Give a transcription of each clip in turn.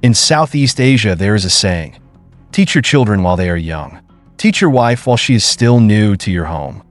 In Southeast Asia, there is a saying, teach your children while they are young. Teach your wife while she is still new to your home.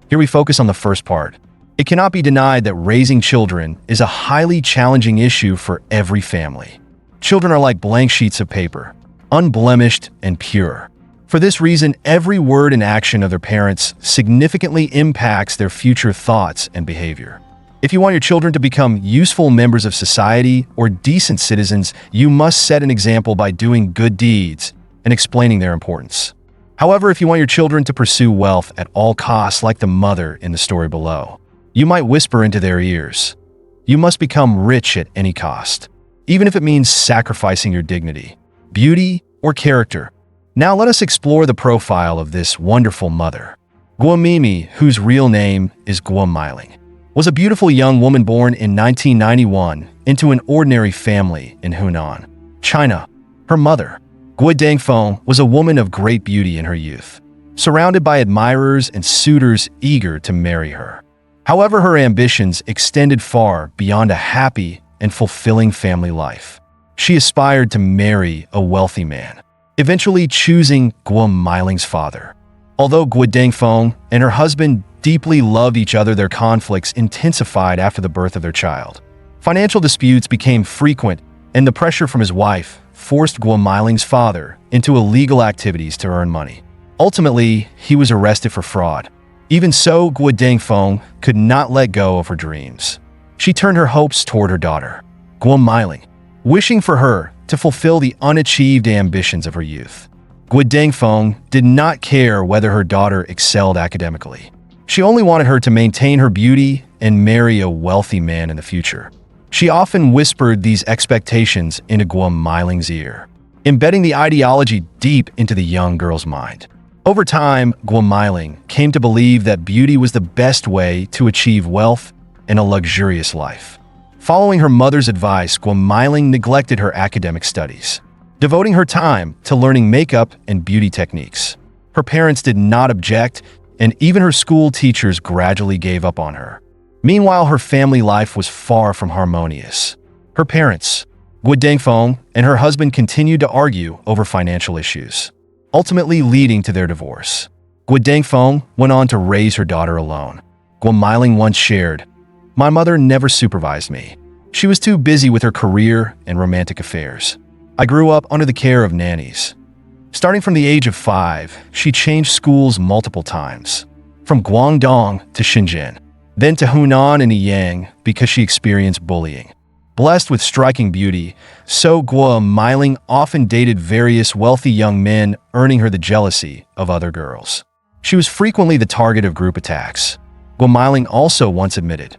Here we focus on the first part. It cannot be denied that raising children is a highly challenging issue for every family. Children are like blank sheets of paper, unblemished and pure. For this reason, every word and action of their parents significantly impacts their future thoughts and behavior. If you want your children to become useful members of society or decent citizens, you must set an example by doing good deeds and explaining their importance. However, if you want your children to pursue wealth at all costs like the mother in the story below, you might whisper into their ears, you must become rich at any cost, even if it means sacrificing your dignity, beauty, or character. Now let us explore the profile of this wonderful mother. Guomimi, whose real name is Guo Meiling, was a beautiful young woman born in 1991 into an ordinary family in Hunan, China. Her mother, Guo Dangfeng, was a woman of great beauty in her youth, surrounded by admirers and suitors eager to marry her. However, her ambitions extended far beyond a happy and fulfilling family life. She aspired to marry a wealthy man, eventually choosing Guo Meiling's father. Although Guo Dangfeng and her husband deeply loved each other, their conflicts intensified after the birth of their child. Financial disputes became frequent, and the pressure from his wife forced Guo Meiling's father into illegal activities to earn money. Ultimately, he was arrested for fraud. Even so, Guo Dangfeng could not let go of her dreams. She turned her hopes toward her daughter, Guo Meiling, wishing for her to fulfill the unachieved ambitions of her youth. Guo Dangfeng did not care whether her daughter excelled academically. She only wanted her to maintain her beauty and marry a wealthy man in the future. She often whispered these expectations into Guo Meiling's ear, embedding the ideology deep into the young girl's mind. Over time, Guo Meiling came to believe that beauty was the best way to achieve wealth and a luxurious life. Following her mother's advice, Guo Meiling neglected her academic studies, devoting her time to learning makeup and beauty techniques. Her parents did not object, and even her school teachers gradually gave up on her. Meanwhile, her family life was far from harmonious. Her parents, Guo Dangfeng and her husband, continued to argue over financial issues, ultimately leading to their divorce. Guo Dangfeng went on to raise her daughter alone. Guo Meiling once shared, "My mother never supervised me. She was too busy with her career and romantic affairs. I grew up under the care of nannies." Starting from the age of 5, she changed schools multiple times, from Guangdong to Shenzhen, then to Hunan and Yiyang because she experienced bullying. Blessed with striking beauty, so Guo Meiling often dated various wealthy young men, earning her the jealousy of other girls. She was frequently the target of group attacks. Guo Meiling also once admitted,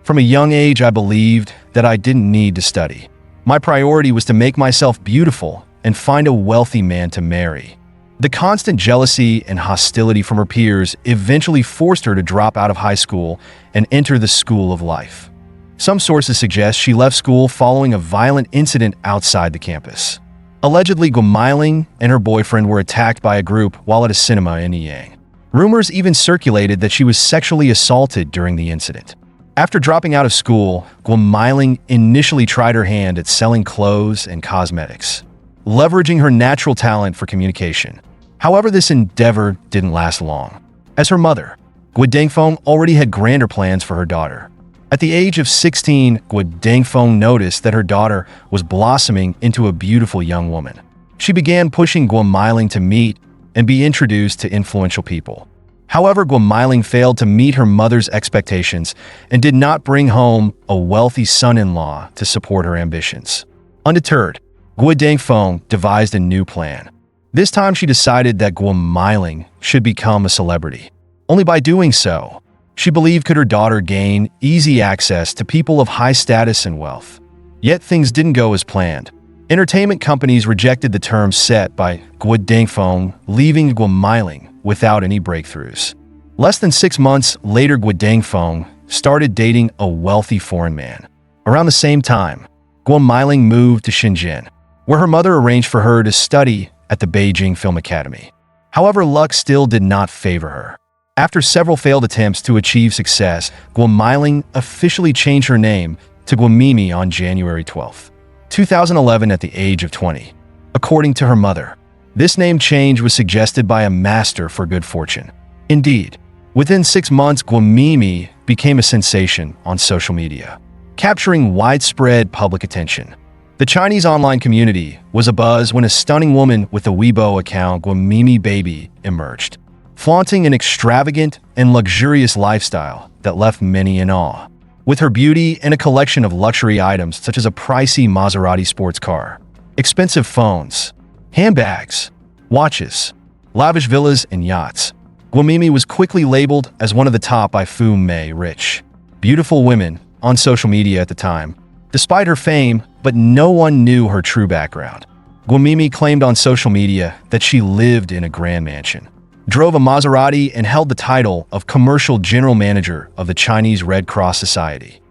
"From a young age, I believed that I didn't need to study. My priority was to make myself beautiful and find a wealthy man to marry." The constant jealousy and hostility from her peers eventually forced her to drop out of high school and enter the school of life. Some sources suggest she left school following a violent incident outside the campus. Allegedly, Guo Meiling and her boyfriend were attacked by a group while at a cinema in Yiyang. Rumors even circulated that she was sexually assaulted during the incident. After dropping out of school, Guo Meiling initially tried her hand at selling clothes and cosmetics, leveraging her natural talent for communication. However, this endeavor didn't last long, as her mother, Guo Dangfeng, already had grander plans for her daughter. At the age of 16, Guo Dangfeng noticed that her daughter was blossoming into a beautiful young woman. She began pushing Guo Meiling to meet and be introduced to influential people. However, Guo Meiling failed to meet her mother's expectations and did not bring home a wealthy son-in-law to support her ambitions. Undeterred, Guo Dangfeng devised a new plan. This time she decided that Guo Meiling should become a celebrity. Only by doing so, she believed could her daughter gain easy access to people of high status and wealth. Yet things didn't go as planned. Entertainment companies rejected the terms set by Guo Dangfeng, leaving Guo Meiling without any breakthroughs. Less than 6 months later, Guo Dangfeng started dating a wealthy foreign man. Around the same time, Guo Meiling moved to Shenzhen, where her mother arranged for her to study at the Beijing Film Academy. However, luck still did not favor her. After several failed attempts to achieve success, Guo Meiling officially changed her name to Guomimi on January 12, 2011 at the age of 20. According to her mother, this name change was suggested by a master for good fortune. Indeed, within 6 months, Guamimi became a sensation on social media, capturing widespread public attention. The Chinese online community was abuzz when a stunning woman with the Weibo account Guamimi Baby emerged, flaunting an extravagant and luxurious lifestyle that left many in awe. With her beauty and a collection of luxury items such as a pricey Maserati sports car, expensive phones, handbags, watches, lavish villas, and yachts, Guamimi was quickly labeled as one of the top by Fu Mei rich, beautiful women on social media at the time. Despite her fame, but no one knew her true background. Guamimi claimed on social media that she lived in a grand mansion, drove a Maserati, and held the title of Commercial General Manager of the Chinese Red Cross Society.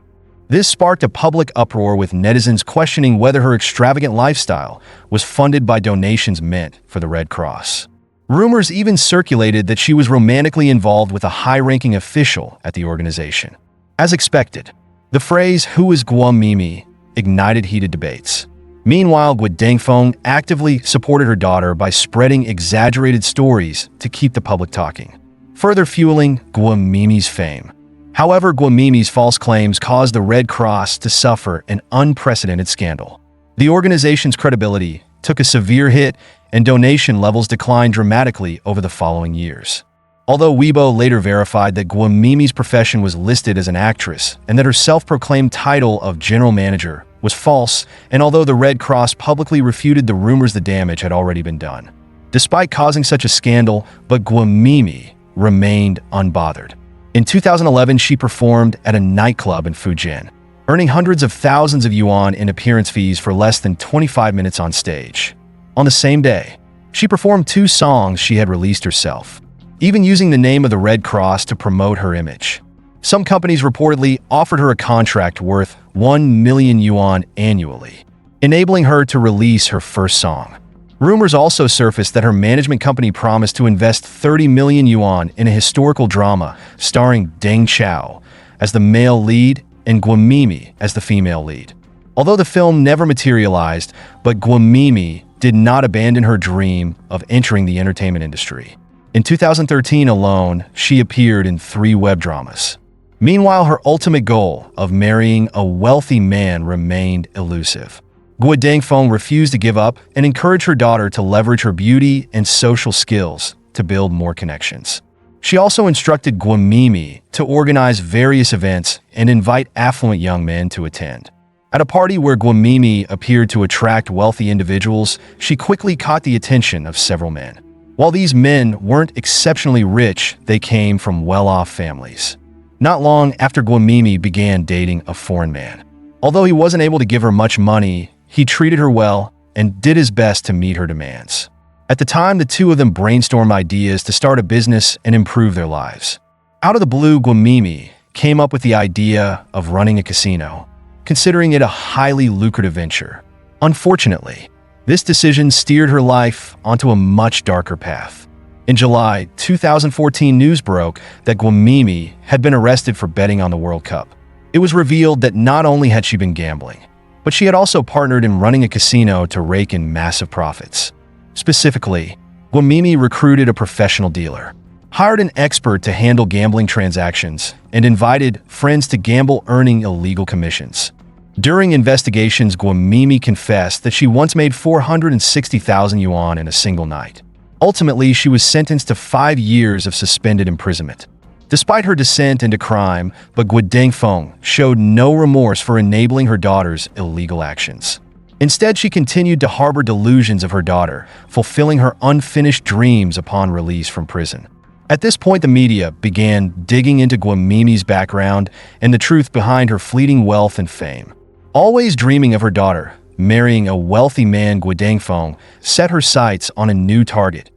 This sparked a public uproar, with netizens questioning whether her extravagant lifestyle was funded by donations meant for the Red Cross. Rumors even circulated that she was romantically involved with a high-ranking official at the organization. As expected, the phrase "Who is Guamimi?" ignited heated debates. Meanwhile, Guo Dengfeng actively supported her daughter by spreading exaggerated stories to keep the public talking, further fueling Guamimi's fame. However, Guamimi's false claims caused the Red Cross to suffer an unprecedented scandal. The organization's credibility took a severe hit, and donation levels declined dramatically over the following years. Although Weibo later verified that Guamimi's profession was listed as an actress and that her self-proclaimed title of general manager was false, and although the Red Cross publicly refuted the rumors, the damage had already been done. Despite causing such a scandal, but Guamimi remained unbothered. In 2011, she performed at a nightclub in Fujian, earning hundreds of thousands of yuan in appearance fees for less than 25 minutes on stage. On the same day, she performed 2 songs she had released herself, even using the name of the Red Cross to promote her image. Some companies reportedly offered her a contract worth 1 million yuan annually, enabling her to release her first song. Rumors also surfaced that her management company promised to invest 30 million yuan in a historical drama starring Deng Chao as the male lead and Guamimi as the female lead. Although the film never materialized, but Guamimi did not abandon her dream of entering the entertainment industry. In 2013 alone, she appeared in 3 web dramas. Meanwhile, her ultimate goal of marrying a wealthy man remained elusive. Guo Dengfeng refused to give up and encouraged her daughter to leverage her beauty and social skills to build more connections. She also instructed Guamimi to organize various events and invite affluent young men to attend. At a party where Guamimi appeared to attract wealthy individuals, she quickly caught the attention of several men. While these men weren't exceptionally rich, they came from well-off families. Not long after, Guamimi began dating a foreign man. Although he wasn't able to give her much money, he treated her well and did his best to meet her demands. At the time, the two of them brainstormed ideas to start a business and improve their lives. Out of the blue, Guamimi came up with the idea of running a casino, considering it a highly lucrative venture. Unfortunately, this decision steered her life onto a much darker path. In July 2014, news broke that Guamimi had been arrested for betting on the World Cup. It was revealed that not only had she been gambling, but she had also partnered in running a casino to rake in massive profits. Specifically, Guamimi recruited a professional dealer, hired an expert to handle gambling transactions, and invited friends to gamble, earning illegal commissions. During investigations, Guamimi confessed that she once made 460,000 yuan in a single night. Ultimately, she was sentenced to 5 years of suspended imprisonment. Despite her descent into crime, but Guo Dengfeng showed no remorse for enabling her daughter's illegal actions. Instead, she continued to harbor delusions of her daughter, fulfilling her unfinished dreams upon release from prison. At this point, the media began digging into Guamimi's background and the truth behind her fleeting wealth and fame. Always dreaming of her daughter marrying a wealthy man, Guo Dengfeng set her sights on a new target: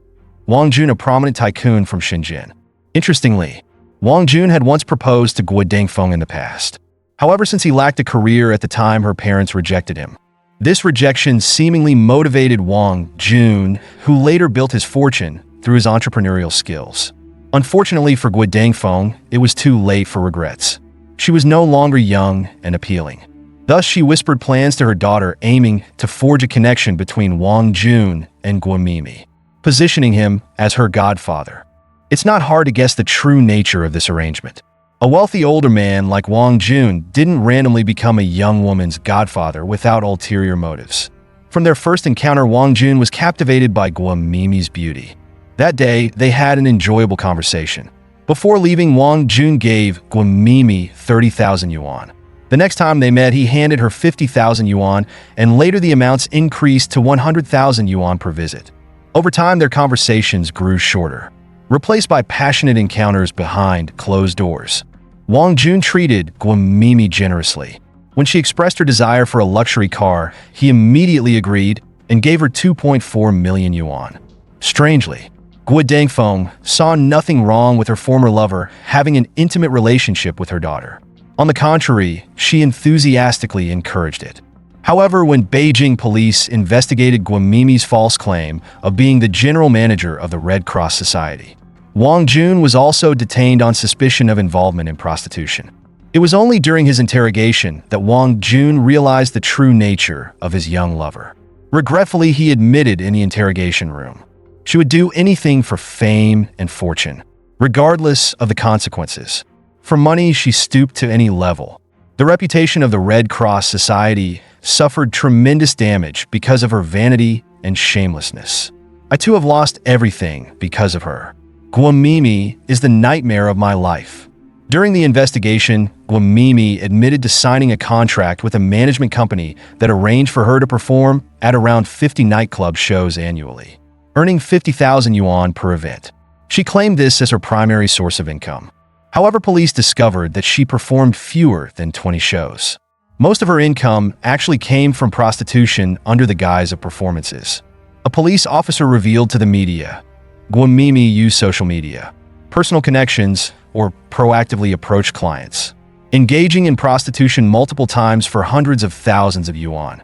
Wang Jun, a prominent tycoon from Shenzhen. Interestingly, Wang Jun had once proposed to Guo Dengfeng in the past. However, since he lacked a career at the time, her parents rejected him. This rejection seemingly motivated Wang Jun, who later built his fortune through his entrepreneurial skills. Unfortunately for Guo Dengfeng, it was too late for regrets. She was no longer young and appealing. Thus, she whispered plans to her daughter, aiming to forge a connection between Wang Jun and Guamimi, positioning him as her godfather. It's not hard to guess the true nature of this arrangement. A wealthy older man like Wang Jun didn't randomly become a young woman's godfather without ulterior motives. From their first encounter, Wang Jun was captivated by Guamimi's beauty. That day, they had an enjoyable conversation. Before leaving, Wang Jun gave Guamimi 30,000 yuan. The next time they met, he handed her 50,000 yuan, and later the amounts increased to 100,000 yuan per visit. Over time, their conversations grew shorter, replaced by passionate encounters behind closed doors. Wang Jun treated Guamimi generously. When she expressed her desire for a luxury car, he immediately agreed and gave her 2.4 million yuan. Strangely, Guo Dengfeng saw nothing wrong with her former lover having an intimate relationship with her daughter. On the contrary, she enthusiastically encouraged it. However, when Beijing police investigated Guamimi's false claim of being the general manager of the Red Cross Society, Wang Jun was also detained on suspicion of involvement in prostitution. It was only during his interrogation that Wang Jun realized the true nature of his young lover. Regretfully, he admitted in the interrogation room, she would do anything for fame and fortune, regardless of the consequences. For money, she stooped to any level. The reputation of the Red Cross Society suffered tremendous damage because of her vanity and shamelessness. I too have lost everything because of her. Guamimi is the nightmare of my life. During the investigation, Guamimi admitted to signing a contract with a management company that arranged for her to perform at around 50 nightclub shows annually, earning 50,000 yuan per event. She claimed this as her primary source of income. However, police discovered that she performed fewer than 20 shows. Most of her income actually came from prostitution under the guise of performances. A police officer revealed to the media, Guamimi used social media, personal connections, or proactively approached clients, engaging in prostitution multiple times for hundreds of thousands of yuan.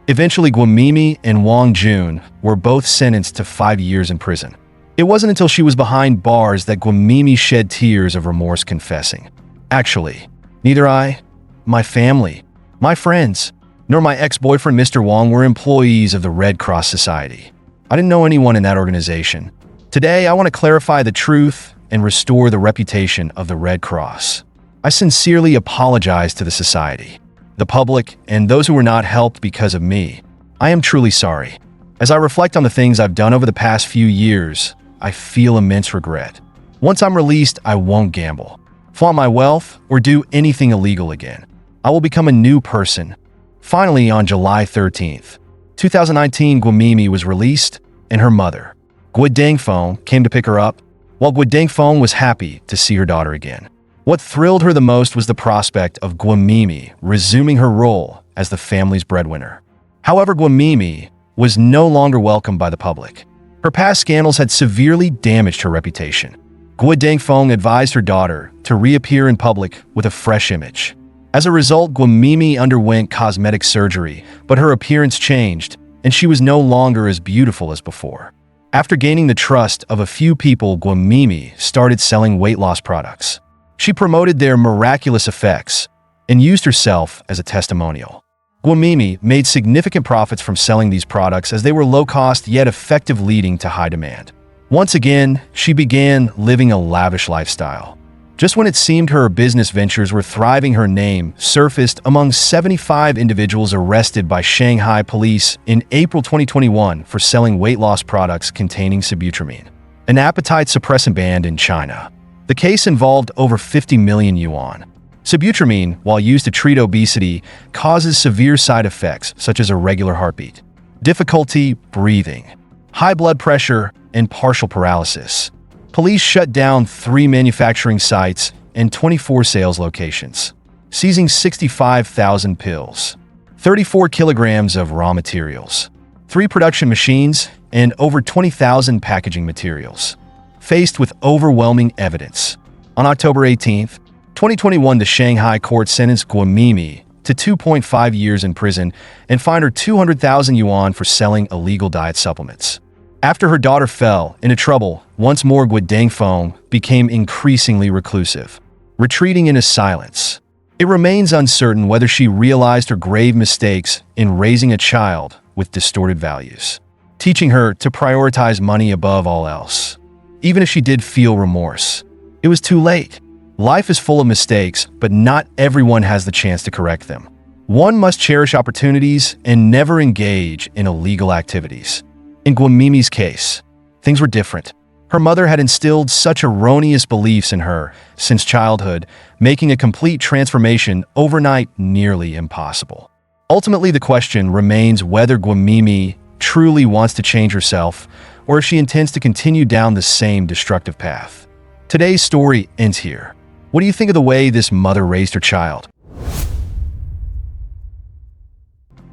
Eventually, Guamimi and Wang Jun were both sentenced to 5 years in prison. It wasn't until she was behind bars that Guamimi shed tears of remorse, confessing, "Actually, neither I, my family, my friends, nor my ex-boyfriend Mr. Wang were employees of the Red Cross Society. I didn't know anyone in that organization. Today, I want to clarify the truth and restore the reputation of the Red Cross. I sincerely apologize to the society, the public, and those who were not helped because of me. I am truly sorry. As I reflect on the things I've done over the past few years, I feel immense regret. Once I'm released, I won't gamble, flaunt my wealth, or do anything illegal again. I will become a new person." Finally, on July 13th, 2019, Guamimi was released, and her mother, Guo Dengfeng, came to pick her up. While Guo Dengfeng was happy to see her daughter again, what thrilled her the most was the prospect of Guamimi resuming her role as the family's breadwinner. However, Guamimi was no longer welcomed by the public. Her past scandals had severely damaged her reputation. Guo Dengfeng advised her daughter to reappear in public with a fresh image. As a result, Guamimi underwent cosmetic surgery, but her appearance changed, and she was no longer as beautiful as before. After gaining the trust of a few people, Guamimi started selling weight loss products. She promoted their miraculous effects and used herself as a testimonial. Guamimi made significant profits from selling these products as they were low-cost yet effective, leading to high demand. Once again, she began living a lavish lifestyle. Just when it seemed her business ventures were thriving, her name surfaced among 75 individuals arrested by Shanghai police in April 2021 for selling weight loss products containing sibutramine, an appetite suppressant banned in China. The case involved over 50 million yuan. Sibutramine, while used to treat obesity, causes severe side effects such as irregular heartbeat, difficulty breathing, high blood pressure, and partial paralysis. Police shut down 3 manufacturing sites and 24 sales locations, seizing 65,000 pills, 34 kilograms of raw materials, 3 production machines, and over 20,000 packaging materials. Faced with overwhelming evidence, on October 18th, 2021, the Shanghai court sentenced Guamimi to 2.5 years in prison and fined her 200,000 yuan for selling illegal diet supplements. After her daughter fell into trouble, once more Guo Dengfeng became increasingly reclusive, retreating into silence. It remains uncertain whether she realized her grave mistakes in raising a child with distorted values, teaching her to prioritize money above all else. Even if she did feel remorse, it was too late. Life is full of mistakes, but not everyone has the chance to correct them. One must cherish opportunities and never engage in illegal activities. In Gwamimi's case, things were different. Her mother had instilled such erroneous beliefs in her since childhood, making a complete transformation overnight nearly impossible. Ultimately, the question remains whether Gwamimi truly wants to change herself or if she intends to continue down the same destructive path. Today's story ends here. What do you think of the way this mother raised her child?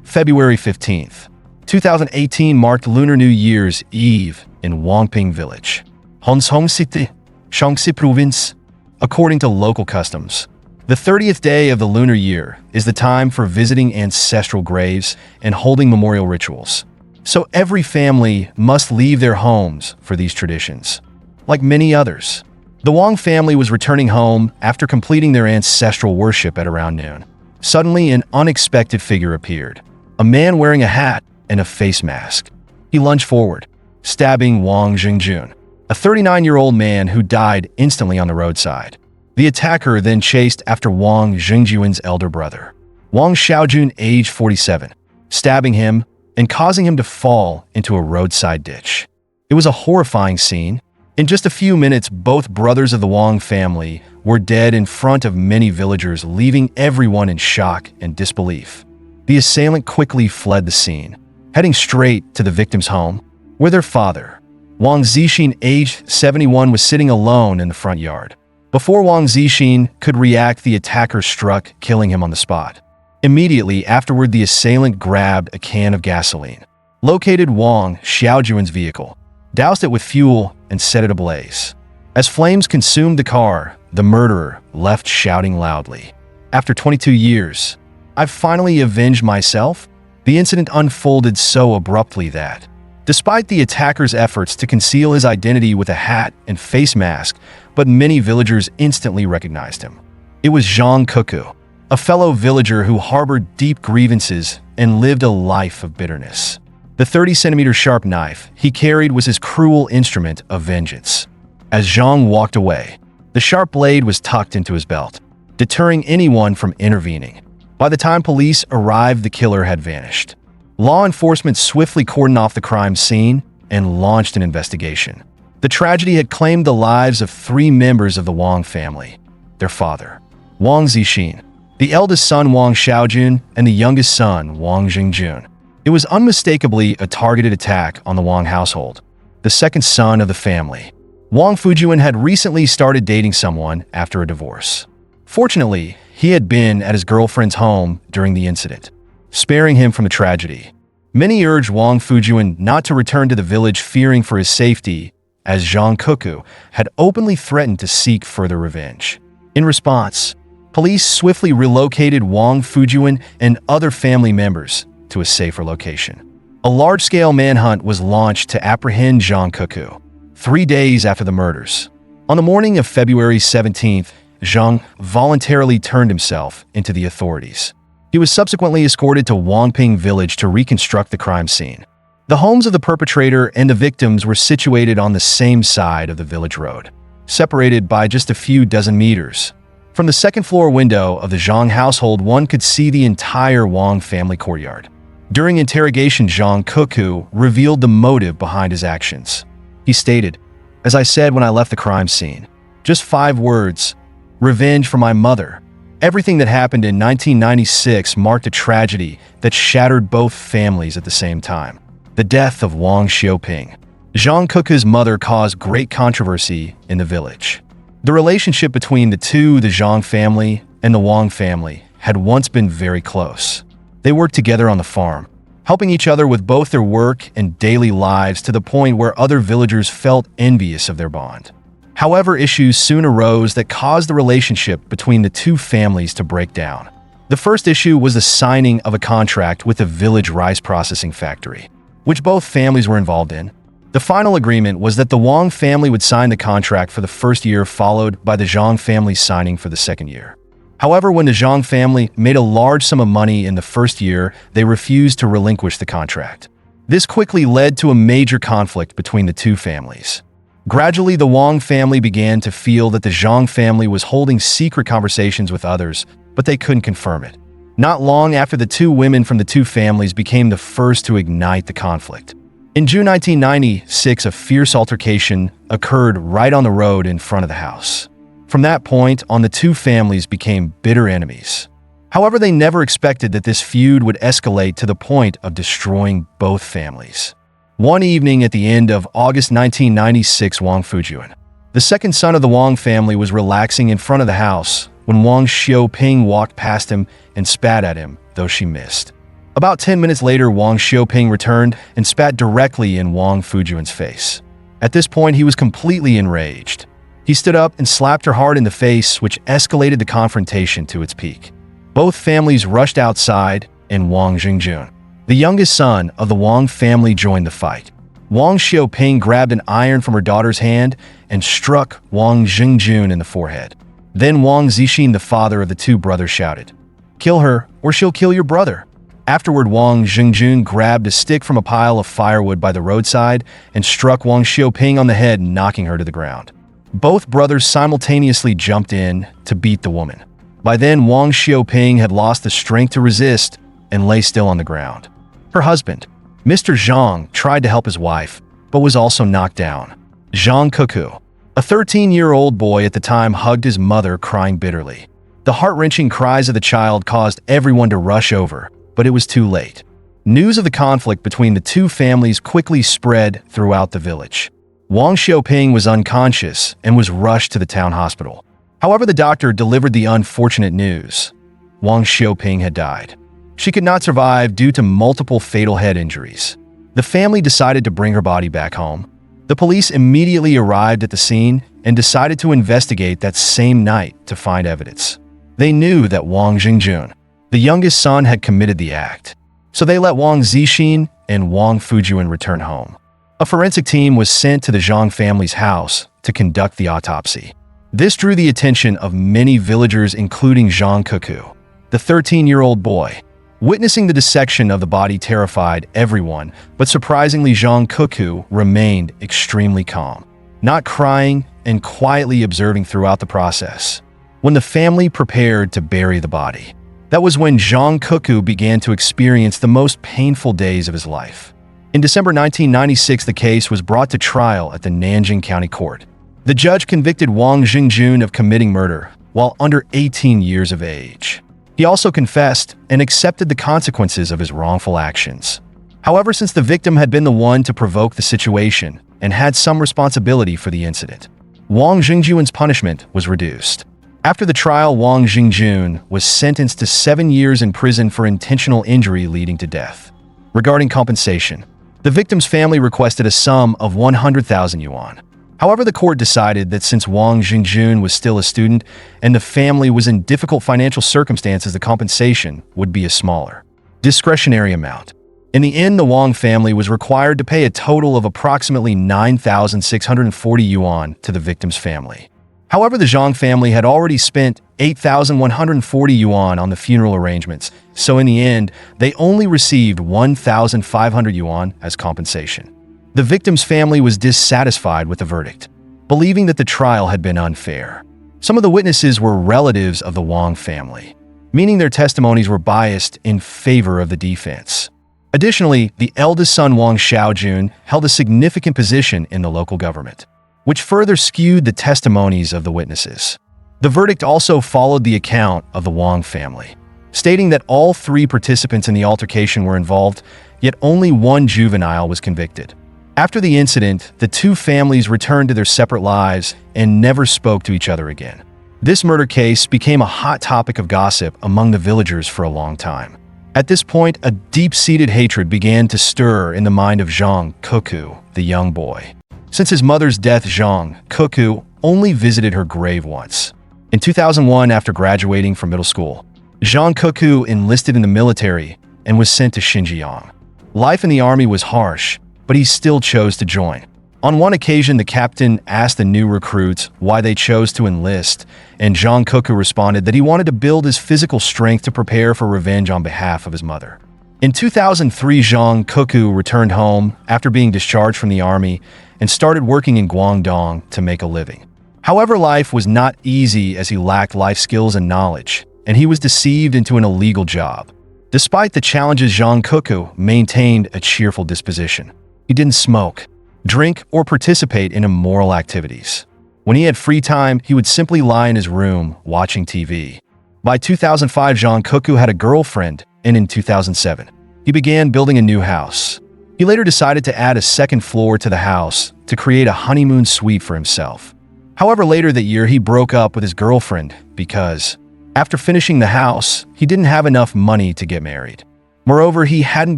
February 15th, 2018 marked Lunar New Year's Eve in Wangping Village, Honsong City, Shaanxi Province. According to local customs, the 30th day of the lunar year is the time for visiting ancestral graves and holding memorial rituals. So every family must leave their homes for these traditions. Like many others, the Wang family was returning home after completing their ancestral worship at around noon. Suddenly, an unexpected figure appeared, a man wearing a hat and a face mask. He lunged forward, stabbing Wang Jingjun, a 39-year-old man who died instantly on the roadside. The attacker then chased after Wang Jingjun's elder brother, Wang Xiaojun, age 47, stabbing him and causing him to fall into a roadside ditch. It was a horrifying scene. In just a few minutes, both brothers of the Wang family were dead in front of many villagers, leaving everyone in shock and disbelief. The assailant quickly fled the scene, heading straight to the victim's home, where their father, Wang Zixin, aged 71, was sitting alone in the front yard. Before Wang Zixin could react, the attacker struck, killing him on the spot. Immediately afterward, the assailant grabbed a can of gasoline, located Wang Xiaojun's vehicle, doused it with fuel, and set it ablaze. As flames consumed the car, the murderer left shouting loudly, "After 22 years, I've finally avenged myself." The incident unfolded so abruptly that, despite the attacker's efforts to conceal his identity with a hat and face mask, but many villagers instantly recognized him. It was Zhang Kuku, a fellow villager who harbored deep grievances and lived a life of bitterness. The 30-centimeter sharp knife he carried was his cruel instrument of vengeance. As Zhang walked away, the sharp blade was tucked into his belt, deterring anyone from intervening. By the time police arrived, the killer had vanished. Law enforcement swiftly cordoned off the crime scene and launched an investigation. The tragedy had claimed the lives of 3 members of the Wang family: their father, Wang Zixin, the eldest son Wang Xiaojun, and the youngest son Wang Jingjun. It was unmistakably a targeted attack on the Wang household, the second son of the family. Wang Fujian had recently started dating someone after a divorce. Fortunately, he had been at his girlfriend's home during the incident, sparing him from the tragedy. Many urged Wang Fujian not to return to the village, fearing for his safety, as Zhang Kuku had openly threatened to seek further revenge. In response, police swiftly relocated Wang Fujian and other family members to a safer location. A large-scale manhunt was launched to apprehend Zhang Kuku 3 days after the murders. On the morning of February 17th, Zhang voluntarily turned himself into the authorities. He was subsequently escorted to Wangping Village to reconstruct the crime scene. The homes of the perpetrator and the victims were situated on the same side of the village road, separated by just a few dozen meters. From the second-floor window of the Zhang household, one could see the entire Wang family courtyard. During interrogation, Zhang Kuku revealed the motive behind his actions. He stated, "As I said when I left the crime scene, just 5 words: revenge for my mother." Everything that happened in 1996 marked a tragedy that shattered both families at the same time: the death of Wang Xiaoping. Zhang Kuku's mother caused great controversy in the village. The relationship between the Zhang family and the Wang family had once been very close. They worked together on the farm, helping each other with both their work and daily lives, to the point where other villagers felt envious of their bond. However, issues soon arose that caused the relationship between the 2 families to break down. The first issue was the signing of a contract with the village rice processing factory, which both families were involved in. The final agreement was that the Wang family would sign the contract for the first year, followed by the Zhang family signing for the second year. However, when the Zhang family made a large sum of money in the first year, they refused to relinquish the contract. This quickly led to a major conflict between the two families. Gradually, the Wang family began to feel that the Zhang family was holding secret conversations with others, but they couldn't confirm it. Not long after, the two women from the two families became the first to ignite the conflict. In June 1996, a fierce altercation occurred right on the road in front of the house. From that point on, the two families became bitter enemies. However, they never expected that this feud would escalate to the point of destroying both families. One evening at the end of August 1996, Wang Fujuan, the second son of the Wang family, was relaxing in front of the house when Wang Xiaoping walked past him and spat at him, though she missed. About 10 minutes later, Wang Xiaoping returned and spat directly in Wang Fujuan's face. At this point, he was completely enraged. He stood up and slapped her hard in the face, which escalated the confrontation to its peak. Both families rushed outside, and Wang Xingjun, the youngest son of the Wang family, joined the fight. Wang Xiaoping grabbed an iron from her daughter's hand and struck Wang Xingjun in the forehead. Then Wang Zixin, the father of the two brothers, shouted, "Kill her, or she'll kill your brother." Afterward, Wang Xingjun grabbed a stick from a pile of firewood by the roadside and struck Wang Xiaoping on the head, knocking her to the ground. Both brothers simultaneously jumped in to beat the woman. By then, Wang Xiaoping had lost the strength to resist and lay still on the ground. Her husband, Mr. Zhang, tried to help his wife, but was also knocked down. Zhang Kuku, a 13-year-old boy at the time, hugged his mother, crying bitterly. The heart-wrenching cries of the child caused everyone to rush over, but it was too late. News of the conflict between the two families quickly spread throughout the village. Wang Xiaoping was unconscious and was rushed to the town hospital. However, the doctor delivered the unfortunate news. Wang Xiaoping had died. She could not survive due to multiple fatal head injuries. The family decided to bring her body back home. The police immediately arrived at the scene and decided to investigate that same night to find evidence. They knew that Wang Xingjun, the youngest son, had committed the act, so they let Wang Zixin and Wang Fujuan return home. A forensic team was sent to the Zhang family's house to conduct the autopsy. This drew the attention of many villagers, including Zhang Kuku, the 13-year-old boy. Witnessing the dissection of the body terrified everyone, but surprisingly, Zhang Kuku remained extremely calm, not crying and quietly observing throughout the process. When the family prepared to bury the body, that was when Zhang Kuku began to experience the most painful days of his life. In December 1996, the case was brought to trial at the Nanjing County Court. The judge convicted Wang Xingjun of committing murder while under 18 years of age. He also confessed and accepted the consequences of his wrongful actions. However, since the victim had been the one to provoke the situation and had some responsibility for the incident, Wang Xingjun's punishment was reduced. After the trial, Wang Xingjun was sentenced to 7 years in prison for intentional injury leading to death. Regarding compensation, the victim's family requested a sum of 100,000 yuan. However, the court decided that since Wang Xingjun was still a student and the family was in difficult financial circumstances, the compensation would be a smaller, discretionary amount. In the end, the Wang family was required to pay a total of approximately 9,640 yuan to the victim's family. However, the Zhang family had already spent 8,140 yuan on the funeral arrangements, so in the end, they only received 1,500 yuan as compensation. The victim's family was dissatisfied with the verdict, believing that the trial had been unfair. Some of the witnesses were relatives of the Wang family, meaning their testimonies were biased in favor of the defense. Additionally, the eldest son, Wang Xiaojun, held a significant position in the local government, which further skewed the testimonies of the witnesses. The verdict also followed the account of the Wang family, stating that all 3 participants in the altercation were involved, yet only one juvenile was convicted. After the incident, the 2 families returned to their separate lives and never spoke to each other again. This murder case became a hot topic of gossip among the villagers for a long time. At this point, a deep-seated hatred began to stir in the mind of Zhang Kuku, the young boy. Since his mother's death, Zhang Kuku only visited her grave once. In 2001, after graduating from middle school, Zhang Kuku enlisted in the military and was sent to Xinjiang. Life in the army was harsh, but he still chose to join. On one occasion, the captain asked the new recruits why they chose to enlist, and Zhang Kuku responded that he wanted to build his physical strength to prepare for revenge on behalf of his mother. In 2003, Zhang Kuku returned home after being discharged from the army and started working in Guangdong to make a living. However, life was not easy as he lacked life skills and knowledge, and he was deceived into an illegal job. Despite the challenges, Zhang Kuku maintained a cheerful disposition. He didn't smoke, drink, or participate in immoral activities. When he had free time, he would simply lie in his room watching TV. By 2005, Zhang Kuku had a girlfriend, and in 2007, he began building a new house. He later decided to add a second floor to the house to create a honeymoon suite for himself. However, later that year, he broke up with his girlfriend because, after finishing the house, he didn't have enough money to get married. Moreover, he hadn't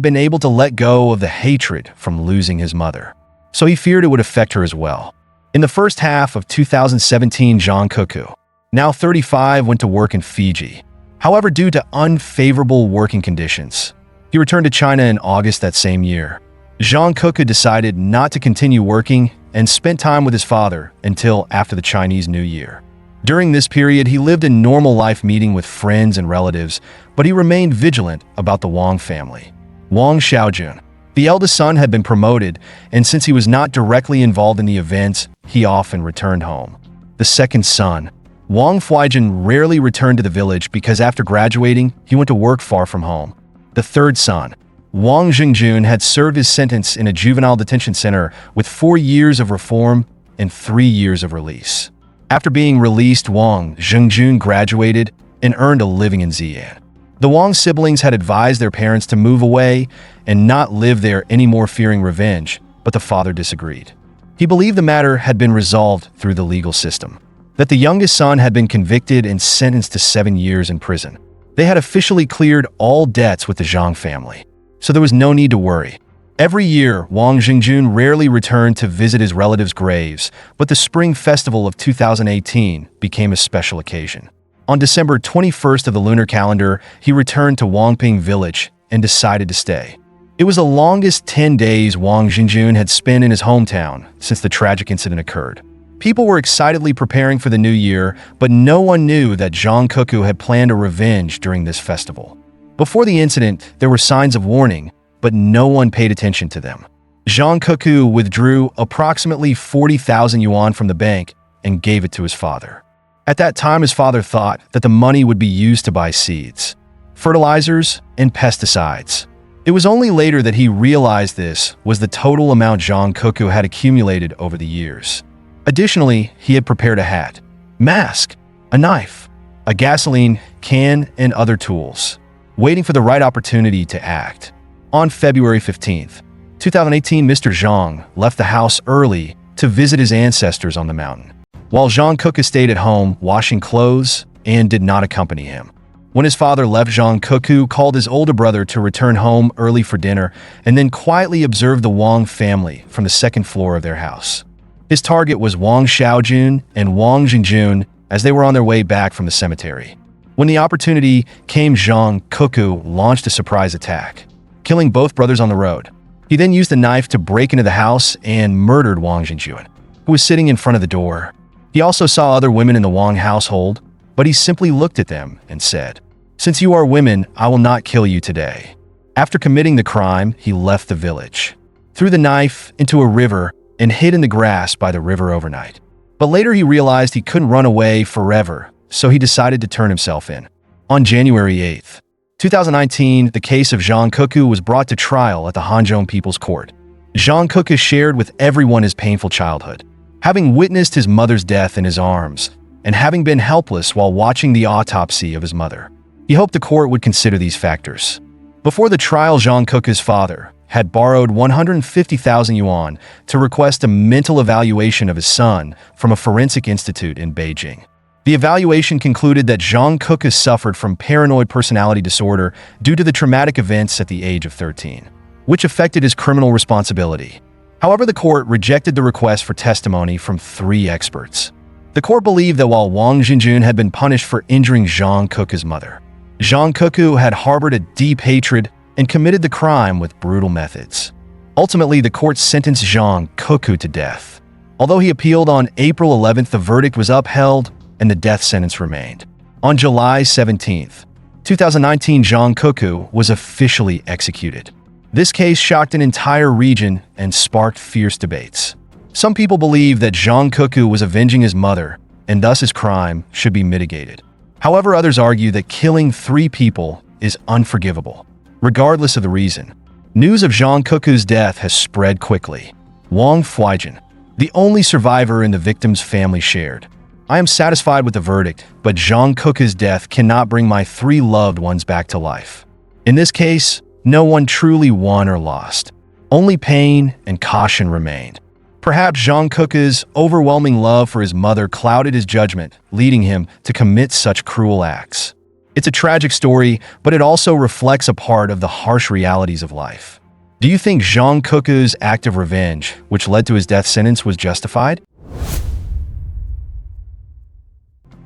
been able to let go of the hatred from losing his mother, so he feared it would affect her as well. In the first half of 2017, Zhang Kuku, now 35, went to work in Fiji. However, due to unfavorable working conditions, he returned to China in August that same year. Zhang Kuku decided not to continue working and spent time with his father until after the Chinese New Year. During this period, he lived a normal life, meeting with friends and relatives, but he remained vigilant about the Wang family. Wang Xiaojun, the eldest son, had been promoted, and since he was not directly involved in the events, he often returned home. The second son, Wang Fuijin, rarely returned to the village because after graduating, he went to work far from home. The third son, Wang Xingjun, had served his sentence in a juvenile detention center with 4 years of reform and 3 years of release. After being released, Wang Xingjun graduated and earned a living in Xi'an. The Wang siblings had advised their parents to move away and not live there anymore, fearing revenge, but the father disagreed. He believed the matter had been resolved through the legal system, that the youngest son had been convicted and sentenced to 7 years in prison. They had officially cleared all debts with the Zhang family, so there was no need to worry. Every year, Wang Xingjun rarely returned to visit his relatives' graves, but the Spring Festival of 2018 became a special occasion. On December 21st of the lunar calendar, he returned to Wangping village and decided to stay. It was the longest 10 days Wang Xingjun had spent in his hometown since the tragic incident occurred. People were excitedly preparing for the new year, but no one knew that Zhang Kuku had planned a revenge during this festival. Before the incident, there were signs of warning, but no one paid attention to them. Zhang Kuku withdrew approximately 40,000 yuan from the bank and gave it to his father. At that time, his father thought that the money would be used to buy seeds, fertilizers, and pesticides. It was only later that he realized this was the total amount Zhang Kuku had accumulated over the years. Additionally, he had prepared a hat, mask, a knife, a gasoline can, and other tools, waiting for the right opportunity to act. On February 15th, 2018, Mr. Zhang left the house early to visit his ancestors on the mountain, while Zhang Kuku stayed at home washing clothes and did not accompany him. When his father left, Zhang Kuku called his older brother to return home early for dinner and then quietly observed the Wang family from the second floor of their house. His target was Wang Xiaojun and Wang Xingjun as they were on their way back from the cemetery. When the opportunity came, Zhang Kuku launched a surprise attack, killing both brothers on the road. He then used a knife to break into the house and murdered Wang Xingjun, who was sitting in front of the door. He also saw other women in the Wang household, but he simply looked at them and said, "Since you are women, I will not kill you today." After committing the crime, he left the village, threw the knife into a river, and hid in the grass by the river overnight. But later he realized he couldn't run away forever, so he decided to turn himself in. On January 8th, 2019, the case of Zhang Kuku was brought to trial at the Hanzhong People's Court. Zhang Kuku shared with everyone his painful childhood, having witnessed his mother's death in his arms and having been helpless while watching the autopsy of his mother. He hoped the court would consider these factors. Before the trial, Zhang Kuku's father had borrowed 150,000 yuan to request a mental evaluation of his son from a forensic institute in Beijing. The evaluation concluded that Zhang Kuku suffered from paranoid personality disorder due to the traumatic events at the age of 13, which affected his criminal responsibility. However, the court rejected the request for testimony from 3 experts. The court believed that while Wang Xingjun had been punished for injuring Zhang Kuku's mother, Zhang Kuku had harbored a deep hatred and committed the crime with brutal methods. Ultimately, the court sentenced Zhang Keku to death. Although he appealed on April 11th, the verdict was upheld and the death sentence remained. On July 17th, 2019, Zhang Keku was officially executed. This case shocked an entire region and sparked fierce debates. Some people believe that Zhang Keku was avenging his mother, and thus his crime should be mitigated. However, others argue that killing 3 people is unforgivable, regardless of the reason. News of Zhang Keku's death has spread quickly. Wang Fuijin, the only survivor in the victim's family, shared, "I am satisfied with the verdict, but Zhang Keku's death cannot bring my 3 loved ones back to life. In this case, no one truly won or lost. Only pain and caution remained." Perhaps Zhang Keku's overwhelming love for his mother clouded his judgment, leading him to commit such cruel acts. It's a tragic story, but it also reflects a part of the harsh realities of life. Do you think Zhang Keku's act of revenge, which led to his death sentence, was justified?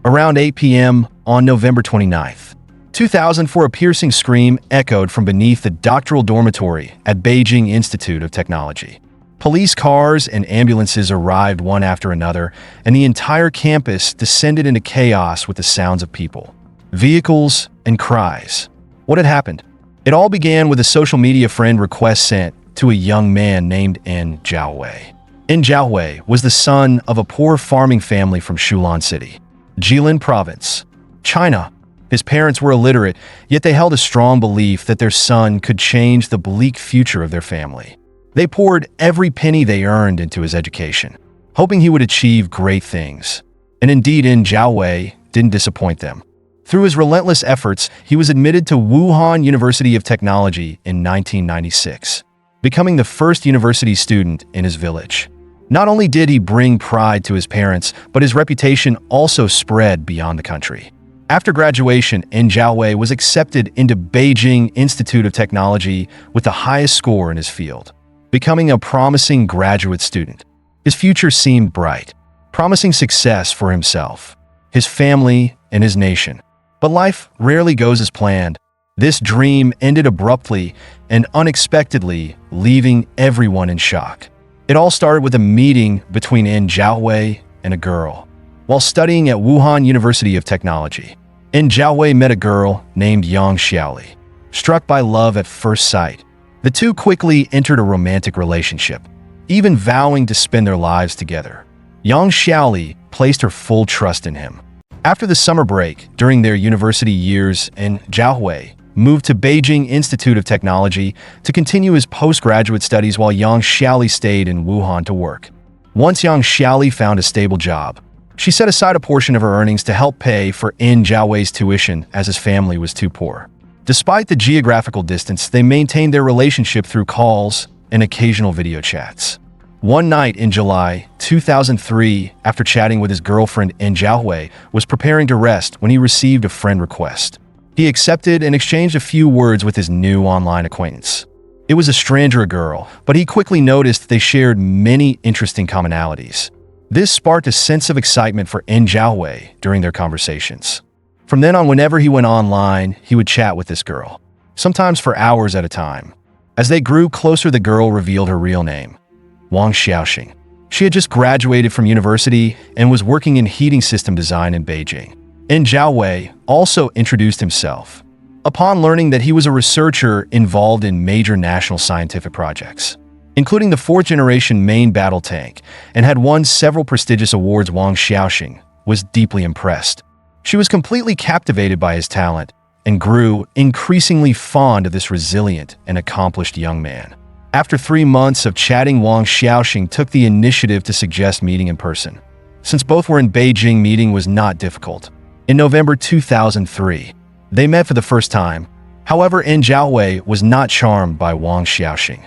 Around 8 p.m. on November 29th, 2004, a piercing scream echoed from beneath the doctoral dormitory at Beijing Institute of Technology. Police cars and ambulances arrived one after another, and the entire campus descended into chaos with the sounds of people, vehicles, and cries. What had happened? It all began with a social media friend request sent to a young man named En Jiaowei. En Jiaowei was the son of a poor farming family from Shulan City, Jilin Province, China. His parents were illiterate, yet they held a strong belief that their son could change the bleak future of their family. They poured every penny they earned into his education, hoping he would achieve great things. And indeed, En Jiaowei didn't disappoint them. Through his relentless efforts, he was admitted to Wuhan University of Technology in 1996, becoming the first university student in his village. Not only did he bring pride to his parents, but his reputation also spread beyond the country. After graduation, En Jiaowei was accepted into Beijing Institute of Technology with the highest score in his field, becoming a promising graduate student. His future seemed bright, promising success for himself, his family, and his nation. But life rarely goes as planned. This dream ended abruptly and unexpectedly, leaving everyone in shock. It all started with a meeting between En Jiaowei and a girl. While studying at Wuhan University of Technology, En Jiaowei met a girl named Yang Xiaoli. Struck by love at first sight, the two quickly entered a romantic relationship, even vowing to spend their lives together. Yang Xiaoli placed her full trust in him. After the summer break, during their university years, En Jiaowei moved to Beijing Institute of Technology to continue his postgraduate studies while Yang Xiaoli stayed in Wuhan to work. Once Yang Xiaoli found a stable job, she set aside a portion of her earnings to help pay for En Jiaowei's tuition as his family was too poor. Despite the geographical distance, they maintained their relationship through calls and occasional video chats. One night in July 2003, after chatting with his girlfriend, En Jiaowei was preparing to rest when he received a friend request. He accepted and exchanged a few words with his new online acquaintance. It was a stranger, a girl, but he quickly noticed they shared many interesting commonalities. This sparked a sense of excitement for En Jiaowei during their conversations. From then on, whenever he went online, he would chat with this girl, sometimes for hours at a time. As they grew closer, the girl revealed her real name, Wang Xiaoxing. She had just graduated from university and was working in heating system design in Beijing. En Jiaowei also introduced himself, upon learning that he was a researcher involved in major national scientific projects, including the 4th-generation main battle tank, and had won several prestigious awards. Wang Xiaoxing was deeply impressed. She was completely captivated by his talent and grew increasingly fond of this resilient and accomplished young man. After 3 months of chatting, Wang Xiaoxing took the initiative to suggest meeting in person. Since both were in Beijing, meeting was not difficult. In November 2003, they met for the first time. However, En Jiaowei was not charmed by Wang Xiaoxing.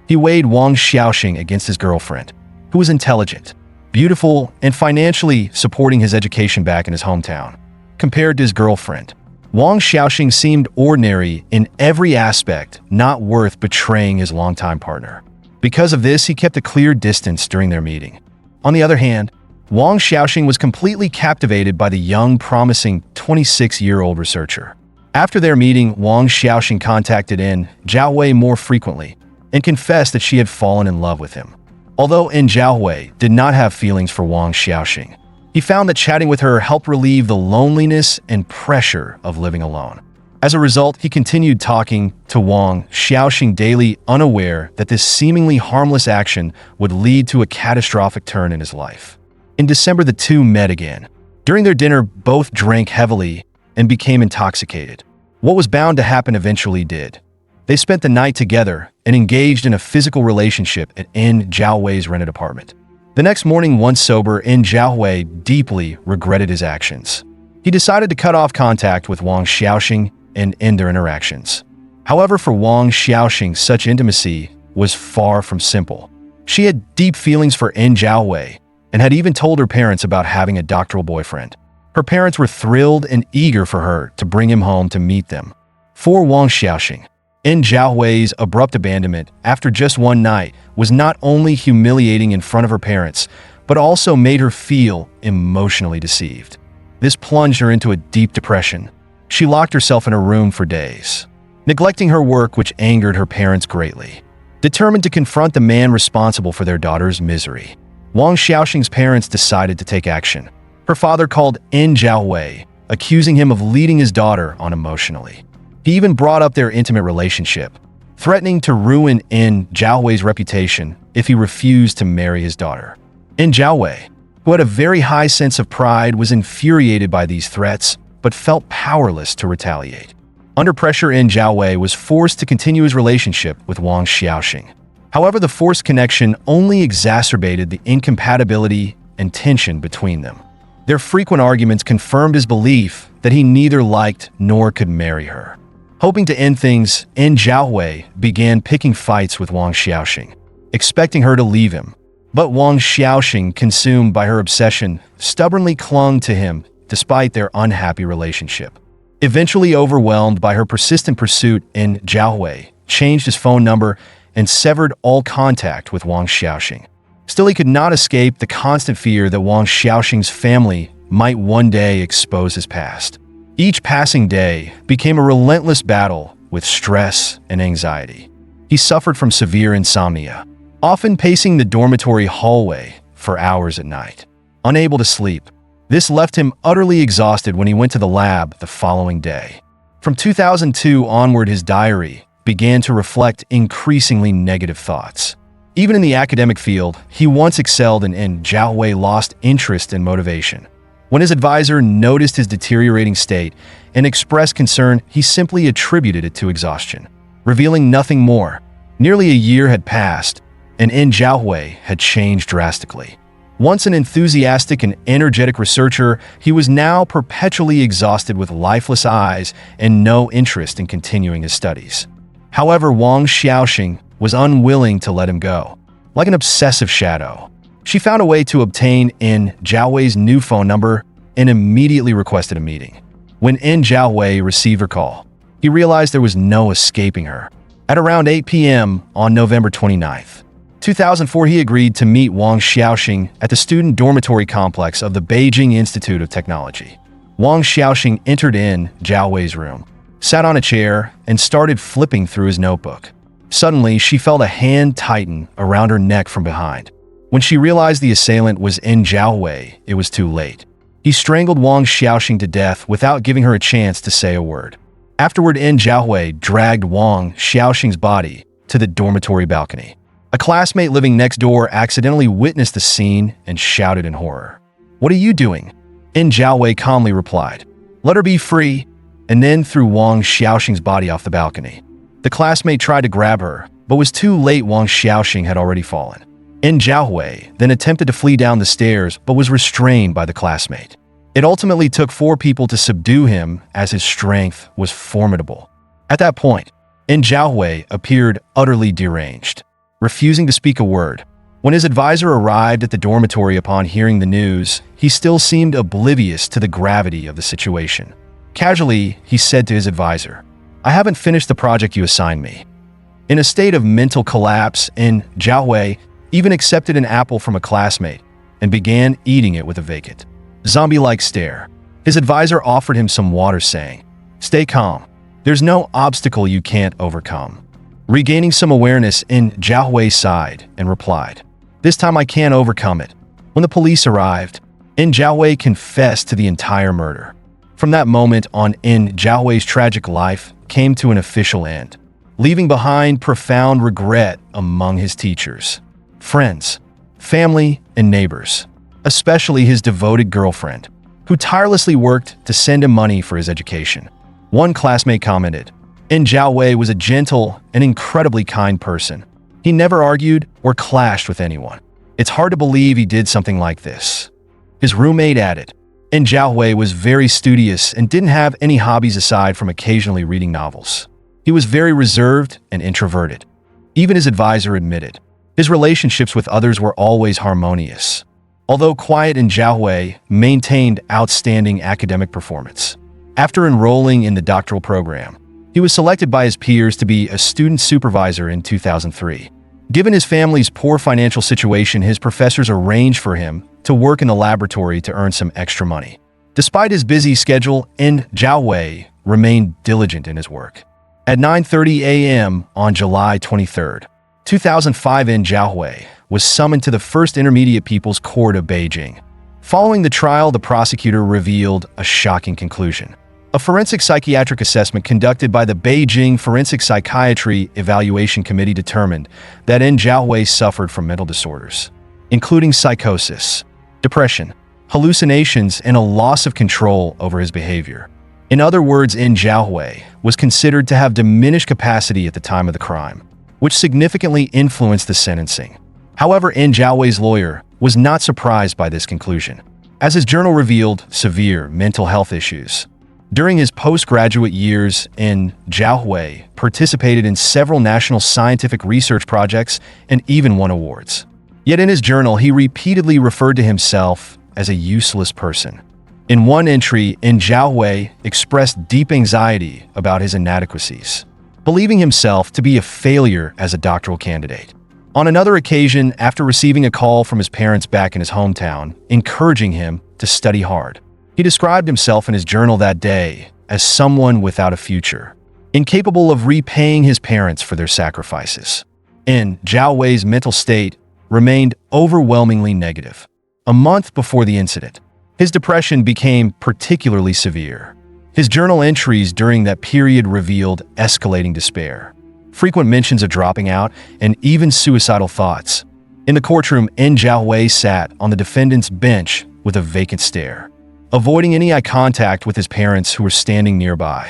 He weighed Wang Xiaoxing against his girlfriend, who was intelligent, beautiful, and financially supporting his education back in his hometown. Compared to his girlfriend, Wang Xiaoxing seemed ordinary in every aspect, not worth betraying his longtime partner. Because of this, he kept a clear distance during their meeting. On the other hand, Wang Xiaoxing was completely captivated by the young, promising 26-year-old researcher. After their meeting, Wang Xiaoxing contacted En Jiaowei more frequently, and confessed that she had fallen in love with him. Although In Jiahui did not have feelings for Wang Xiaoxing, he found that chatting with her helped relieve the loneliness and pressure of living alone. As a result, he continued talking to Wang Xiaoxing daily, unaware that this seemingly harmless action would lead to a catastrophic turn in his life. In December, the two met again. During their dinner, both drank heavily and became intoxicated. What was bound to happen eventually did. They spent the night together and engaged in a physical relationship at In Jiahui's rented apartment. The next morning, once sober, In Jiahui deeply regretted his actions. He decided to cut off contact with Wang Xiaoxing and end their interactions. However, for Wang Xiaoxing, such intimacy was far from simple. She had deep feelings for In Jiahui and had even told her parents about having a doctoral boyfriend. Her parents were thrilled and eager for her to bring him home to meet them. For Wang Xiaoxing, In Jiahui's abrupt abandonment after just one night was not only humiliating in front of her parents, but also made her feel emotionally deceived. This plunged her into a deep depression. She locked herself in her room for days, neglecting her work, which angered her parents greatly. Determined to confront the man responsible for their daughter's misery, Wang Xiaoxing's parents decided to take action. Her father called In Jiahui, accusing him of leading his daughter on emotionally. He even brought up their intimate relationship, threatening to ruin In Jiahui's reputation if he refused to marry his daughter. In Jiahui, who had a very high sense of pride, was infuriated by these threats, but felt powerless to retaliate. Under pressure, In Jiahui was forced to continue his relationship with Wang Xiaoxing. However, the forced connection only exacerbated the incompatibility and tension between them. Their frequent arguments confirmed his belief that he neither liked nor could marry her. Hoping to end things, In Jiahui began picking fights with Wang Xiaoxing, expecting her to leave him. But Wang Xiaoxing, consumed by her obsession, stubbornly clung to him despite their unhappy relationship. Eventually overwhelmed by her persistent pursuit, In Jiahui changed his phone number and severed all contact with Wang Xiaoxing. Still, he could not escape the constant fear that Wang Xiaoxing's family might one day expose his past. Each passing day became a relentless battle with stress and anxiety. He suffered from severe insomnia, often pacing the dormitory hallway for hours at night, unable to sleep. This left him utterly exhausted when he went to the lab the following day. From 2002 onward, his diary began to reflect increasingly negative thoughts. Even in the academic field, he once excelled in Jiahui lost interest and motivation. When his advisor noticed his deteriorating state and expressed concern, he simply attributed it to exhaustion, revealing nothing more. Nearly a year had passed, and In Jiahui had changed drastically. Once an enthusiastic and energetic researcher, he was now perpetually exhausted with lifeless eyes and no interest in continuing his studies. However, Wang Xiaoxing was unwilling to let him go. Like an obsessive shadow, she found a way to obtain In Jiahui's new phone number and immediately requested a meeting. When In Jiahui received her call, he realized there was no escaping her. At around 8 p.m. on November 29th, 2004, he agreed to meet Wang Xiaoxing at the student dormitory complex of the Beijing Institute of Technology. Wang Xiaoxing entered In Jiahui's room, sat on a chair, and started flipping through his notebook. Suddenly, she felt a hand tighten around her neck from behind. When she realized the assailant was In Jiahui, it was too late. He strangled Wang Xiaoxing to death without giving her a chance to say a word. Afterward, In Jiahui dragged Wang Xiaoxing's body to the dormitory balcony. A classmate living next door accidentally witnessed the scene and shouted in horror. "What are you doing?" In Jiahui calmly replied, "Let her be free," and then threw Wang Xiaoxing's body off the balcony. The classmate tried to grab her, but was too late. Wang Xiaoxing had already fallen. In Jiahui then attempted to flee down the stairs, but was restrained by the classmate. It ultimately took 4 people to subdue him, as his strength was formidable. At that point, In Jiahui appeared utterly deranged, refusing to speak a word. When his advisor arrived at the dormitory upon hearing the news, he still seemed oblivious to the gravity of the situation. Casually, he said to his advisor, "I haven't finished the project you assigned me." In a state of mental collapse, In Jiahui even accepted an apple from a classmate and began eating it with a vacant, zombie-like stare. His advisor offered him some water, saying, "Stay calm. There's no obstacle you can't overcome." Regaining some awareness, In Jiahui sighed and replied, "This time I can't overcome it." When the police arrived, In Jiahui confessed to the entire murder. From that moment on, In Jiahui's tragic life came to an official end, leaving behind profound regret among his teachers, friends, family, and neighbors, especially his devoted girlfriend, who tirelessly worked to send him money for his education. One classmate commented, "In Jiahui was a gentle and incredibly kind person. He never argued or clashed with anyone. It's hard to believe he did something like this." His roommate added, "In Jiahui was very studious and didn't have any hobbies aside from occasionally reading novels. He was very reserved and introverted." Even his advisor admitted, his relationships with others were always harmonious. Although quiet, In Jiahui maintained outstanding academic performance. After enrolling in the doctoral program, he was selected by his peers to be a student supervisor in 2003. Given his family's poor financial situation, his professors arranged for him to work in the laboratory to earn some extra money. Despite his busy schedule, In Jiahui remained diligent in his work. At 9:30 a.m. on July 23, 2005, In Jiahui was summoned to the First Intermediate People's Court of Beijing. Following the trial, the prosecutor revealed a shocking conclusion. A forensic psychiatric assessment conducted by the Beijing Forensic Psychiatry Evaluation Committee determined that In Jiahui suffered from mental disorders, including psychosis, depression, hallucinations, and a loss of control over his behavior. In other words, In Jiahui was considered to have diminished capacity at the time of the crime, which significantly influenced the sentencing. However, In Jiahui's lawyer was not surprised by this conclusion, as his journal revealed severe mental health issues. During his postgraduate years, In Jiahui participated in several national scientific research projects and even won awards. Yet in his journal, he repeatedly referred to himself as a useless person. In one entry, In Jiahui expressed deep anxiety about his inadequacies, believing himself to be a failure as a doctoral candidate. On another occasion, after receiving a call from his parents back in his hometown, encouraging him to study hard, he described himself in his journal that day as someone without a future, incapable of repaying his parents for their sacrifices. In Jiahui's mental state remained overwhelmingly negative. A month before the incident, his depression became particularly severe. His journal entries during that period revealed escalating despair, frequent mentions of dropping out, and even suicidal thoughts. In the courtroom, In Jiahui sat on the defendant's bench with a vacant stare, avoiding any eye contact with his parents who were standing nearby.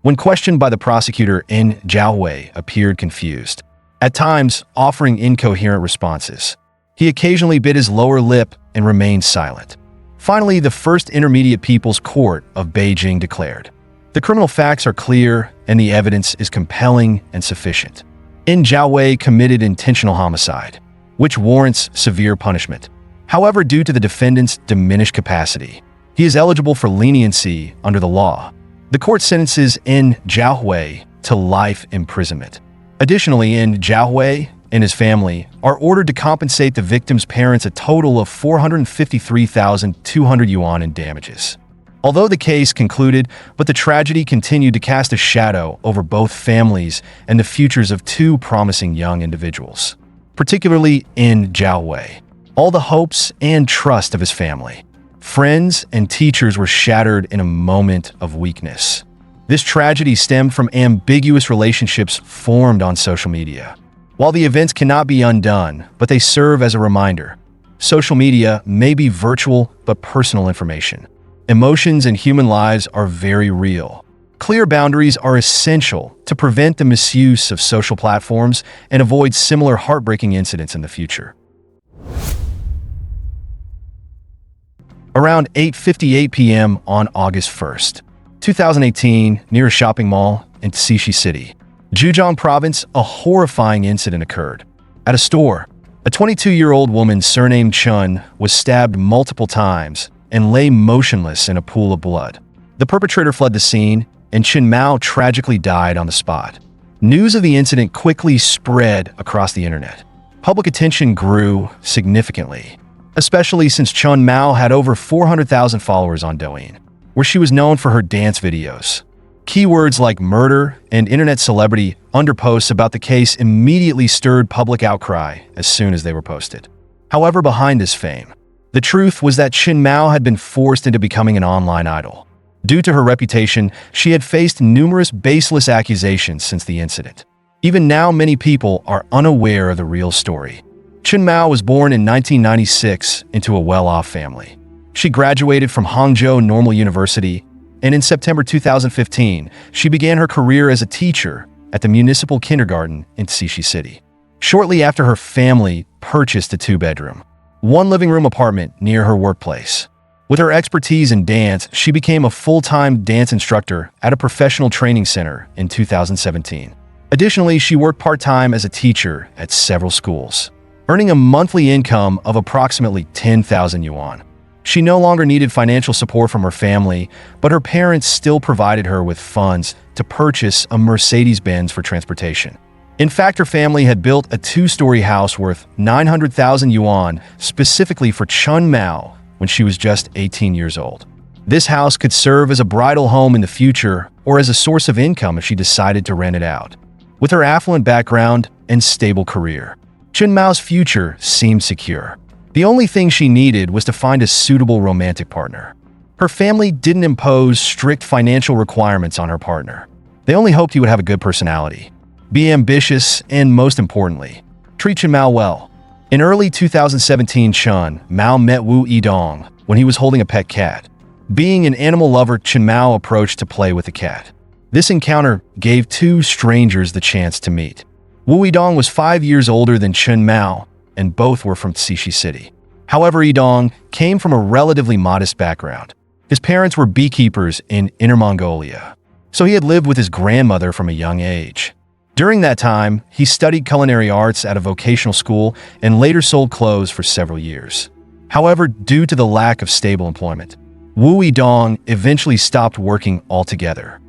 When questioned by the prosecutor, In Jiahui appeared confused, at times offering incoherent responses. He occasionally bit his lower lip and remained silent. Finally, the First Intermediate People's Court of Beijing declared, "The criminal facts are clear and the evidence is compelling and sufficient. In Jiahui committed intentional homicide, which warrants severe punishment. However, due to the defendant's diminished capacity, he is eligible for leniency under the law." The court sentences In Jiahui to life imprisonment. Additionally, In Jiahui and his family are ordered to compensate the victim's parents a total of 453,200 yuan in damages. Although the case concluded, but the tragedy continued to cast a shadow over both families and the futures of two promising young individuals, particularly In Jiahui. All the hopes and trust of his family, friends, and teachers were shattered in a moment of weakness. This tragedy stemmed from ambiguous relationships formed on social media. While the events cannot be undone, but they serve as a reminder. Social media may be virtual but personal information. Emotions and human lives are very real. Clear boundaries are essential to prevent the misuse of social platforms and avoid similar heartbreaking incidents in the future. Around 8:58 p.m. on August 1st, 2018, near a shopping mall in Cixi City, Zhejiang Province, a horrifying incident occurred. At a store, a 22-year-old woman surnamed Chun was stabbed multiple times and lay motionless in a pool of blood. The perpetrator fled the scene, and Chen Mao tragically died on the spot. News of the incident quickly spread across the internet. Public attention grew significantly, especially since Chun Mao had over 400,000 followers on Douyin, where she was known for her dance videos. Keywords like murder and internet celebrity under posts about the case immediately stirred public outcry as soon as they were posted. However, behind this fame, the truth was that Chen Mao had been forced into becoming an online idol. Due to her reputation, she had faced numerous baseless accusations since the incident. Even now, many people are unaware of the real story. Chen Mao was born in 1996 into a well-off family. She graduated from Hangzhou Normal University, and in September 2015, she began her career as a teacher at the municipal kindergarten in Cixi City. Shortly after, her family purchased a 2-bedroom, 1-living-room apartment near her workplace. With her expertise in dance, she became a full-time dance instructor at a professional training center in 2017. Additionally, she worked part-time as a teacher at several schools, earning a monthly income of approximately 10,000 yuan. She no longer needed financial support from her family, but her parents still provided her with funds to purchase a Mercedes-Benz for transportation. In fact, her family had built a 2-story house worth 900,000 yuan specifically for Chen Mao when she was just 18 years old. This house could serve as a bridal home in the future or as a source of income if she decided to rent it out. With her affluent background and stable career, Chen Mao's future seemed secure. The only thing she needed was to find a suitable romantic partner. Her family didn't impose strict financial requirements on her partner. They only hoped he would have a good personality, be ambitious, and most importantly, treat Chen Mao well. In early 2017, Chen Mao met Wu Yidong when he was holding a pet cat. Being an animal lover, Chen Mao approached to play with the cat. This encounter gave two strangers the chance to meet. Wu Yidong was 5 years older than Chen Mao, and both were from Cixi City. However, Yidong came from a relatively modest background. His parents were beekeepers in Inner Mongolia, so he had lived with his grandmother from a young age. During that time, he studied culinary arts at a vocational school and later sold clothes for several years. However, due to the lack of stable employment, Wu Yidong eventually stopped working altogether.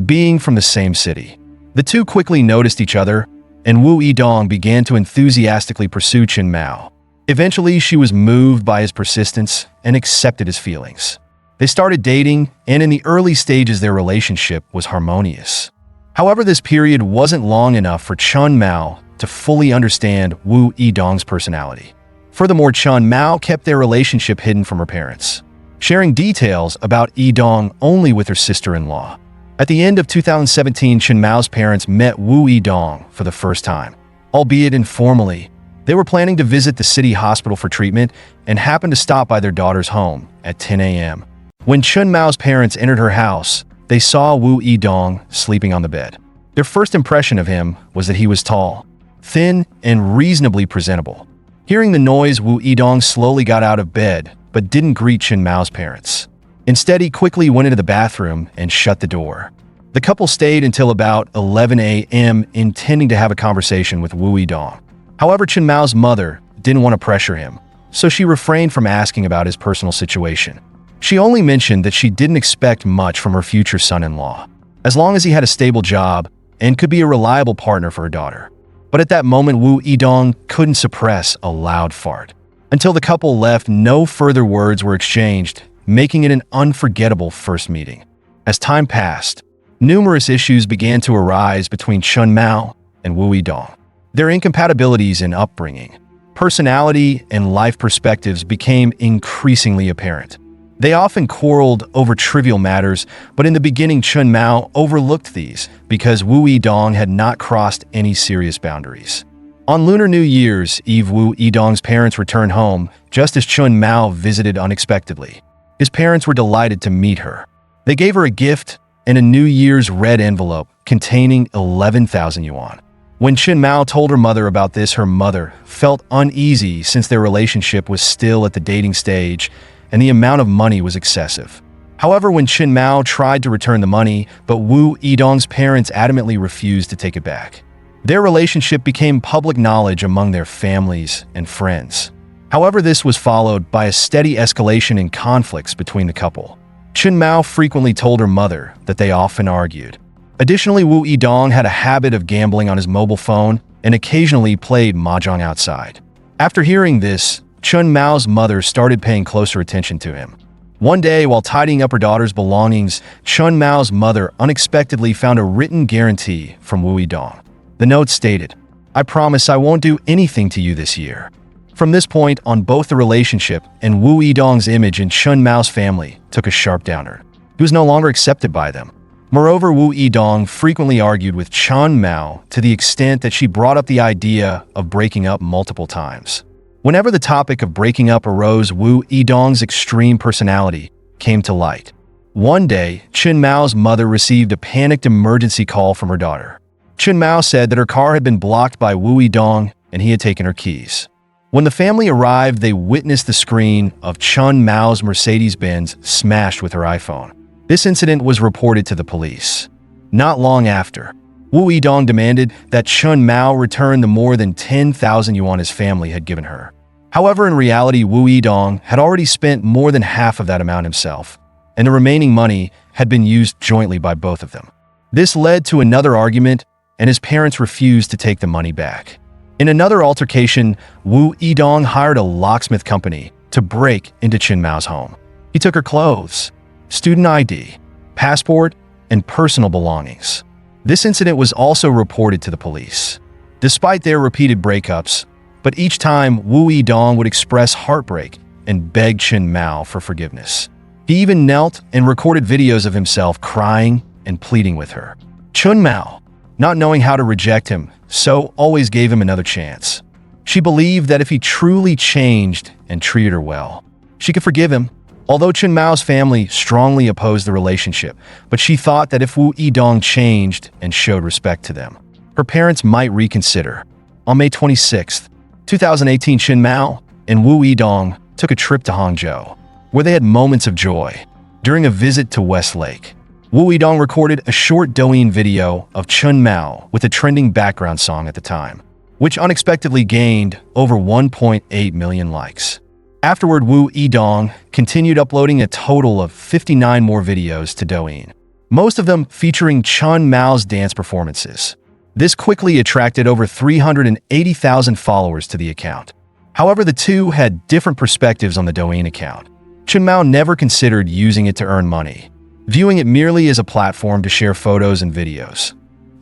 Being from the same city, the two quickly noticed each other, and Wu Yidong began to enthusiastically pursue Chen Mao. Eventually, she was moved by his persistence and accepted his feelings. They started dating, and in the early stages, their relationship was harmonious. However, this period wasn't long enough for Chen Mao to fully understand Wu Yidong's personality. Furthermore, Chen Mao kept their relationship hidden from her parents, sharing details about Yidong only with her sister-in-law. At the end of 2017, Chen Mao's parents met Wu Yidong for the first time. Albeit informally, they were planning to visit the city hospital for treatment and happened to stop by their daughter's home at 10 a.m. When Chen Mao's parents entered her house, they saw Wu Yidong sleeping on the bed. Their first impression of him was that he was tall, thin, and reasonably presentable. Hearing the noise, Wu Yidong slowly got out of bed, but didn't greet Chen Mao's parents. Instead, he quickly went into the bathroom and shut the door. The couple stayed until about 11 a.m., intending to have a conversation with Wu Yidong. However, Chen Mao's mother didn't want to pressure him, so she refrained from asking about his personal situation. She only mentioned that she didn't expect much from her future son-in-law, as long as he had a stable job and could be a reliable partner for her daughter. But at that moment, Wu Yidong couldn't suppress a loud fart. Until the couple left, no further words were exchanged, making it an unforgettable first meeting. As time passed, numerous issues began to arise between Chen Mao and Wu Yidong. Their incompatibilities in upbringing, personality, and life perspectives became increasingly apparent. They often quarreled over trivial matters, but in the beginning, Chen Mao overlooked these because Wu Yidong had not crossed any serious boundaries. On Lunar New Year's Eve, Wu Yidong's parents returned home just as Chen Mao visited unexpectedly. His parents were delighted to meet her. They gave her a gift and a New Year's red envelope containing 11,000 yuan. When Chen Mao told her mother about this, her mother felt uneasy since their relationship was still at the dating stage and the amount of money was excessive. However, when Chen Mao tried to return the money, but Wu Yidong's parents adamantly refused to take it back. Their relationship became public knowledge among their families and friends. However, this was followed by a steady escalation in conflicts between the couple. Chen Mao frequently told her mother that they often argued. Additionally, Wu Yidong had a habit of gambling on his mobile phone and occasionally played mahjong outside. After hearing this, Chen Mao's mother started paying closer attention to him. One day, while tidying up her daughter's belongings, Chun Mao's mother unexpectedly found a written guarantee from Wu Yidong. The note stated, "I promise I won't do anything to you this year." From this point on, both the relationship and Wu Yidong's image in Chun Mao's family took a sharp downturn. He was no longer accepted by them. Moreover, Wu Yidong frequently argued with Chun Mao to the extent that she brought up the idea of breaking up multiple times. Whenever the topic of breaking up arose, Wu Yidong's extreme personality came to light. One day, Chun Mao's mother received a panicked emergency call from her daughter. Chun Mao said that her car had been blocked by Wu Yidong and he had taken her keys. When the family arrived, they witnessed the screen of Chun Mao's Mercedes-Benz smashed with her iPhone. This incident was reported to the police. Not long after, Wu Yidong demanded that Chun Mao return the more than 10,000 yuan his family had given her. However, in reality, Wu Yidong had already spent more than half of that amount himself, and the remaining money had been used jointly by both of them. This led to another argument, and his parents refused to take the money back. In another altercation, Wu Yidong hired a locksmith company to break into Chun Mao's home. He took her clothes, student ID, passport, and personal belongings. This incident was also reported to the police. Despite their repeated breakups, but each time Wu Yidong would express heartbreak and beg Chun Mao for forgiveness. He even knelt and recorded videos of himself crying and pleading with her. Chun Mao, not knowing how to reject him, so always gave him another chance. She believed that if he truly changed and treated her well, she could forgive him. Although Chun Mao's family strongly opposed the relationship, but she thought that if Wu Yidong changed and showed respect to them, her parents might reconsider. On May 26, 2018, Chun Mao and Wu Yidong took a trip to Hangzhou, where they had moments of joy. During a visit to Westlake, Wu Yidong recorded a short Douyin video of Chun Mao with a trending background song at the time, which unexpectedly gained over 1.8 million likes. Afterward, Wu Yidong continued uploading a total of 59 more videos to Douyin, most of them featuring Chun Mao's dance performances. This quickly attracted over 380,000 followers to the account. However, the two had different perspectives on the Douyin account. Chun Mao never considered using it to earn money, viewing it merely as a platform to share photos and videos.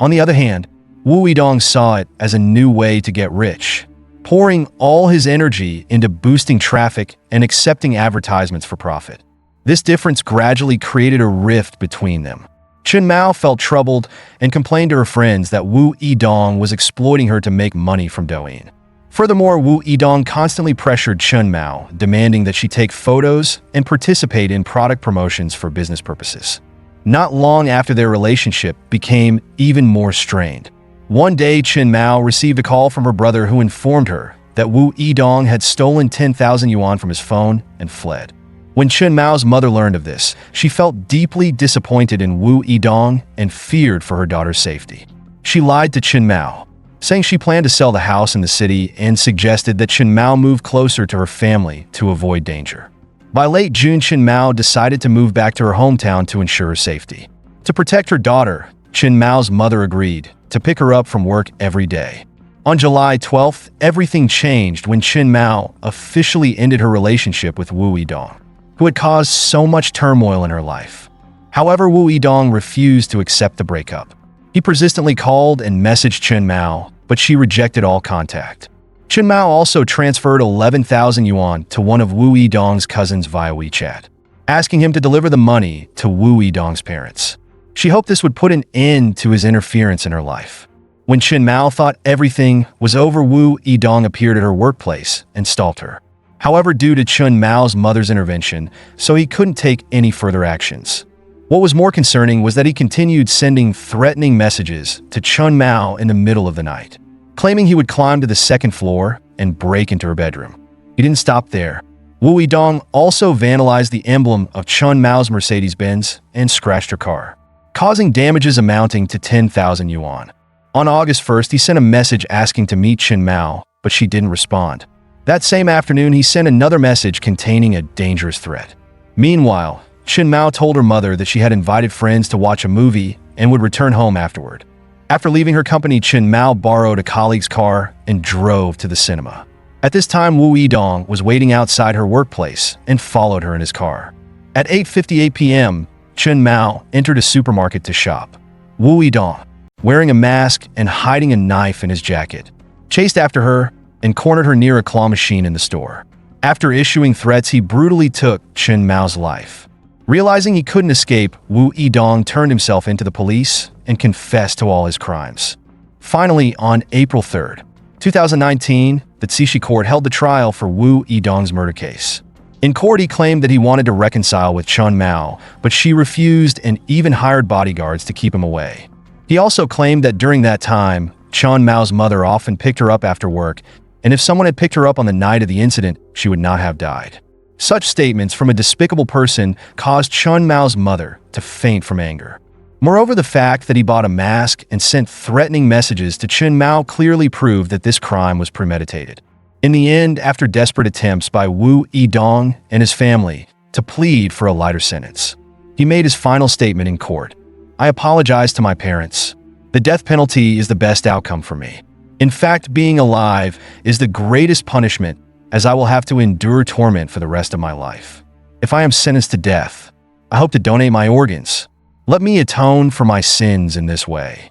On the other hand, Wu Yidong saw it as a new way to get rich, pouring all his energy into boosting traffic and accepting advertisements for profit. This difference gradually created a rift between them. Chun Mao felt troubled and complained to her friends that Wu Yidong was exploiting her to make money from Douyin. Furthermore, Wu Yidong constantly pressured Chun Mao, demanding that she take photos and participate in product promotions for business purposes. Not long after their relationship became even more strained. One day, Chun Mao received a call from her brother who informed her that Wu Yidong had stolen 10,000 yuan from his phone and fled. When Chun Mao's mother learned of this, she felt deeply disappointed in Wu Yidong and feared for her daughter's safety. She lied to Chun Mao, saying she planned to sell the house in the city and suggested that Chun Mao move closer to her family to avoid danger. By late June, Chun Mao decided to move back to her hometown to ensure her safety. To protect her daughter, Chun Mao's mother agreed to pick her up from work every day. On July 12th, everything changed when Chun Mao officially ended her relationship with Wu Yidong, who had caused so much turmoil in her life. However, Wu Yidong refused to accept the breakup. He persistently called and messaged Chun Mao, but she rejected all contact. Chun Mao also transferred 11,000 yuan to one of Wu Yidong's cousins via WeChat, asking him to deliver the money to Wu Yidong's parents. She hoped this would put an end to his interference in her life. When Chun Mao thought everything was over, Wu Yidong appeared at her workplace and stalked her. However, due to Chun Mao's mother's intervention, so he couldn't take any further actions. What was more concerning was that he continued sending threatening messages to Chun Mao in the middle of the night, claiming he would climb to the second floor and break into her bedroom. He didn't stop there. Wu Yidong also vandalized the emblem of Chun Mao's Mercedes-Benz and scratched her car, causing damages amounting to 10,000 yuan. On August 1st, he sent a message asking to meet Chun Mao, but she didn't respond. That same afternoon, he sent another message containing a dangerous threat. Meanwhile, Chun Mao told her mother that she had invited friends to watch a movie and would return home afterward. After leaving her company, Chun Mao borrowed a colleague's car and drove to the cinema. At this time, Wu Yidong was waiting outside her workplace and followed her in his car. At 8:58 p.m., Chen Mao entered a supermarket to shop. Wu Yidong, wearing a mask and hiding a knife in his jacket, chased after her and cornered her near a claw machine in the store. After issuing threats, he brutally took Chen Mao's life. Realizing he couldn't escape, Wu Yidong turned himself into the police and confessed to all his crimes. Finally, on April 3, 2019, the Cixi court held the trial for Wu Yidong's murder case. In court, he claimed that he wanted to reconcile with Chen Mao, but she refused and even hired bodyguards to keep him away. He also claimed that during that time, Chen Mao's mother often picked her up after work, and if someone had picked her up on the night of the incident, she would not have died. Such statements from a despicable person caused Chen Mao's mother to faint from anger. Moreover, the fact that he bought a mask and sent threatening messages to Chen Mao clearly proved that this crime was premeditated. In the end, after desperate attempts by Wu Yidong and his family to plead for a lighter sentence, he made his final statement in court. "I apologize to my parents. The death penalty is the best outcome for me. In fact, being alive is the greatest punishment, as I will have to endure torment for the rest of my life. If I am sentenced to death, I hope to donate my organs. Let me atone for my sins in this way."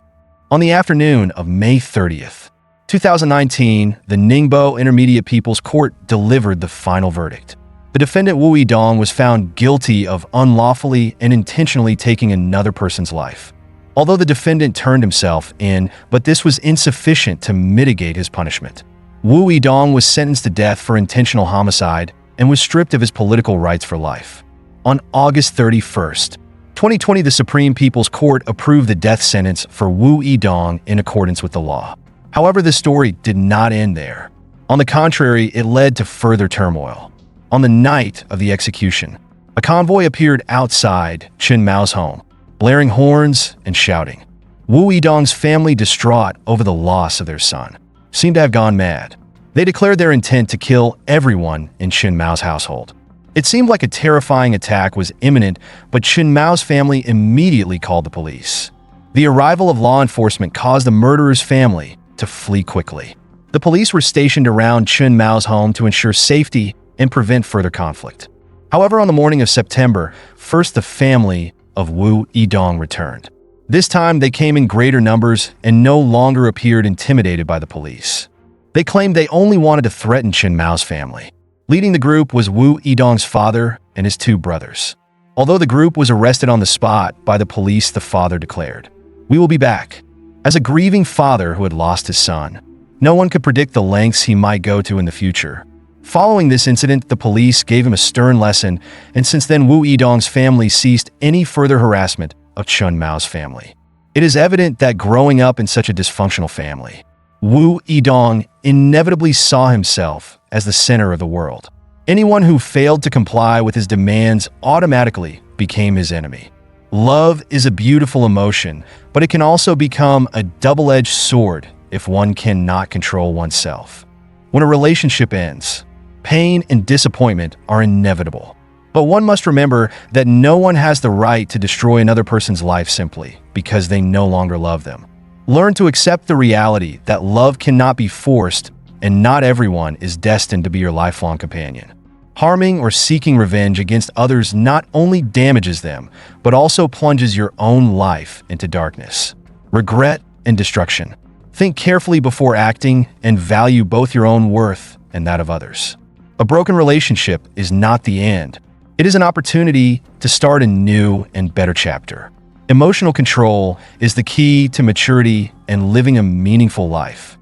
On the afternoon of May 30th, 2019, the Ningbo Intermediate People's Court delivered the final verdict. The defendant Wu Yidong was found guilty of unlawfully and intentionally taking another person's life. Although the defendant turned himself in, but this was insufficient to mitigate his punishment. Wu Yidong was sentenced to death for intentional homicide and was stripped of his political rights for life. On August 31st, 2020, the Supreme People's Court approved the death sentence for Wu Yidong in accordance with the law. However, this story did not end there. On the contrary, it led to further turmoil. On the night of the execution, a convoy appeared outside Chen Mao's home, blaring horns and shouting. Wu Yidong's family, distraught over the loss of their son, seemed to have gone mad. They declared their intent to kill everyone in Chen Mao's household. It seemed like a terrifying attack was imminent, but Chen Mao's family immediately called the police. The arrival of law enforcement caused the murderer's family to flee quickly. The police were stationed around Chen Mao's home to ensure safety and prevent further conflict. However, on the morning of September 1st, the family of Wu Yidong returned. This time, they came in greater numbers and no longer appeared intimidated by the police. They claimed they only wanted to threaten Chen Mao's family. Leading the group was Wu Yidong's father and his two brothers. Although the group was arrested on the spot by the police, the father declared, "We will be back." As a grieving father who had lost his son, no one could predict the lengths he might go to in the future. Following this incident, the police gave him a stern lesson, and since then Wu Yidong's family ceased any further harassment of Chen Mao's family. It is evident that growing up in such a dysfunctional family, Wu Yidong inevitably saw himself as the center of the world. Anyone who failed to comply with his demands automatically became his enemy. Love is a beautiful emotion, but it can also become a double-edged sword if one cannot control oneself. When a relationship ends, pain and disappointment are inevitable. But one must remember that no one has the right to destroy another person's life simply because they no longer love them. Learn to accept the reality that love cannot be forced and not everyone is destined to be your lifelong companion. Harming or seeking revenge against others not only damages them, but also plunges your own life into darkness, regret, and destruction. Think carefully before acting and value both your own worth and that of others. A broken relationship is not the end. It is an opportunity to start a new and better chapter. Emotional control is the key to maturity and living a meaningful life.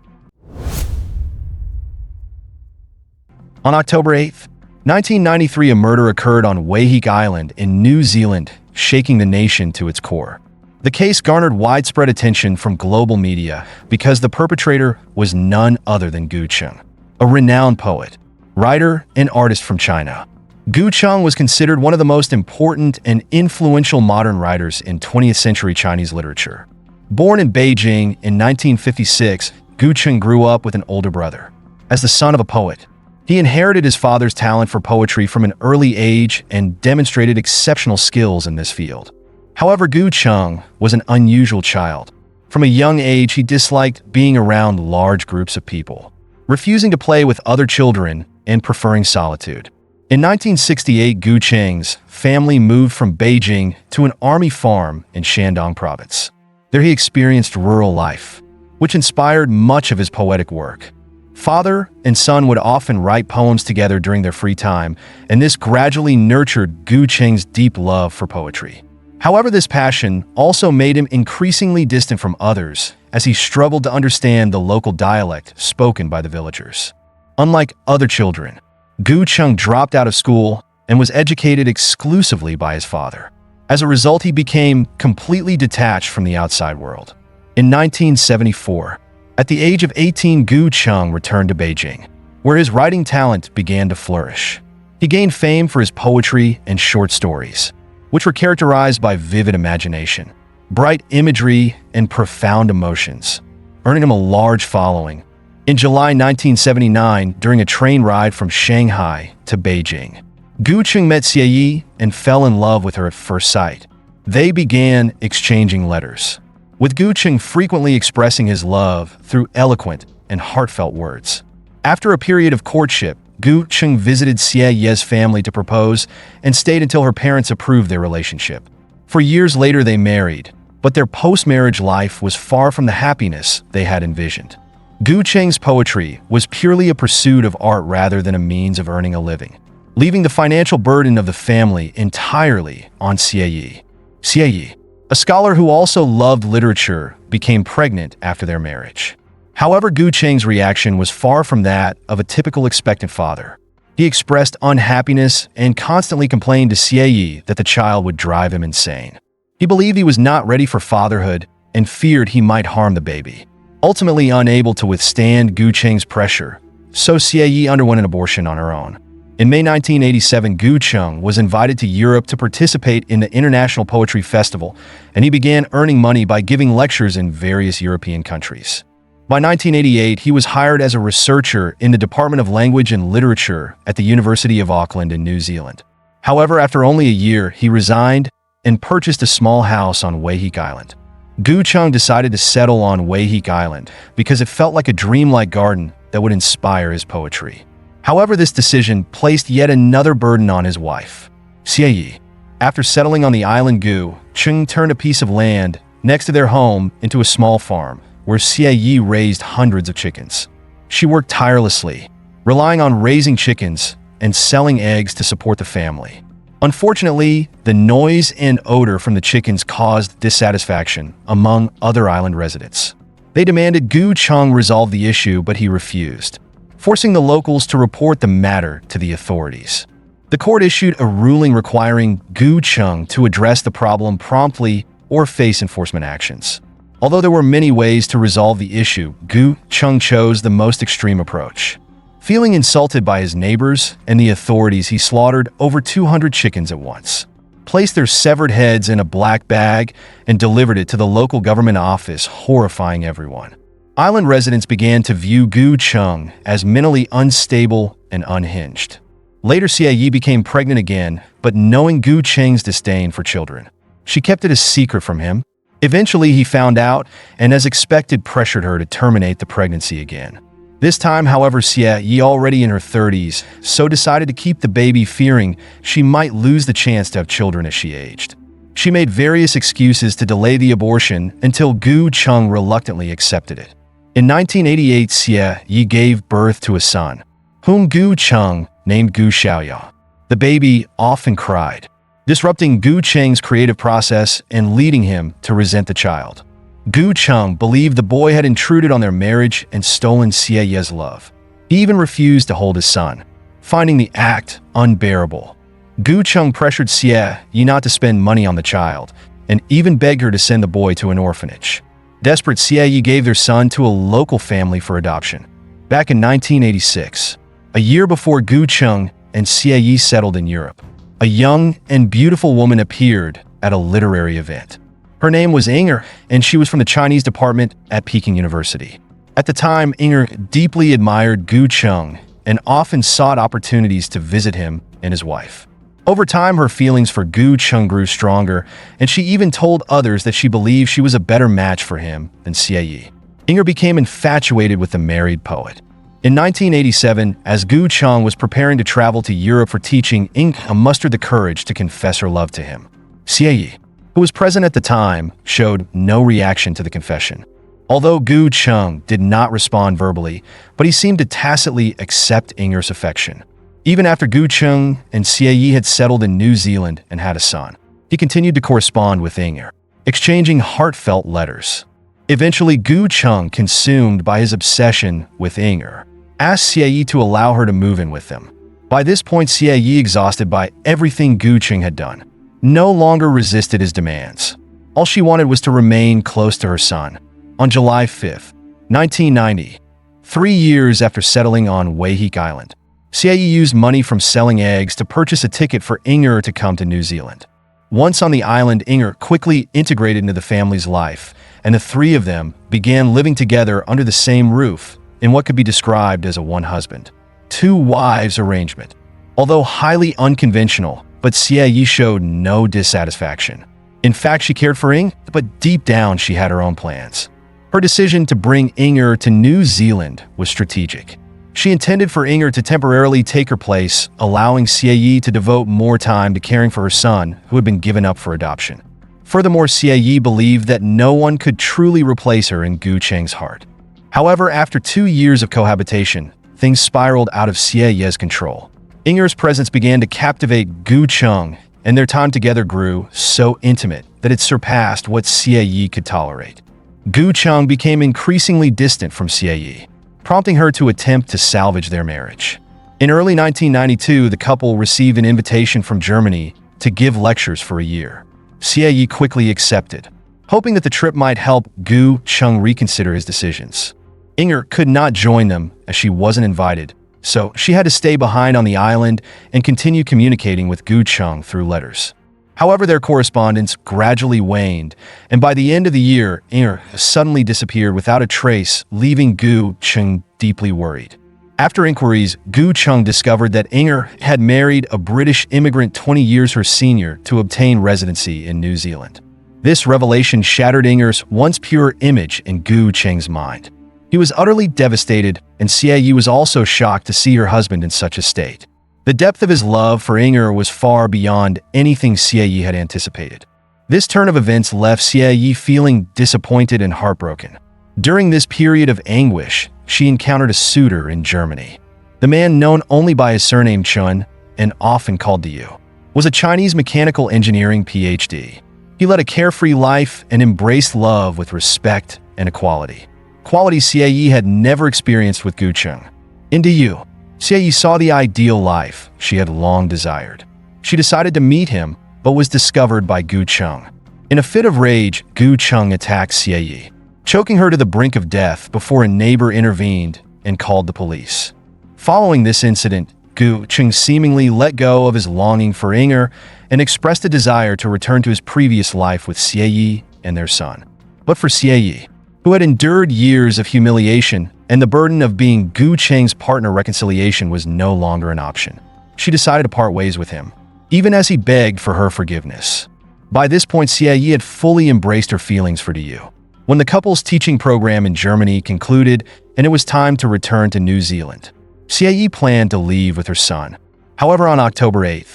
On October 8th, 1993, a murder occurred on Waiheek Island in New Zealand, shaking the nation to its core. The case garnered widespread attention from global media because the perpetrator was none other than Gu Cheng, a renowned poet, writer, and artist from China. Gu Cheng was considered one of the most important and influential modern writers in 20th century Chinese literature. Born in Beijing in 1956, Gu Cheng grew up with an older brother. As the son of a poet, he inherited his father's talent for poetry from an early age and demonstrated exceptional skills in this field. However, Gu Cheng was an unusual child. From a young age, he disliked being around large groups of people, refusing to play with other children and preferring solitude. In 1968, Gu Cheng's family moved from Beijing to an army farm in Shandong province. There he experienced rural life, which inspired much of his poetic work. Father and son would often write poems together during their free time, and this gradually nurtured Gu Cheng's deep love for poetry. However, this passion also made him increasingly distant from others as he struggled to understand the local dialect spoken by the villagers. Unlike other children, Gu Cheng dropped out of school and was educated exclusively by his father. As a result, he became completely detached from the outside world. In 1974, at the age of 18, Gu Cheng returned to Beijing, where his writing talent began to flourish. He gained fame for his poetry and short stories, which were characterized by vivid imagination, bright imagery, and profound emotions, earning him a large following. In July 1979, during a train ride from Shanghai to Beijing, Gu Cheng met Xie Yi and fell in love with her at first sight. They began exchanging letters, with Gu Cheng frequently expressing his love through eloquent and heartfelt words. After a period of courtship, Gu Cheng visited Xie Yi's family to propose and stayed until her parents approved their relationship. For years later, they married, but their post-marriage life was far from the happiness they had envisioned. Gu Cheng's poetry was purely a pursuit of art rather than a means of earning a living, leaving the financial burden of the family entirely on Xie Yi. Xie Yi, a scholar who also loved literature, became pregnant after their marriage. However, Gu Cheng's reaction was far from that of a typical expectant father. He expressed unhappiness and constantly complained to Xie Yi that the child would drive him insane. He believed he was not ready for fatherhood and feared he might harm the baby. Ultimately unable to withstand Gu Cheng's pressure, so Xie Yi underwent an abortion on her own. In May 1987, Gu Cheng was invited to Europe to participate in the International Poetry Festival, and he began earning money by giving lectures in various European countries. By 1988, he was hired as a researcher in the Department of Language and Literature at the University of Auckland in New Zealand. However, after only a year, he resigned and purchased a small house on Waiheke Island. Gu Cheng decided to settle on Waiheke Island because it felt like a dreamlike garden that would inspire his poetry. However, this decision placed yet another burden on his wife, Xie Yi. After settling on the island, Gu Cheng turned a piece of land next to their home into a small farm where Xie Yi raised hundreds of chickens. She worked tirelessly, relying on raising chickens and selling eggs to support the family. Unfortunately, the noise and odor from the chickens caused dissatisfaction among other island residents. They demanded Gu Cheng resolve the issue, but he refused, forcing the locals to report the matter to the authorities. The court issued a ruling requiring Gu Cheng to address the problem promptly or face enforcement actions. Although there were many ways to resolve the issue, Gu Cheng chose the most extreme approach. Feeling insulted by his neighbors and the authorities, he slaughtered over 200 chickens at once, placed their severed heads in a black bag, and delivered it to the local government office, horrifying everyone. Island residents began to view Gu Cheng as mentally unstable and unhinged. Later, Xie Yi became pregnant again, but knowing Gu Cheng's disdain for children, she kept it a secret from him. Eventually, he found out and, as expected, pressured her to terminate the pregnancy again. This time, however, Xie Yi, already in her 30s, so decided to keep the baby, fearing she might lose the chance to have children as she aged. She made various excuses to delay the abortion until Gu Cheng reluctantly accepted it. In 1988, Xie Yi gave birth to a son, whom Gu Cheng named Gu Xiaoya. The baby often cried, disrupting Gu Cheng's creative process and leading him to resent the child. Gu Cheng believed the boy had intruded on their marriage and stolen Xie Yi's love. He even refused to hold his son, finding the act unbearable. Gu Cheng pressured Xie Yi not to spend money on the child, and even begged her to send the boy to an orphanage. Desperate, Xie Yi gave their son to a local family for adoption. Back in 1986, a year before Gu Cheng and Xie Yi settled in Europe, a young and beautiful woman appeared at a literary event. Her name was Inger, and she was from the Chinese department at Peking University. At the time, Inger deeply admired Gu Cheng and often sought opportunities to visit him and his wife. Over time, her feelings for Gu Cheng grew stronger, and she even told others that she believed she was a better match for him than Xie Yi. Inger became infatuated with the married poet. In 1987, as Gu Cheng was preparing to travel to Europe for teaching, Inge mustered the courage to confess her love to him. Xie Yi, who was present at the time, showed no reaction to the confession. Although Gu Cheng did not respond verbally, but he seemed to tacitly accept Inger's affection. Even after Gu Cheng and Xie Yi had settled in New Zealand and had a son, he continued to correspond with Inger, exchanging heartfelt letters. Eventually, Gu Cheng, consumed by his obsession with Inger, asked Xie Yi to allow her to move in with them. By this point, Xie Yi, exhausted by everything Gu Cheng had done, no longer resisted his demands. All she wanted was to remain close to her son. On July 5, 1990, 3 years after settling on Waiheek Island, Xie Yi used money from selling eggs to purchase a ticket for Inger to come to New Zealand. Once on the island, Inger quickly integrated into the family's life, and the three of them began living together under the same roof in what could be described as a one-husband, two-wives arrangement. Although highly unconventional, but Xie Yi showed no dissatisfaction. In fact, she cared for Inger, but deep down she had her own plans. Her decision to bring Inger to New Zealand was strategic. She intended for Inger to temporarily take her place, allowing Xie Yi to devote more time to caring for her son, who had been given up for adoption. Furthermore, Xie Yi believed that no one could truly replace her in Gu Cheng's heart. However, after 2 years of cohabitation, things spiraled out of Xie Yi's control. Inger's presence began to captivate Gu Cheng, and their time together grew so intimate that it surpassed what Xie Yi could tolerate. Gu Cheng became increasingly distant from Xie Yi, prompting her to attempt to salvage their marriage. In early 1992, the couple received an invitation from Germany to give lectures for a year. Xie Yi quickly accepted, hoping that the trip might help Gu Cheng reconsider his decisions. Inger could not join them as she wasn't invited, so she had to stay behind on the island and continue communicating with Gu Cheng through letters. However, their correspondence gradually waned, and by the end of the year, Inger suddenly disappeared without a trace, leaving Gu Cheng deeply worried. After inquiries, Gu Cheng discovered that Inger had married a British immigrant 20 years her senior to obtain residency in New Zealand. This revelation shattered Inger's once pure image in Gu Cheng's mind. He was utterly devastated, and Xie Yi was also shocked to see her husband in such a state. The depth of his love for Inger was far beyond anything Xie Yi had anticipated. This turn of events left Xie Yi feeling disappointed and heartbroken. During this period of anguish, she encountered a suitor in Germany. The man, known only by his surname Chun and often called Diu, was a Chinese mechanical engineering PhD. He led a carefree life and embraced love with respect and equality, qualities Xie Yi had never experienced with Gu Cheng. In Diu, Xie Yi saw the ideal life she had long desired. She decided to meet him, but was discovered by Gu Cheng. In a fit of rage, Gu Cheng attacked Xie Yi, choking her to the brink of death before a neighbor intervened and called the police. Following this incident, Gu Cheng seemingly let go of his longing for Inger and expressed a desire to return to his previous life with Xie Yi and their son. But for Xie Yi, who had endured years of humiliation and the burden of being Gu Cheng's partner, reconciliation was no longer an option. She decided to part ways with him, even as he begged for her forgiveness. By this point, Xie Yi had fully embraced her feelings for Diu. When the couple's teaching program in Germany concluded and it was time to return to New Zealand, Xie Yi planned to leave with her son. However, on October 8,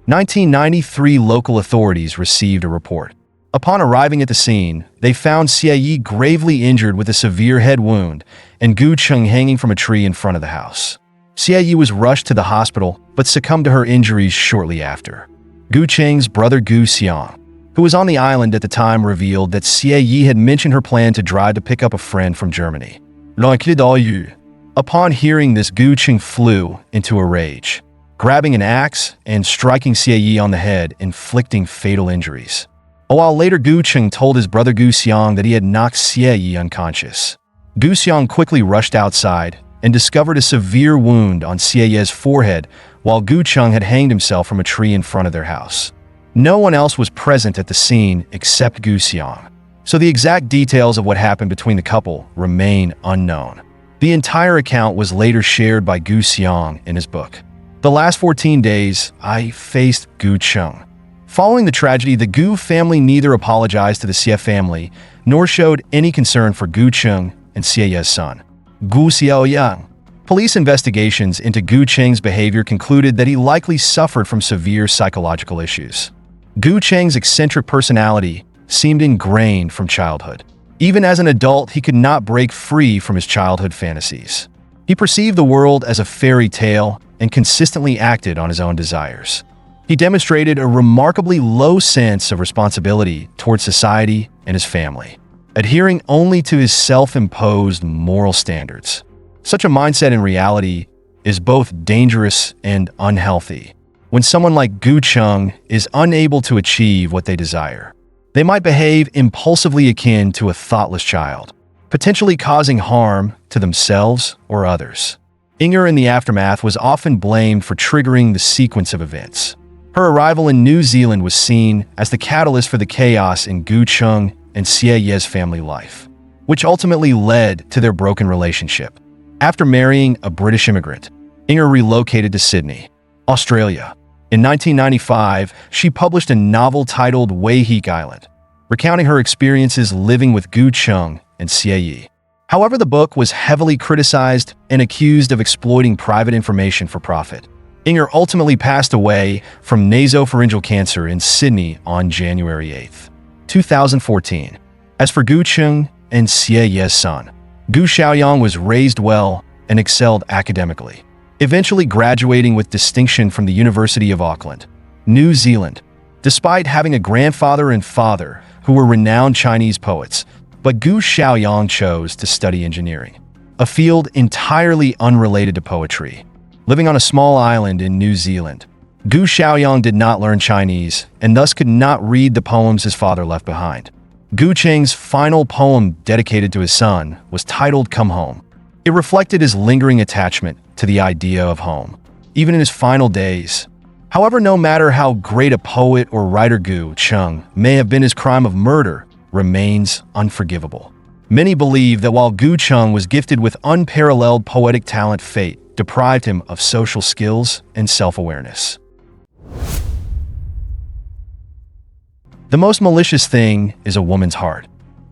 1993, local authorities received a report. Upon arriving at the scene, they found Xie Yi gravely injured with a severe head wound and Gu Cheng hanging from a tree in front of the house. Xie Yi was rushed to the hospital but succumbed to her injuries shortly after. Gu Cheng's brother Gu Xiang, who was on the island at the time, revealed that Xie Yi had mentioned her plan to drive to pick up a friend from Germany. Upon hearing this, Gu Cheng flew into a rage, grabbing an axe and striking Xie Yi on the head, inflicting fatal injuries. A while later, Gu Cheng told his brother Gu Xiang that he had knocked Xie Yi unconscious. Gu Xiang quickly rushed outside and discovered a severe wound on Xie Yi's forehead, while Gu Cheng had hanged himself from a tree in front of their house. No one else was present at the scene except Gu Xiang, so the exact details of what happened between the couple remain unknown. The entire account was later shared by Gu Xiang in his book. The last 14 days, I faced Gu Cheng. Following the tragedy, the Gu family neither apologized to the Xie family nor showed any concern for Gu Cheng and Xie Yi's son, Gu Xiaoyang. Police investigations into Gu Cheng's behavior concluded that he likely suffered from severe psychological issues. Gu Cheng's eccentric personality seemed ingrained from childhood. Even as an adult, he could not break free from his childhood fantasies. He perceived the world as a fairy tale and consistently acted on his own desires. He demonstrated a remarkably low sense of responsibility towards society and his family, adhering only to his self-imposed moral standards. Such a mindset in reality is both dangerous and unhealthy. When someone like Gu Cheng is unable to achieve what they desire, they might behave impulsively akin to a thoughtless child, potentially causing harm to themselves or others. Inger in the aftermath was often blamed for triggering the sequence of events. Her arrival in New Zealand was seen as the catalyst for the chaos in Gu Cheng and Xie Ye's family life, which ultimately led to their broken relationship. After marrying a British immigrant, Inger relocated to Sydney, Australia. In 1995, she published a novel titled Wei Heek Island, recounting her experiences living with Gu Cheng and Xie Yi. However, the book was heavily criticized and accused of exploiting private information for profit. Inger ultimately passed away from nasopharyngeal cancer in Sydney on January 8, 2014. As for Gu Cheng and Xie Ye's son, Gu Xiaoyang was raised well and excelled academically, eventually graduating with distinction from the University of Auckland, New Zealand, despite having a grandfather and father who were renowned Chinese poets. But Gu Xiaoyang chose to study engineering, a field entirely unrelated to poetry. Living on a small island in New Zealand, Gu Xiaoyang did not learn Chinese and thus could not read the poems his father left behind. Gu Cheng's final poem dedicated to his son was titled Come Home. It reflected his lingering attachment to the idea of home, even in his final days. However, no matter how great a poet or writer Gu Cheng may have been, his crime of murder remains unforgivable. Many believe that while Gu Cheng was gifted with unparalleled poetic talent, fate deprived him of social skills and self-awareness. The most malicious thing is a woman's heart.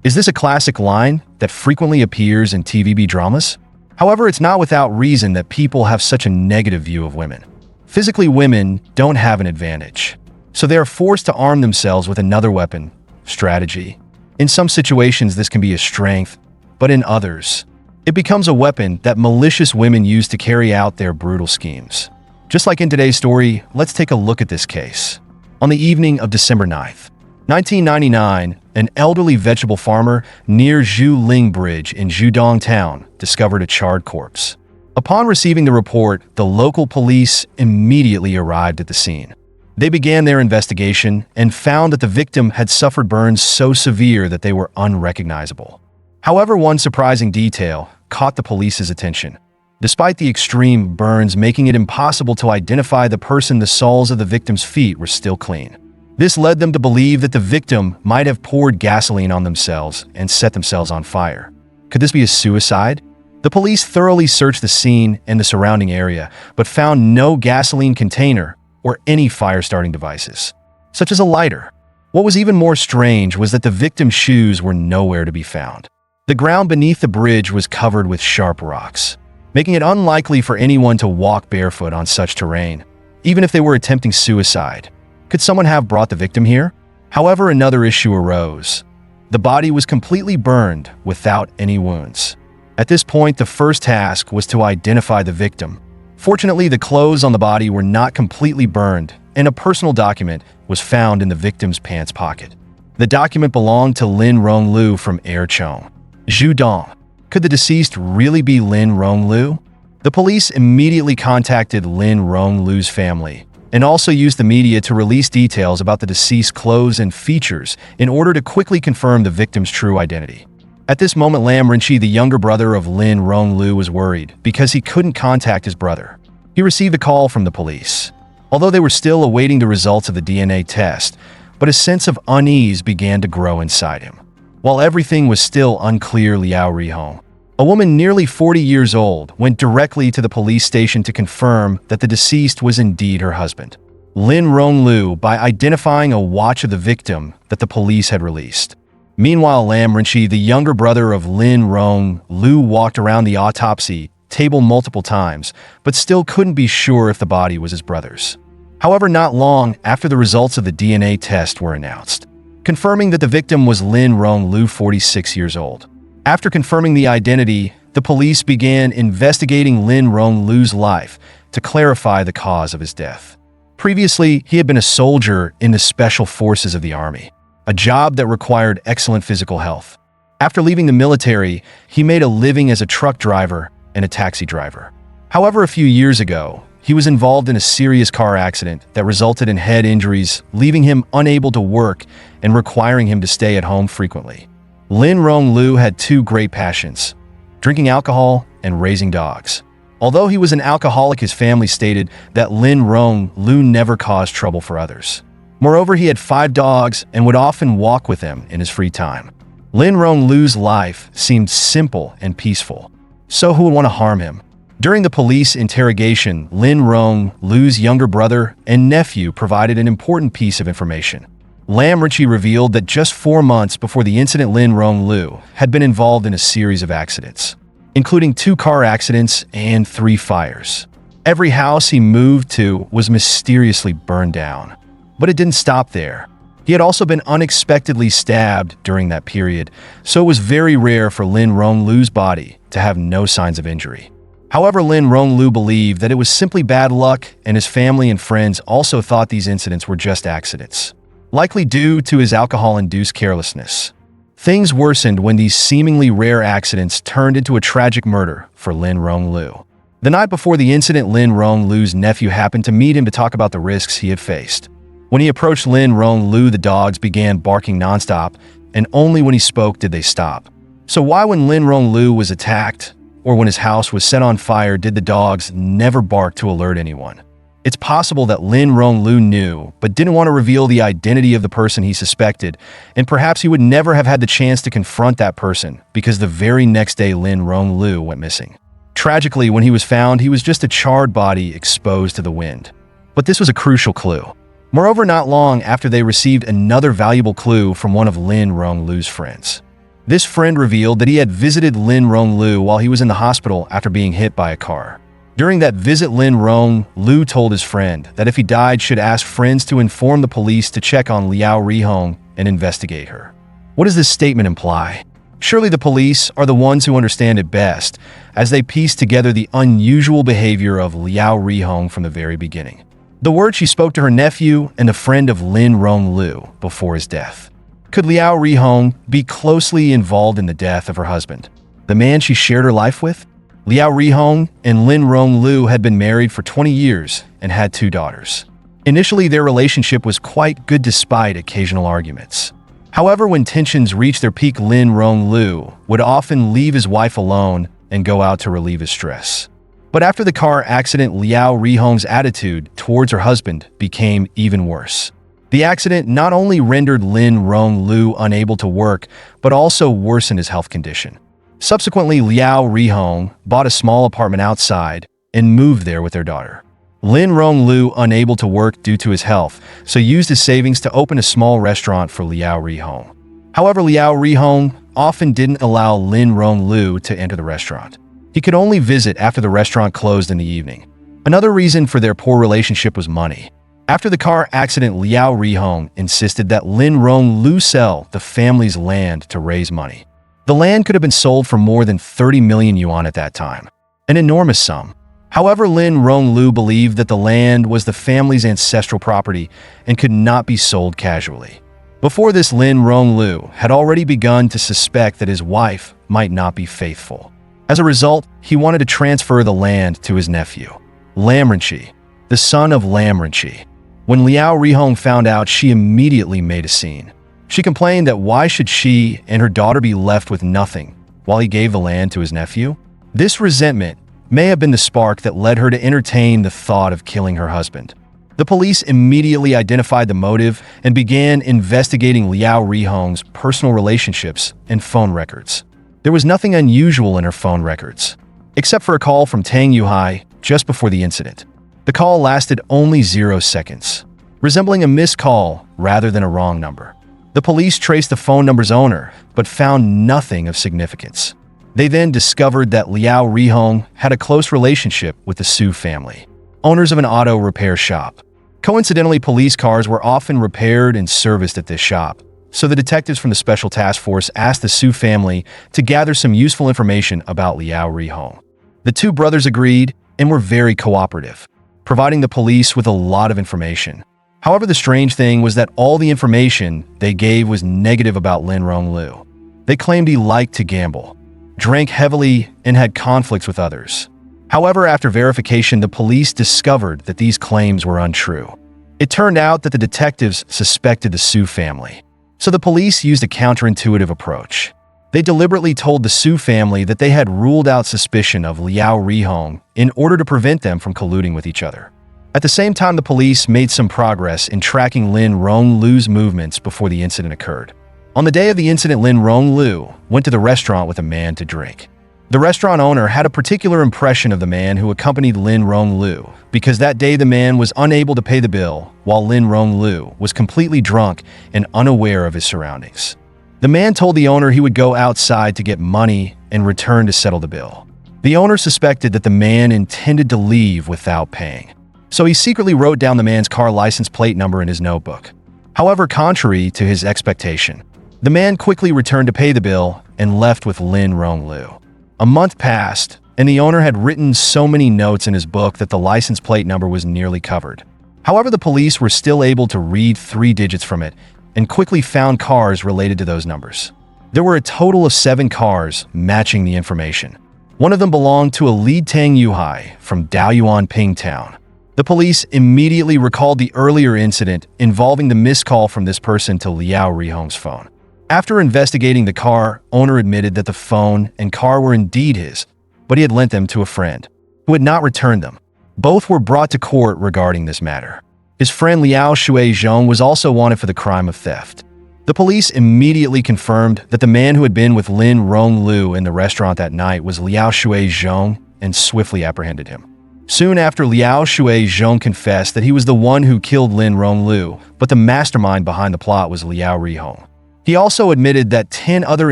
Is this a classic line that frequently appears in TVB dramas? However, it's not without reason that people have such a negative view of women. Physically, women don't have an advantage, so they are forced to arm themselves with another weapon, strategy. In some situations, this can be a strength, but in others, it becomes a weapon that malicious women use to carry out their brutal schemes. Just like in today's story, let's take a look at this case. On the evening of December 9th, 1999, an elderly vegetable farmer near Zhuling Bridge in Zhudong Town discovered a charred corpse. Upon receiving the report, the local police immediately arrived at the scene. They began their investigation and found that the victim had suffered burns so severe that they were unrecognizable. However, one surprising detail caught the police's attention. Despite the extreme burns making it impossible to identify the person, the soles of the victim's feet were still clean. This led them to believe that the victim might have poured gasoline on themselves and set themselves on fire. Could this be a suicide? The police thoroughly searched the scene and the surrounding area, but found no gasoline container or any fire-starting devices, such as a lighter. What was even more strange was that the victim's shoes were nowhere to be found. The ground beneath the bridge was covered with sharp rocks, making it unlikely for anyone to walk barefoot on such terrain, even if they were attempting suicide. Could someone have brought the victim here? However, another issue arose. The body was completely burned without any wounds. At this point, the first task was to identify the victim. Fortunately, the clothes on the body were not completely burned, and a personal document was found in the victim's pants pocket. The document belonged to Lin Ronglu from Erchong, Zhudong. Could the deceased really be Lin Ronglu? The police immediately contacted Lin Ronglu's family and also used the media to release details about the deceased's clothes and features in order to quickly confirm the victim's true identity. At this moment, Lam Rinchi, the younger brother of Lin Ronglu, was worried because he couldn't contact his brother. He received a call from the police, although they were still awaiting the results of the DNA test, but a sense of unease began to grow inside him. While everything was still unclear, Liao Rihong, a woman nearly 40 years old, went directly to the police station to confirm that the deceased was indeed her husband, Lin Ronglu, by identifying a watch of the victim that the police had released. Meanwhile, Lam Rinchi, the younger brother of Lin Ronglu, walked around the autopsy table multiple times, but still couldn't be sure if the body was his brother's. However, not long after the results of the DNA test were announced, confirming that the victim was Lin Rong Lu, 46 years old. After confirming the identity, the police began investigating Lin Rong Lu's life to clarify the cause of his death. Previously, he had been a soldier in the Special Forces of the Army, a job that required excellent physical health. After leaving the military, he made a living as a truck driver and a taxi driver. However, a few years ago, he was involved in a serious car accident that resulted in head injuries, leaving him unable to work and requiring him to stay at home frequently. Lin Rong Lu had two great passions: drinking alcohol and raising dogs. Although he was an alcoholic, his family stated that Lin Rong Lu never caused trouble for others. Moreover, he had 5 dogs and would often walk with them in his free time. Lin Rong Lu's life seemed simple and peaceful, so who would want to harm him? During the police interrogation, Lin Rong Lu's younger brother and nephew provided an important piece of information. Lam Ritchie revealed that just 4 months before the incident, Lin Rong Lu had been involved in a series of accidents, including 2 car accidents and 3 fires. Every house he moved to was mysteriously burned down. But it didn't stop there. He had also been unexpectedly stabbed during that period, so it was very rare for Lin Rong Lu's body to have no signs of injury. However, Lin Rong Lu believed that it was simply bad luck, and his family and friends also thought these incidents were just accidents, likely due to his alcohol-induced carelessness. Things worsened when these seemingly rare accidents turned into a tragic murder for Lin Rong Lu. The night before the incident, Lin Rong Lu's nephew happened to meet him to talk about the risks he had faced. When he approached Lin Rong Lu, the dogs began barking nonstop, and only when he spoke did they stop. So why, when Lin Rong Lu was attacked, or when his house was set on fire, did the dogs never bark to alert anyone? It's possible that Lin Rong Lu knew, but didn't want to reveal the identity of the person he suspected, and perhaps he would never have had the chance to confront that person because the very next day Lin Rong Lu went missing. Tragically, when he was found, he was just a charred body exposed to the wind. But this was a crucial clue. Moreover, not long after, they received another valuable clue from one of Lin Rong Lu's friends. This friend revealed that he had visited Lin Rong Lu while he was in the hospital after being hit by a car. During that visit, Lin Rong Lu told his friend that if he died, should ask friends to inform the police to check on Liao Rihong and investigate her. What does this statement imply? Surely the police are the ones who understand it best, as they piece together the unusual behavior of Liao Rihong from the very beginning. The words she spoke to her nephew and the friend of Lin Rong Lu before his death. Could Liao Rihong be closely involved in the death of her husband, the man she shared her life with? Liao Rihong and Lin Rong Lu had been married for 20 years and had 2 daughters. Initially, their relationship was quite good despite occasional arguments. However, when tensions reached their peak, Lin Rong Lu would often leave his wife alone and go out to relieve his stress. But after the car accident, Liao Rihong's attitude towards her husband became even worse. The accident not only rendered Lin Rong Lu unable to work, but also worsened his health condition. Subsequently, Liao Rihong bought a small apartment outside and moved there with their daughter. Lin Rong Lu, unable to work due to his health, so used his savings to open a small restaurant for Liao Rihong. However, Liao Rihong often didn't allow Lin Rong Lu to enter the restaurant. He could only visit after the restaurant closed in the evening. Another reason for their poor relationship was money. After the car accident, Liao Rihong insisted that Lin Rong Lu sell the family's land to raise money. The land could have been sold for more than 30 million yuan at that time, an enormous sum. However, Lin Rong Lu believed that the land was the family's ancestral property and could not be sold casually. Before this, Lin Rong Lu had already begun to suspect that his wife might not be faithful. As a result, he wanted to transfer the land to his nephew, Lam Ritchie, the son of Lam Ritchie. When Liao Rihong found out, she immediately made a scene. She complained that why should she and her daughter be left with nothing while he gave the land to his nephew? This resentment may have been the spark that led her to entertain the thought of killing her husband. The police immediately identified the motive and began investigating Liao Rihong's personal relationships and phone records. There was nothing unusual in her phone records, except for a call from Tang Yuhai just before the incident. The call lasted only 0 seconds, resembling a missed call rather than a wrong number. The police traced the phone number's owner, but found nothing of significance. They then discovered that Liao Rihong had a close relationship with the Su family, owners of an auto repair shop. Coincidentally, police cars were often repaired and serviced at this shop, so the detectives from the Special Task Force asked the Su family to gather some useful information about Liao Rihong. The two brothers agreed and were very cooperative, providing the police with a lot of information. However, the strange thing was that all the information they gave was negative about Lin Ronglu. They claimed he liked to gamble, drank heavily, and had conflicts with others. However, after verification, the police discovered that these claims were untrue. It turned out that the detectives suspected the Su family, so the police used a counterintuitive approach. They deliberately told the Su family that they had ruled out suspicion of Liao Rihong in order to prevent them from colluding with each other. At the same time, the police made some progress in tracking Lin Ronglu's movements before the incident occurred. On the day of the incident, Lin Ronglu went to the restaurant with a man to drink. The restaurant owner had a particular impression of the man who accompanied Lin Ronglu because that day the man was unable to pay the bill while Lin Ronglu was completely drunk and unaware of his surroundings. The man told the owner he would go outside to get money and return to settle the bill. The owner suspected that the man intended to leave without paying, so he secretly wrote down the man's car license plate number in his notebook. However, contrary to his expectation, the man quickly returned to pay the bill and left with Lin Ronglu. A month passed, and the owner had written so many notes in his book that the license plate number was nearly covered. However, the police were still able to read 3 digits from it and quickly found cars related to those numbers. There were a total of 7 cars matching the information. One of them belonged to a Li Tang Yuhai from Daoyuan Pingtown. The police immediately recalled the earlier incident involving the missed call from this person to Liao Rihong's phone. After investigating the car, owner admitted that the phone and car were indeed his, but he had lent them to a friend, who had not returned them. Both were brought to court regarding this matter. His friend Liao Shuizhong was also wanted for the crime of theft. The police immediately confirmed that the man who had been with Lin Ronglu in the restaurant that night was Liao Shuizhong and swiftly apprehended him. Soon after, Liao Shuizhong confessed that he was the one who killed Lin Ronglu, but the mastermind behind the plot was Liao Rihong. He also admitted that 10 other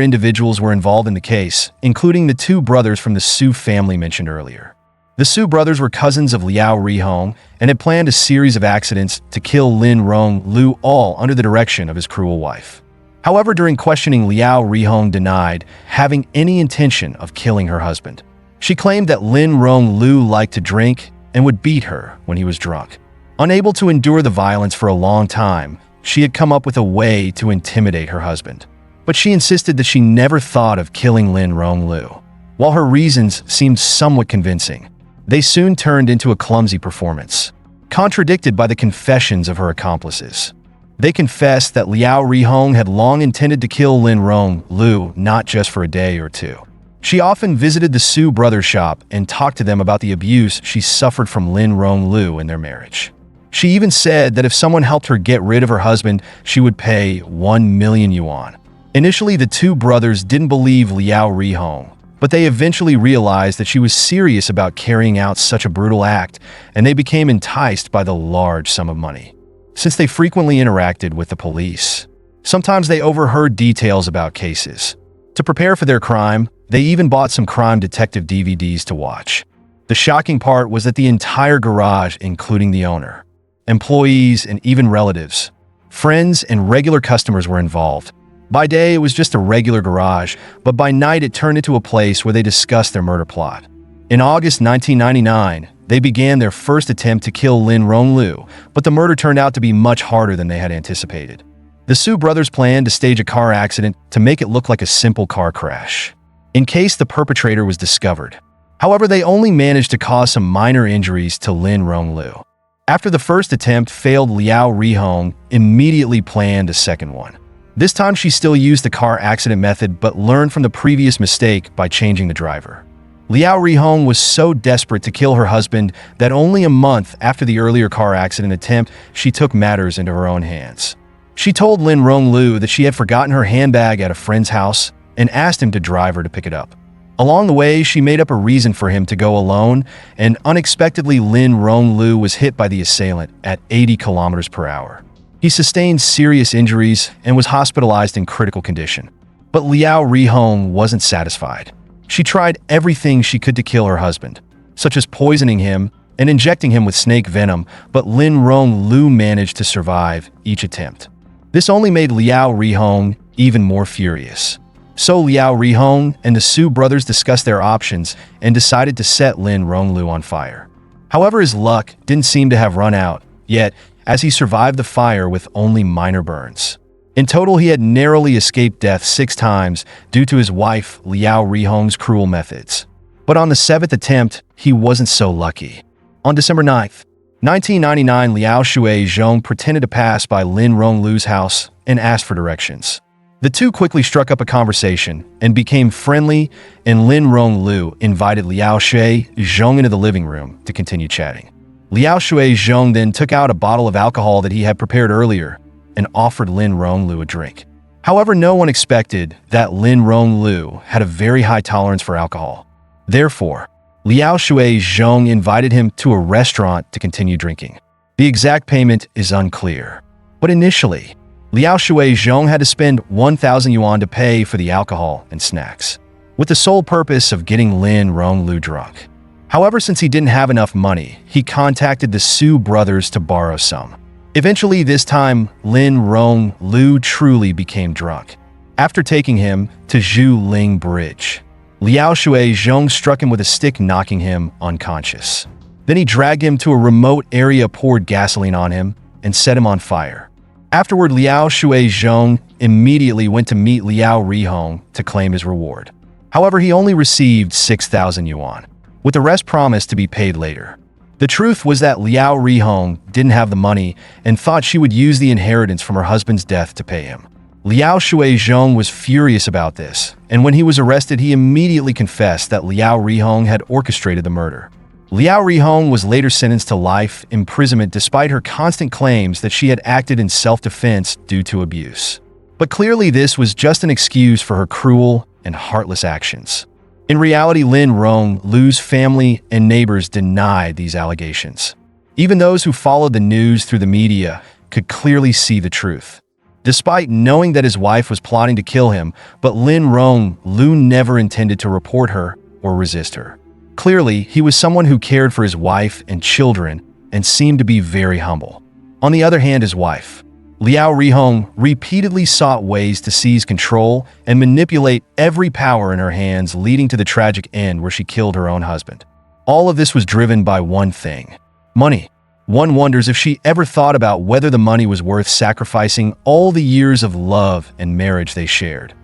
individuals were involved in the case, including the 2 brothers from the Su family mentioned earlier. The Su brothers were cousins of Liao Rihong and had planned a series of accidents to kill Lin Ronglu, all under the direction of his cruel wife. However, during questioning, Liao Rihong denied having any intention of killing her husband. She claimed that Lin Ronglu liked to drink and would beat her when he was drunk. Unable to endure the violence for a long time, she had come up with a way to intimidate her husband. But she insisted that she never thought of killing Lin Ronglu. While her reasons seemed somewhat convincing, they soon turned into a clumsy performance, contradicted by the confessions of her accomplices. They confessed that Liao Rihong had long intended to kill Lin Ronglu, not just for a day or 2. She often visited the Su brothers' shop and talked to them about the abuse she suffered from Lin Ronglu in their marriage. She even said that if someone helped her get rid of her husband, she would pay 1 million yuan. Initially, the 2 brothers didn't believe Liao Rihong, but they eventually realized that she was serious about carrying out such a brutal act, and they became enticed by the large sum of money. Since they frequently interacted with the police, sometimes they overheard details about cases. To prepare for their crime, they even bought some crime detective DVDs to watch. The shocking part was that the entire garage, including the owner, employees, and even relatives, friends, and regular customers were involved. By day, it was just a regular garage, but by night it turned into a place where they discussed their murder plot. In August 1999, they began their first attempt to kill Lin Ronglu, but the murder turned out to be much harder than they had anticipated. The Su brothers planned to stage a car accident to make it look like a simple car crash, in case the perpetrator was discovered. However, they only managed to cause some minor injuries to Lin Ronglu. After the first attempt failed, Liao Rihong immediately planned a second one. This time she still used the car accident method but learned from the previous mistake by changing the driver. Liao Rihong was so desperate to kill her husband that only a month after the earlier car accident attempt, she took matters into her own hands. She told Lin Ronglu that she had forgotten her handbag at a friend's house and asked him to drive her to pick it up. Along the way, she made up a reason for him to go alone, and unexpectedly Lin Ronglu was hit by the assailant at 80 kilometers per hour. He sustained serious injuries and was hospitalized in critical condition. But Liao Rihong wasn't satisfied. She tried everything she could to kill her husband, such as poisoning him and injecting him with snake venom, but Lin Ronglu managed to survive each attempt. This only made Liao Rihong even more furious. So Liao Rihong and the Su brothers discussed their options and decided to set Lin Ronglu on fire. However, his luck didn't seem to have run out yet, as he survived the fire with only minor burns. In total, he had narrowly escaped death 6 times due to his wife Liao Rihong's cruel methods. But on the 7th attempt, he wasn't so lucky. On December 9th, 1999, Liao Shuai-zhong pretended to pass by Lin Ronglu's house and asked for directions. The two quickly struck up a conversation and became friendly, and Lin Ronglu invited Liao Shuai-zhong into the living room to continue chatting. Liao Shuai-zhong then took out a bottle of alcohol that he had prepared earlier and offered Lin Ronglu a drink. However, no one expected that Lin Ronglu had a very high tolerance for alcohol. Therefore, Liao Shuai-zhong invited him to a restaurant to continue drinking. The exact payment is unclear, but initially, Liao Shuai-zhong had to spend 1,000 yuan to pay for the alcohol and snacks, with the sole purpose of getting Lin Ronglu drunk. However, since he didn't have enough money, he contacted the Su brothers to borrow some. Eventually, this time, Lin Ronglu truly became drunk. After taking him to Zhuling Bridge, Liao Shuai-zhong struck him with a stick, knocking him unconscious. Then he dragged him to a remote area, poured gasoline on him, and set him on fire. Afterward, Liao Shuai-zhong immediately went to meet Liao Rihong to claim his reward. However, he only received 6,000 yuan, with the rest promised to be paid later. The truth was that Liao Rihong didn't have the money and thought she would use the inheritance from her husband's death to pay him. Liao Shuai-zhong was furious about this, and when he was arrested, he immediately confessed that Liao Rihong had orchestrated the murder. Liao Rihong was later sentenced to life imprisonment despite her constant claims that she had acted in self-defense due to abuse. But clearly this was just an excuse for her cruel and heartless actions. In reality, Lin Ronglu's family and neighbors denied these allegations. Even those who followed the news through the media could clearly see the truth. Despite knowing that his wife was plotting to kill him, but Lin Ronglu never intended to report her or resist her. Clearly, he was someone who cared for his wife and children and seemed to be very humble. On the other hand, his wife, Liao Rihong, repeatedly sought ways to seize control and manipulate every power in her hands, leading to the tragic end where she killed her own husband. All of this was driven by one thing: money. One wonders if she ever thought about whether the money was worth sacrificing all the years of love and marriage they shared.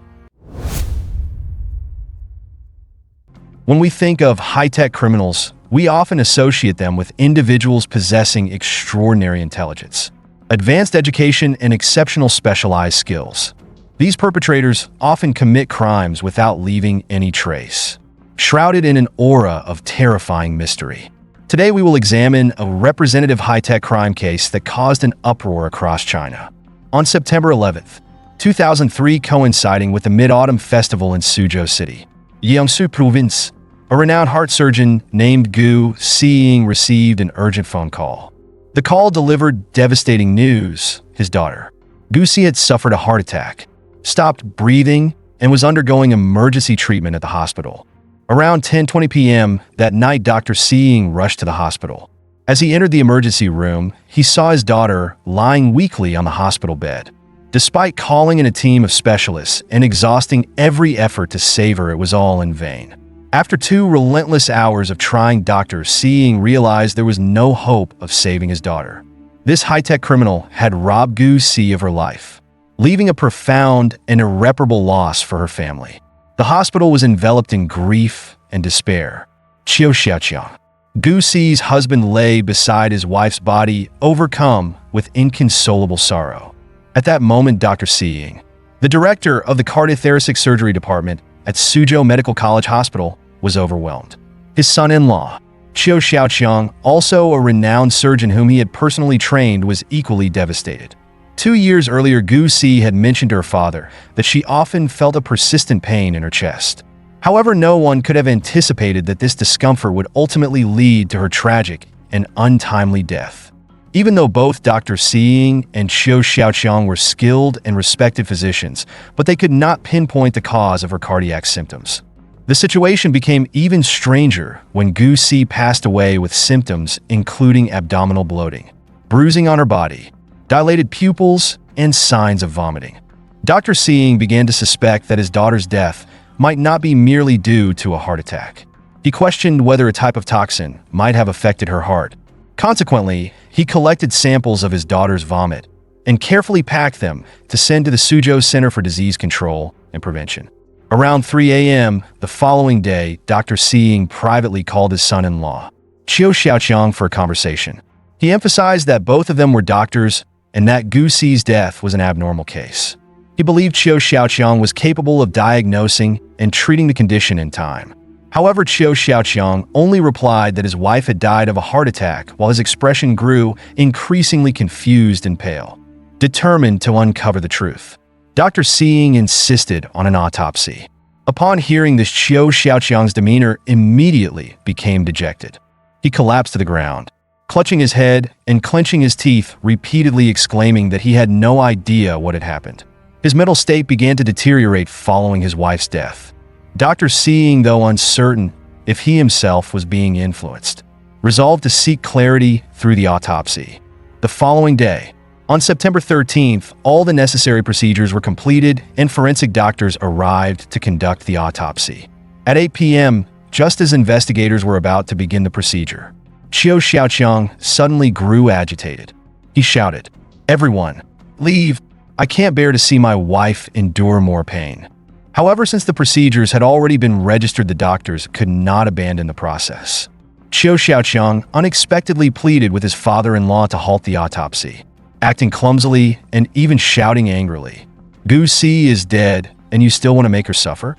When we think of high-tech criminals, we often associate them with individuals possessing extraordinary intelligence, advanced education, and exceptional specialized skills. These perpetrators often commit crimes without leaving any trace, shrouded in an aura of terrifying mystery. Today, we will examine a representative high-tech crime case that caused an uproar across China. On September 11th, 2003, coinciding with the Mid-Autumn Festival in Suzhou City, Jiangsu Province, a renowned heart surgeon named Gu Xiying received an urgent phone call. The call delivered devastating news. His daughter, Gu Xi, had suffered a heart attack, stopped breathing, and was undergoing emergency treatment at the hospital. Around 10:20 p.m. that night, Dr. Xiying rushed to the hospital. As he entered the emergency room, he saw his daughter lying weakly on the hospital bed. Despite calling in a team of specialists and exhausting every effort to save her, it was all in vain. After 2 relentless hours of trying, Dr. Xiying realized there was no hope of saving his daughter. This high-tech criminal had robbed Gu Xi of her life, leaving a profound and irreparable loss for her family. The hospital was enveloped in grief and despair. Qiu Xiaoqiang, Gu Xi's husband, lay beside his wife's body, overcome with inconsolable sorrow. At that moment, Dr. Xiying, the director of the cardiothoracic surgery department at Suzhou Medical College Hospital, was overwhelmed. His son-in-law, Qiu Xiaoqiang, also a renowned surgeon whom he had personally trained, was equally devastated. 2 years earlier, Gu Xi had mentioned to her father that she often felt a persistent pain in her chest. However, no one could have anticipated that this discomfort would ultimately lead to her tragic and untimely death. Even though both Dr. Xiying and Qiu Xiaoqiang were skilled and respected physicians, but they could not pinpoint the cause of her cardiac symptoms. The situation became even stranger when Gu Si passed away with symptoms including abdominal bloating, bruising on her body, dilated pupils, and signs of vomiting. Dr. Seeing began to suspect that his daughter's death might not be merely due to a heart attack. He questioned whether a type of toxin might have affected her heart. Consequently, he collected samples of his daughter's vomit and carefully packed them to send to the Suzhou Center for Disease Control and Prevention. Around 3 a.m. the following day, Dr. Seeing privately called his son-in-law, Qiu Xiaoqiang, for a conversation. He emphasized that both of them were doctors and that Gu Si's death was an abnormal case. He believed Qiu Xiaoqiang was capable of diagnosing and treating the condition in time. However, Qiu Xiaoqiang only replied that his wife had died of a heart attack while his expression grew increasingly confused and pale, determined to uncover the truth. Dr. Seeing insisted on an autopsy. Upon hearing this, Qiu Xiaoqiang's demeanor immediately became dejected. He collapsed to the ground, clutching his head and clenching his teeth, repeatedly exclaiming that he had no idea what had happened. His mental state began to deteriorate following his wife's death. Dr. Seeing, though uncertain if he himself was being influenced, resolved to seek clarity through the autopsy. The following day, on September 13th, all the necessary procedures were completed and forensic doctors arrived to conduct the autopsy. At 8 p.m., just as investigators were about to begin the procedure, Qiu Xiaoqiang suddenly grew agitated. He shouted, "Everyone, leave! I can't bear to see my wife endure more pain." However, since the procedures had already been registered, the doctors could not abandon the process. Qiu Xiaoqiang unexpectedly pleaded with his father-in-law to halt the autopsy, acting clumsily and even shouting angrily, "Gu Si is dead, and you still want to make her suffer?"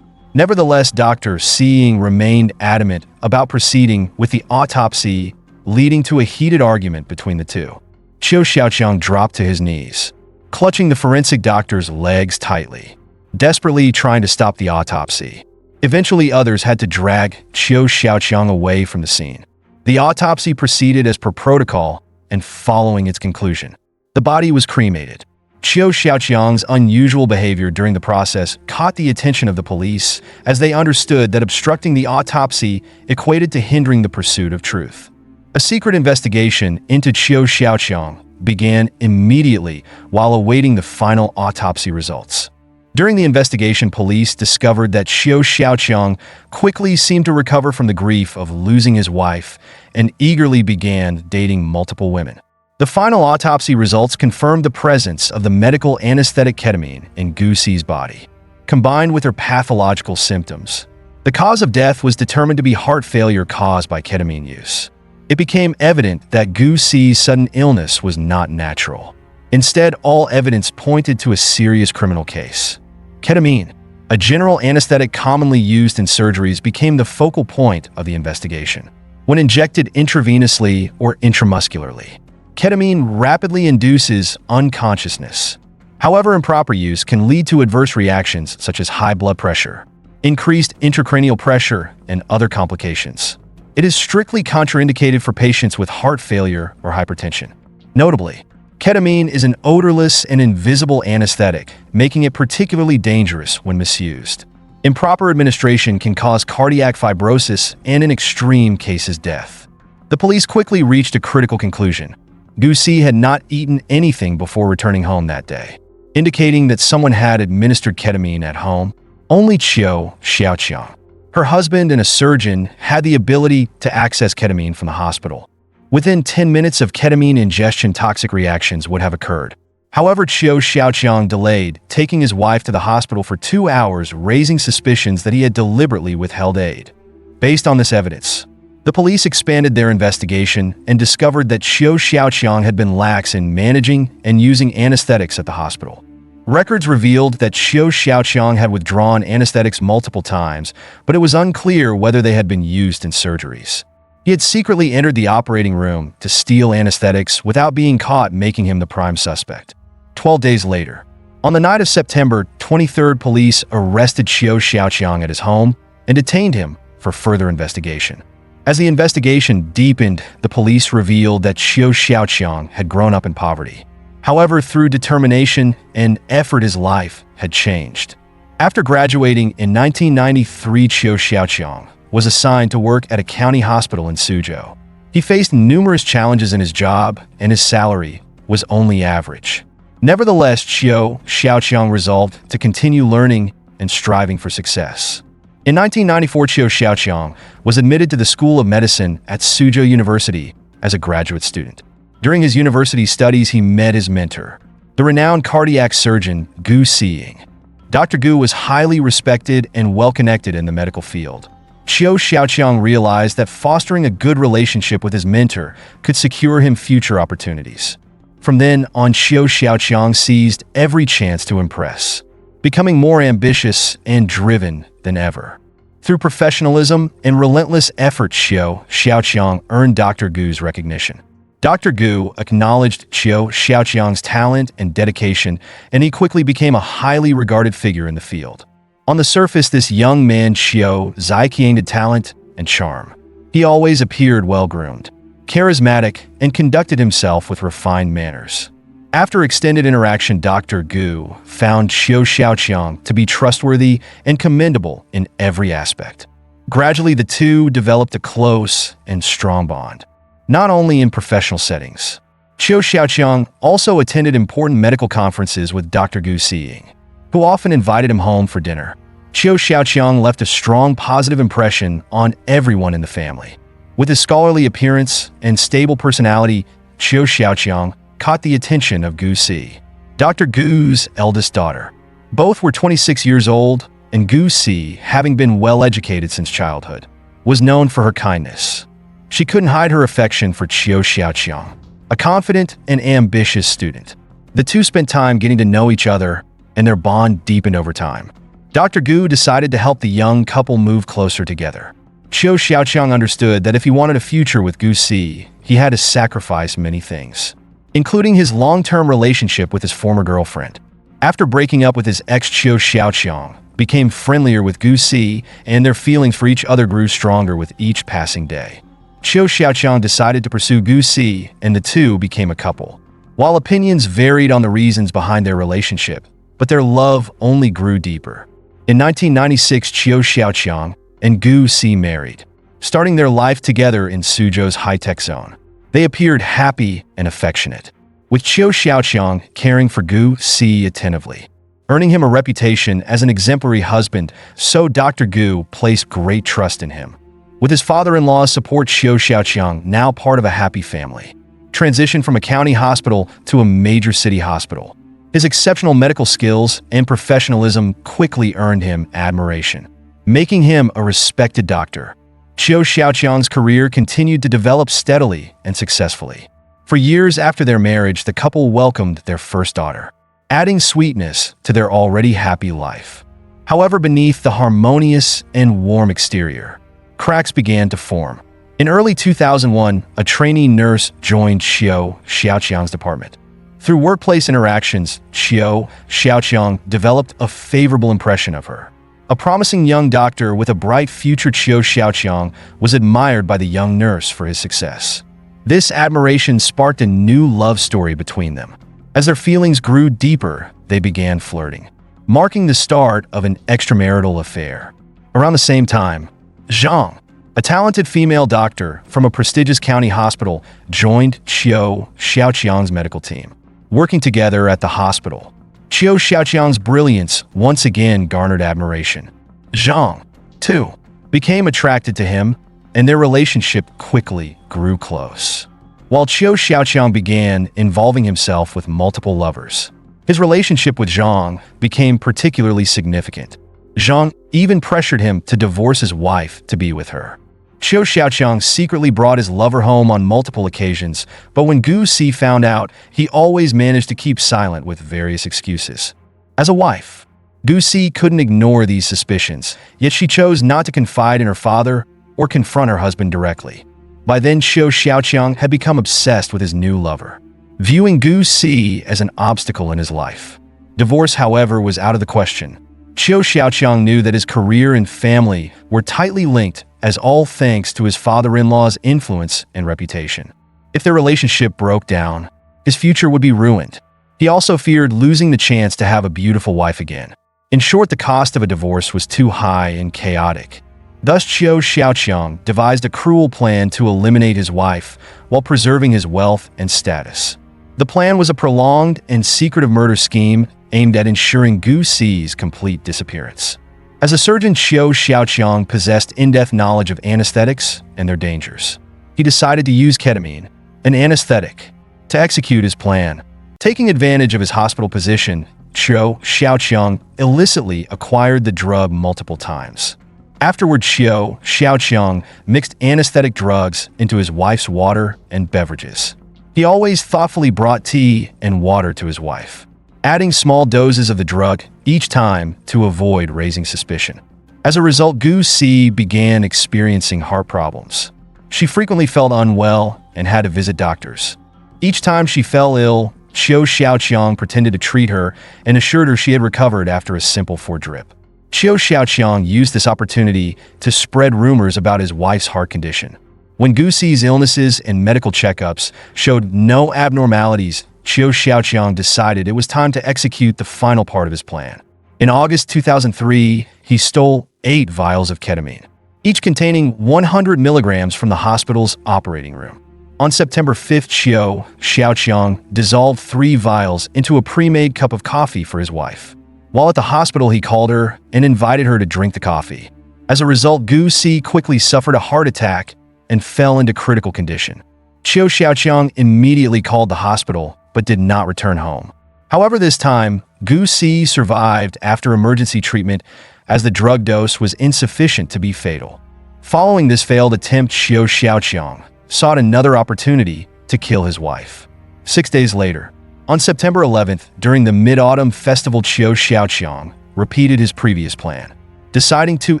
Nevertheless, Dr. Seeing remained adamant about proceeding with the autopsy, leading to a heated argument between the two. Qiu Xiaoqiang dropped to his knees, clutching the forensic doctor's legs tightly, desperately trying to stop the autopsy. Eventually, others had to drag Qiu Xiaoqiang away from the scene. The autopsy proceeded as per protocol, and following its conclusion, the body was cremated. Qiu Xiaoqiang's unusual behavior during the process caught the attention of the police, as they understood that obstructing the autopsy equated to hindering the pursuit of truth. A secret investigation into Qiu Xiaoqiang began immediately while awaiting the final autopsy results. During the investigation, police discovered that Qiu Xiaoqiang quickly seemed to recover from the grief of losing his wife and eagerly began dating multiple women. The final autopsy results confirmed the presence of the medical anesthetic ketamine in Gu Si's body, combined with her pathological symptoms. The cause of death was determined to be heart failure caused by ketamine use. It became evident that Gu Si's sudden illness was not natural. Instead, all evidence pointed to a serious criminal case. Ketamine, a general anesthetic commonly used in surgeries, became the focal point of the investigation. When injected intravenously or intramuscularly, ketamine rapidly induces unconsciousness. However, improper use can lead to adverse reactions such as high blood pressure, increased intracranial pressure, and other complications. It is strictly contraindicated for patients with heart failure or hypertension. Notably, ketamine is an odorless and invisible anesthetic, making it particularly dangerous when misused. Improper administration can cause cardiac fibrosis and, in extreme cases, death. The police quickly reached a critical conclusion. Gu Si had not eaten anything before returning home that day, indicating that someone had administered ketamine at home. Only Qiu Xiaoqiang, her husband and a surgeon, had the ability to access ketamine from the hospital. Within 10 minutes of ketamine ingestion, toxic reactions would have occurred. However, Qiu Xiaoqiang delayed, taking his wife to the hospital for 2 hours, raising suspicions that he had deliberately withheld aid. Based on this evidence, the police expanded their investigation and discovered that Qiu Xiaoqiang had been lax in managing and using anesthetics at the hospital. Records revealed that Qiu Xiaoqiang had withdrawn anesthetics multiple times, but it was unclear whether they had been used in surgeries. He had secretly entered the operating room to steal anesthetics without being caught, making him the prime suspect. 12 days later, on the night of September 23rd, police arrested Qiu Xiaoqiang at his home and detained him for further investigation. As the investigation deepened, the police revealed that Qiu Xiaoqiang had grown up in poverty. However, through determination and effort, his life had changed. After graduating in 1993, Chiu Xiaoqiang was assigned to work at a county hospital in Suzhou. He faced numerous challenges in his job, and his salary was only average. Nevertheless, Chiu Xiaoqiang resolved to continue learning and striving for success. In 1994, Chiu Xiaoqiang was admitted to the School of Medicine at Suzhou University as a graduate student. During his university studies, he met his mentor, the renowned cardiac surgeon Gu Xiying. Dr. Gu was highly respected and well-connected in the medical field. Chiu Xiaoqiang realized that fostering a good relationship with his mentor could secure him future opportunities. From then on, Chiu Xiaoqiang seized every chance to impress, becoming more ambitious and driven than ever. Through professionalism and relentless effort, Chiu Xiaoqiang earned Dr. Gu's recognition. Dr. Gu acknowledged Chiu Xiaoqiang's talent and dedication, and he quickly became a highly regarded figure in the field. On the surface, this young man Chiu Xiaoqiang's talent and charm. He always appeared well-groomed, charismatic, and conducted himself with refined manners. After extended interaction, Dr. Gu found Chiu Xiaoqiang to be trustworthy and commendable in every aspect. Gradually, the two developed a close and strong bond, not only in professional settings. Chiu Xiaoqiang also attended important medical conferences with Dr. Gu Xiying, who often invited him home for dinner. Chiu Xiaoqiang left a strong positive impression on everyone in the family. With his scholarly appearance and stable personality, Chiu Xiaoqiang caught the attention of Gu Xi, Dr. Gu's eldest daughter. Both were 26 years old, and Gu Xi, having been well-educated since childhood, was known for her kindness. She couldn't hide her affection for Chiu Xiaoqiang, a confident and ambitious student. The two spent time getting to know each other, and their bond deepened over time. Dr. Gu decided to help the young couple move closer together. Chiu Xiaoqiang understood that if he wanted a future with Gu Xi, he had to sacrifice many things, including his long-term relationship with his former girlfriend. After breaking up with his ex, Chiu Xiaoqiang became friendlier with Gu Xi, and their feelings for each other grew stronger with each passing day. Chiu Xiaoqiang decided to pursue Gu Xi, and the two became a couple. While opinions varied on the reasons behind their relationship, but their love only grew deeper. In 1996, Chiu Xiaoqiang and Gu Xi married, starting their life together in Suzhou's high-tech zone. They appeared happy and affectionate, with Chiu Xiaoqiang caring for Gu Xi attentively, earning him a reputation as an exemplary husband, so Dr. Gu placed great trust in him. With his father-in-law's support, Chiu Xiaoqiang, now part of a happy family, transitioned from a county hospital to a major city hospital. His exceptional medical skills and professionalism quickly earned him admiration, making him a respected doctor. Chiu Xiaoqiang's career continued to develop steadily and successfully. For years after their marriage, the couple welcomed their first daughter, adding sweetness to their already happy life. However, beneath the harmonious and warm exterior, cracks began to form. In early 2001, a trainee nurse joined Chiu Xiaoqiang's department. Through workplace interactions, Chiu Xiaoqiang developed a favorable impression of her. A promising young doctor with a bright future, Chiu Xiaoqiang was admired by the young nurse for his success. This admiration sparked a new love story between them. As their feelings grew deeper, they began flirting, marking the start of an extramarital affair. Around the same time, Zhang, a talented female doctor from a prestigious county hospital, joined Chiu Xiaoqiang's medical team. Working together at the hospital, Chiu Xiaoqiang's brilliance once again garnered admiration. Zhang, too, became attracted to him, and their relationship quickly grew close. While Chiu Xiaoqiang began involving himself with multiple lovers, his relationship with Zhang became particularly significant. Zhang even pressured him to divorce his wife to be with her. Chiu Xiaoqiang secretly brought his lover home on multiple occasions, but when Gu Xi found out, he always managed to keep silent with various excuses. As a wife, Gu Xi couldn't ignore these suspicions, yet she chose not to confide in her father or confront her husband directly. By then, Chiu Xiaoqiang had become obsessed with his new lover, viewing Gu Xi as an obstacle in his life. Divorce, however, was out of the question. Chiu Xiaoqiang knew that his career and family were tightly linked, as all thanks to his father-in-law's influence and reputation. If their relationship broke down, his future would be ruined. He also feared losing the chance to have a beautiful wife again. In short, the cost of a divorce was too high and chaotic. Thus, Chiu Xiaoqiang devised a cruel plan to eliminate his wife while preserving his wealth and status. The plan was a prolonged and secretive murder scheme aimed at ensuring Gu Si's complete disappearance. As a surgeon, Chiu Xiaoqiang possessed in-depth knowledge of anesthetics and their dangers. He decided to use ketamine, an anesthetic, to execute his plan. Taking advantage of his hospital position, Chiu Xiaoqiang illicitly acquired the drug multiple times. Afterward, Chiu Xiaoqiang mixed anesthetic drugs into his wife's water and beverages. He always thoughtfully brought tea and water to his wife, adding small doses of the drug each time to avoid raising suspicion. As a result, Gu Si began experiencing heart problems. She frequently felt unwell and had to visit doctors. Each time she fell ill, Chiu Xiaoqiang pretended to treat her and assured her she had recovered after a simple foredrip. Chiu Xiaoqiang used this opportunity to spread rumors about his wife's heart condition. When Gu Si's illnesses and medical checkups showed no abnormalities, Chiu Xiaoqiang decided it was time to execute the final part of his plan. In August 2003, he stole 8 vials of ketamine, each containing 100 milligrams from the hospital's operating room. On September 5th, Chiu Xiaoqiang dissolved 3 vials into a pre-made cup of coffee for his wife. While at the hospital, he called her and invited her to drink the coffee. As a result, Gu Si quickly suffered a heart attack and fell into critical condition. Chiu Xiaoqiang immediately called the hospital but did not return home. However, this time, Gu Si survived after emergency treatment as the drug dose was insufficient to be fatal. Following this failed attempt, Chiu Xiaoqiang sought another opportunity to kill his wife. 6 days later, on September 11th, during the Mid-Autumn Festival, Chiu Xiaoqiang repeated his previous plan, deciding to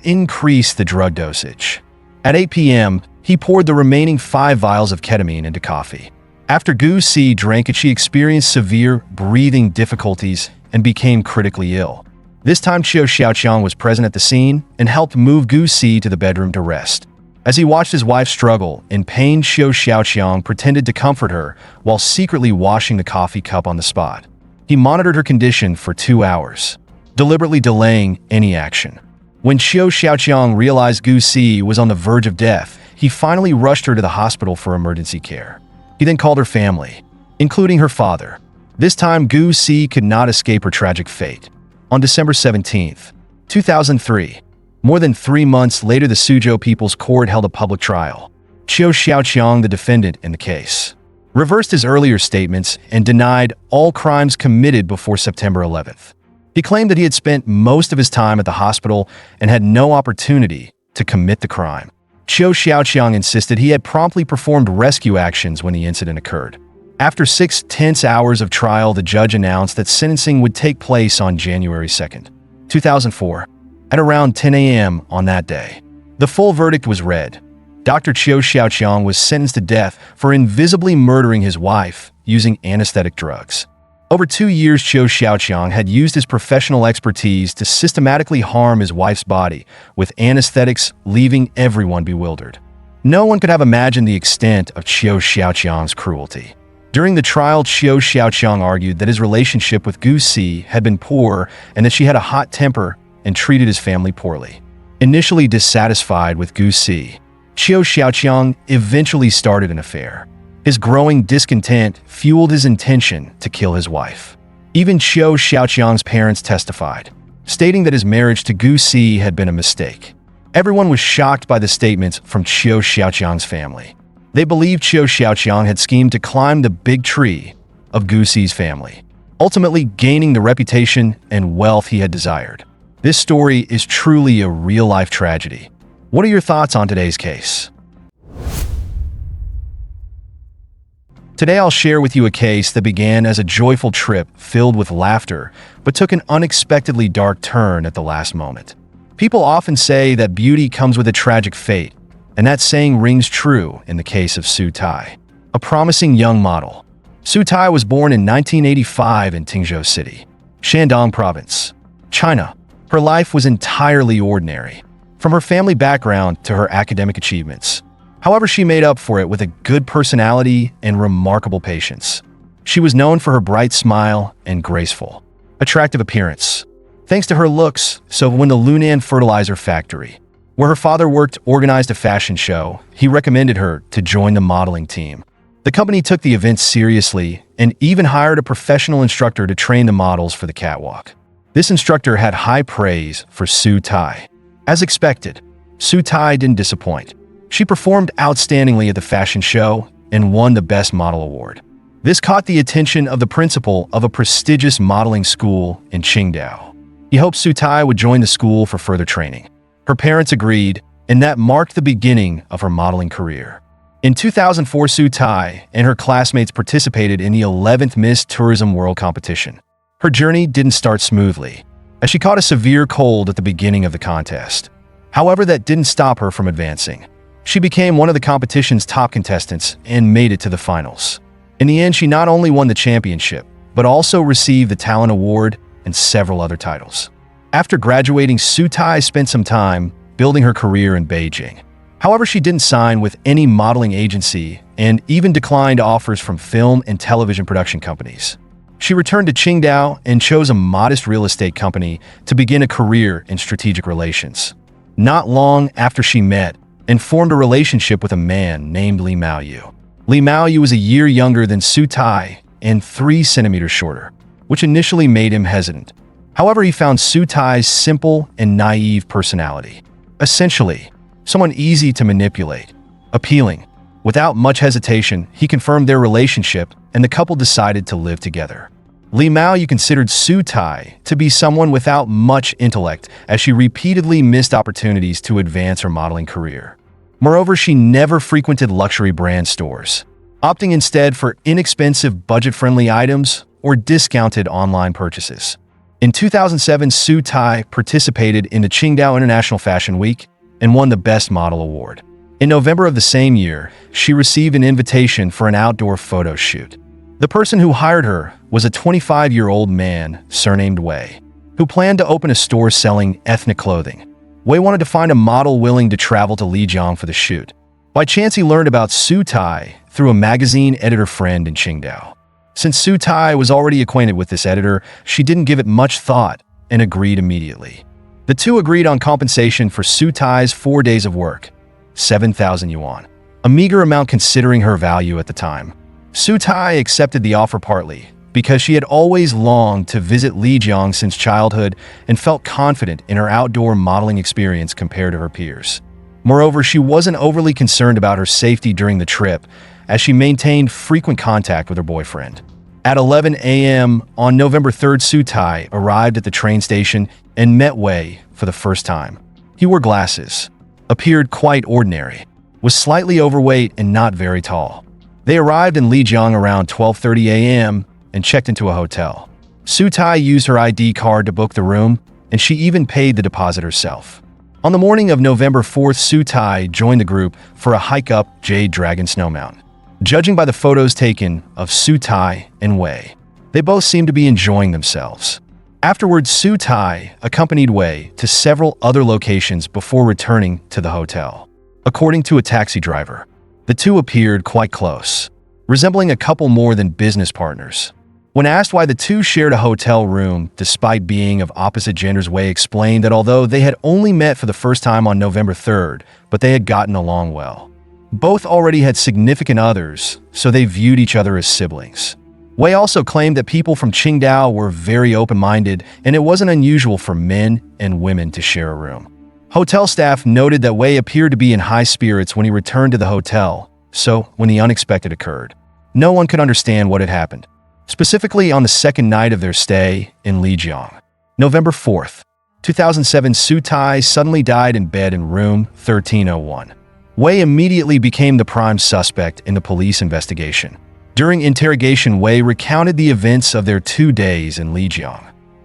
increase the drug dosage. At 8 p.m., he poured the remaining 5 vials of ketamine into coffee. After Gu Si drank it, she experienced severe breathing difficulties and became critically ill. This time, Chiu Xiaoqiang was present at the scene and helped move Gu Si to the bedroom to rest. As he watched his wife struggle in pain, Chiu Xiaoqiang pretended to comfort her while secretly washing the coffee cup on the spot. He monitored her condition for 2 hours, deliberately delaying any action. When Chiu Xiaoqiang realized Gu Si was on the verge of death, he finally rushed her to the hospital for emergency care. He then called her family, including her father. This time, Gu Si could not escape her tragic fate. On December 17, 2003, more than 3 months later, the Suzhou People's Court held a public trial. Chiu Xiaoqiang, the defendant in the case, reversed his earlier statements and denied all crimes committed before September 11th. He claimed that he had spent most of his time at the hospital and had no opportunity to commit the crime. Chiu Xiaoqiang insisted he had promptly performed rescue actions when the incident occurred. After 6 tense hours of trial, the judge announced that sentencing would take place on January 2nd, 2004. At around 10 a.m. on that day, the full verdict was read. Dr. Chiu Xiaoqiang was sentenced to death for invisibly murdering his wife using anesthetic drugs. Over 2 years, Chiu Xiaoqiang had used his professional expertise to systematically harm his wife's body with anesthetics, leaving everyone bewildered. No one could have imagined the extent of Chiu Xiaoqiang's cruelty. During the trial, Chiu Xiaoqiang argued that his relationship with Gu Si had been poor and that she had a hot temper and treated his family poorly. Initially dissatisfied with Gu Si, Chiu Xiaoqiang eventually started an affair. His growing discontent fueled his intention to kill his wife. Even Chiu Xiaoqiang's parents testified, stating that his marriage to Gu Si had been a mistake. Everyone was shocked by the statements from Chiu Xiaoqiang's family. They believed Chiu Xiaoqiang had schemed to climb the big tree of Gu Si's family, ultimately gaining the reputation and wealth he had desired. This story is truly a real-life tragedy. What are your thoughts on today's case? Today I'll share with you a case that began as a joyful trip filled with laughter, but took an unexpectedly dark turn at the last moment. People often say that beauty comes with a tragic fate, and that saying rings true in the case of Su Tai, a promising young model. Su Tai was born in 1985 in Tingzhou City, Shandong Province, China. Her life was entirely ordinary, from her family background to her academic achievements. However, she made up for it with a good personality and remarkable patience. She was known for her bright smile and graceful, attractive appearance. Thanks to her looks, so when the Lunan Fertilizer Factory, where her father worked, organized a fashion show, he recommended her to join the modeling team. The company took the event seriously and even hired a professional instructor to train the models for the catwalk. This instructor had high praise for Sue Tai. As expected, Sue Tai didn't disappoint. She performed outstandingly at the fashion show and won the Best Model Award. This caught the attention of the principal of a prestigious modeling school in Qingdao. He hoped Sue Tai would join the school for further training. Her parents agreed, and that marked the beginning of her modeling career. In 2004, Sue Tai and her classmates participated in the 11th Miss Tourism World Competition. Her journey didn't start smoothly, as she caught a severe cold at the beginning of the contest. However, that didn't stop her from advancing. She became one of the competition's top contestants and made it to the finals. In the end, she not only won the championship, but also received the Talent Award and several other titles. After graduating, Sue Tai spent some time building her career in Beijing. However, she didn't sign with any modeling agency and even declined offers from film and television production companies. She returned to Qingdao and chose a modest real estate company to begin a career in strategic relations. Not long after she met and formed a relationship with a man named Li Maoyu. Li Maoyu was a year younger than Sue Tai and 3 centimeters shorter, which initially made him hesitant. However, he found Sue Tai's simple and naive personality. Essentially, someone easy to manipulate, appealing. Without much hesitation, he confirmed their relationship and the couple decided to live together. Li Maoyu considered Sue Tai to be someone without much intellect, as she repeatedly missed opportunities to advance her modeling career. Moreover, she never frequented luxury brand stores, opting instead for inexpensive, budget-friendly items or discounted online purchases. In 2007, Sue Tai participated in the Qingdao International Fashion Week and won the Best Model Award. In November of the same year, she received an invitation for an outdoor photo shoot. The person who hired her was a 25-year-old man surnamed Wei, who planned to open a store selling ethnic clothing. Wei wanted to find a model willing to travel to Lijiang for the shoot. By chance, he learned about Sue Tai through a magazine editor friend in Qingdao. Since Sue Tai was already acquainted with this editor, she didn't give it much thought and agreed immediately. The two agreed on compensation for Sue Tai's 4 days of work, 7,000 yuan, a meager amount considering her value at the time. Sue Tai accepted the offer partly because she had always longed to visit Lijiang since childhood and felt confident in her outdoor modeling experience compared to her peers. Moreover, she wasn't overly concerned about her safety during the trip, as she maintained frequent contact with her boyfriend. At 11 a.m. on November 3rd, Sue Tai arrived at the train station and met Wei for the first time. He wore glasses, appeared quite ordinary, was slightly overweight and not very tall. They arrived in Lijiang around 12:30 a.m. and checked into a hotel. Sue Tai used her ID card to book the room, and she even paid the deposit herself. On the morning of November 4th, Sue Tai joined the group for a hike up Jade Dragon Snow Mountain. Judging by the photos taken of Sue Tai and Wei, they both seemed to be enjoying themselves. Afterwards, Sue Tai accompanied Wei to several other locations before returning to the hotel. According to a taxi driver, the two appeared quite close, resembling a couple more than business partners. When asked why the two shared a hotel room despite being of opposite genders, Wei explained that although they had only met for the first time on November 3rd, but they had gotten along well. Both already had significant others, so they viewed each other as siblings. Wei also claimed that people from Qingdao were very open-minded and it wasn't unusual for men and women to share a room. Hotel staff noted that Wei appeared to be in high spirits when he returned to the hotel, so when the unexpected occurred, no one could understand what had happened. Specifically on the second night of their stay in Lijiang, November 4th, 2007, Sue Tai suddenly died in bed in room 1301. Wei immediately became the prime suspect in the police investigation. During interrogation, Wei recounted the events of their 2 days in Lijiang.